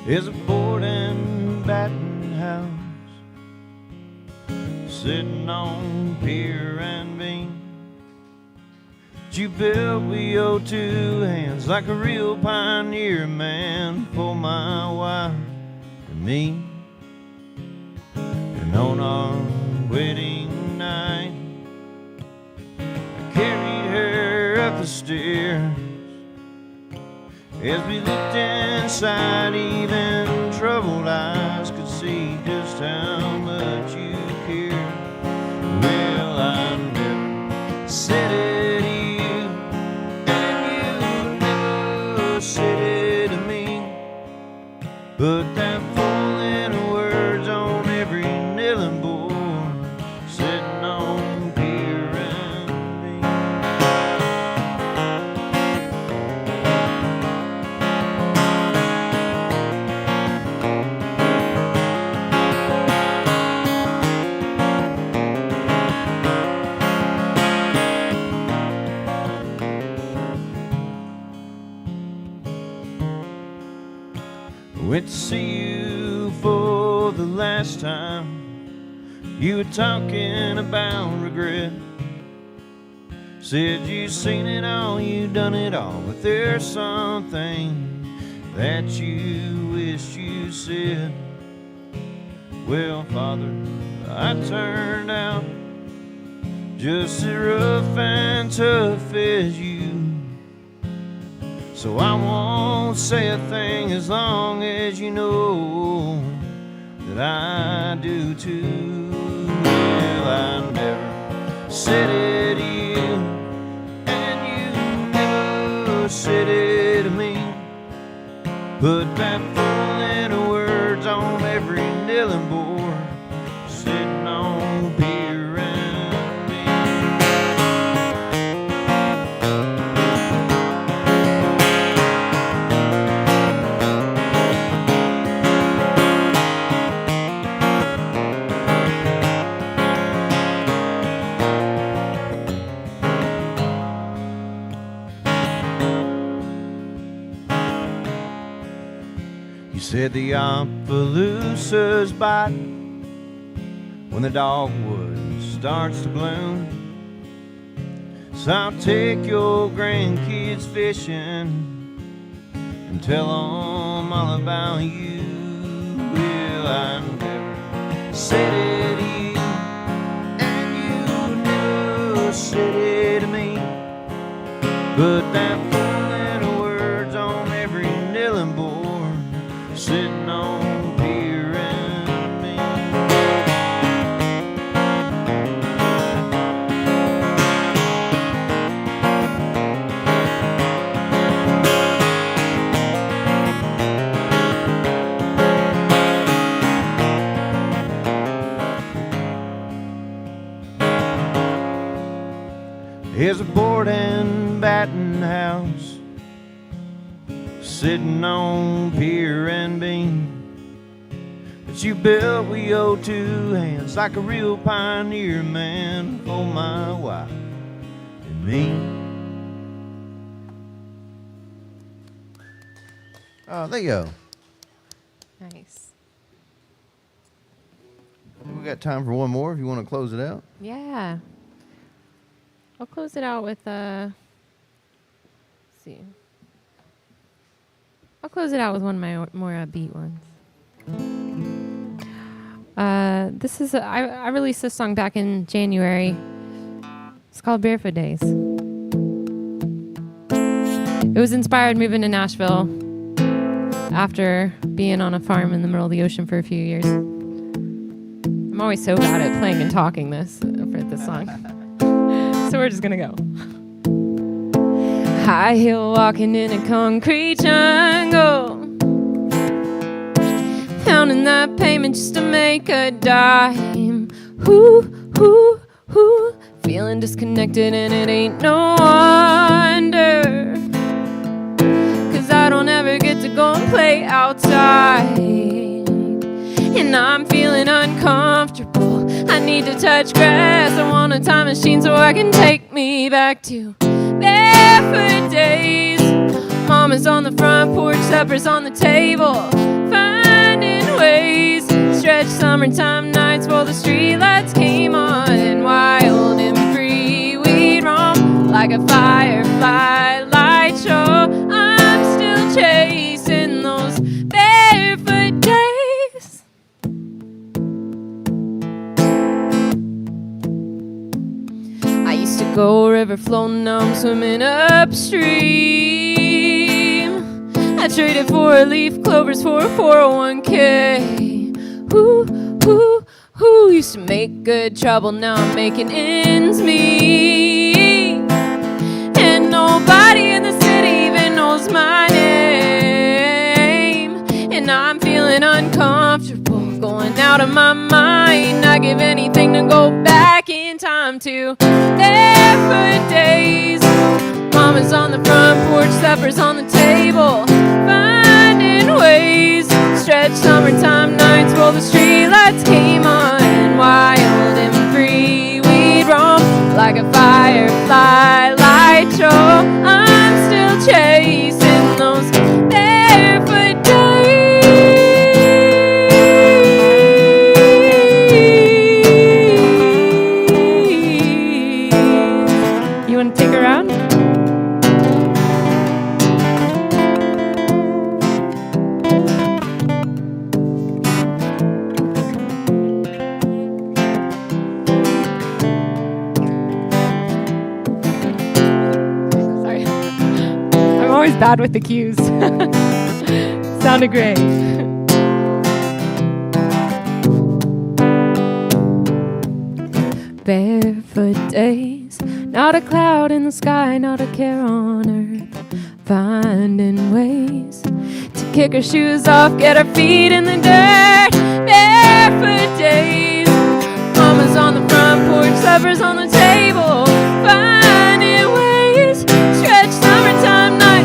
Is a board and batting house sitting on beer and bean that you built with your two hands like a real pioneer man for my wife and me. And on our wedding night, I carried her up the stairs. As we looked inside, even troubled eyes could see just how much you care. Well, I never said it to you, and you never said it to me, but that four little words on every kneeling board, sitting on beer and bean. Went to see you for the last time. You were talking about regret. Said you seen it all, you done it all, but there's something that you wish you said. Well, Father, I turned out just as rough and tough as you. So I won't say a thing as long as you know that I do too. Well, I never said it to you, and you never said it to me, but that four little words on every kneeling board, sitting on beer and bean. You said the Opelousas bite when the dogwood starts to bloom, so I'll take your grandkids fishing and tell them all about you. Well, I never said it to you, and you never said it to me, but that four little words on every kneeling board, sitting on beer and bean. Here's a board and batten house, sitting on beer and bean that you built with your two hands like a real pioneer man for my wife and me. Oh, there you go. Nice. We got time for one more if you want to close it out. Yeah. I'll close it out with let's see. I'll close it out with one of my more upbeat ones. This is I released this song back in January. It's called Barefoot Days. It was inspired moving to Nashville after being on a farm in the middle of the ocean for a few years. I'm always so bad at playing and talking for this song. So we're just gonna go. High heel walking in a concrete jungle, pounding that pavement just to make a dime. Feeling disconnected and it ain't no wonder, 'cause I don't ever get to go and play outside. And I'm feeling uncomfortable. I need to touch grass. I want a time machine so I can take me back to barefoot days. Mama's on the front porch, supper's on the table, finding ways. Stretch summertime nights while the streetlights came on, and while a firefly light show. I'm still chasing those barefoot days. I used to go river floating, now I'm swimming upstream. I traded 4 leaf clovers for a 401k. Ooh, ooh, ooh, used to make good trouble, now I'm making ends meet. And nobody in the city even knows my name. And I'm feeling uncomfortable, going out of my mind. I give anything to go back in time to barefoot days. Mama's on the front porch, supper's on the table, finding ways. Stretch summertime nights while the streetlights came on. Wild and free, we'd roam like a firefly light show. I'm still chasing those barefoot days. You want to take her around? Bad with the cues. Sounded great. Barefoot days, not a cloud in the sky, not a care on earth. Finding ways to kick our shoes off, get our feet in the dirt. Barefoot days, mama's on the front porch, supper's on the table. Finding ways, stretch summertime nights.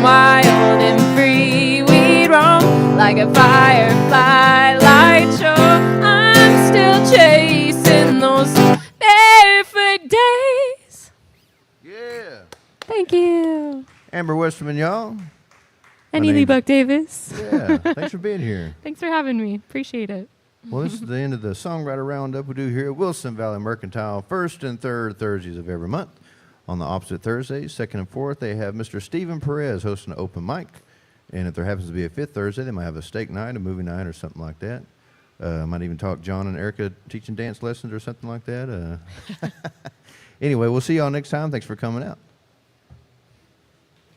Wild and free, we'd roam like a firefly light show. I'm still chasing those barefoot days. Yeah. Thank you. Amber Westerman, y'all. And Ely Buck Davis. Yeah, thanks for being here. Thanks for having me. Appreciate it. Well, this is the end of the Songwriter Roundup we do here at Wilson Valley Mercantile, first and third Thursdays of every month. On the opposite Thursdays, second and fourth, they have Mr. Stephen Perez hosting an open mic. And if there happens to be a fifth Thursday, they might have a steak night, a movie night, or something like that. Might even talk John and Erica teaching dance lessons or something like that. Anyway, we'll see y'all next time. Thanks for coming out.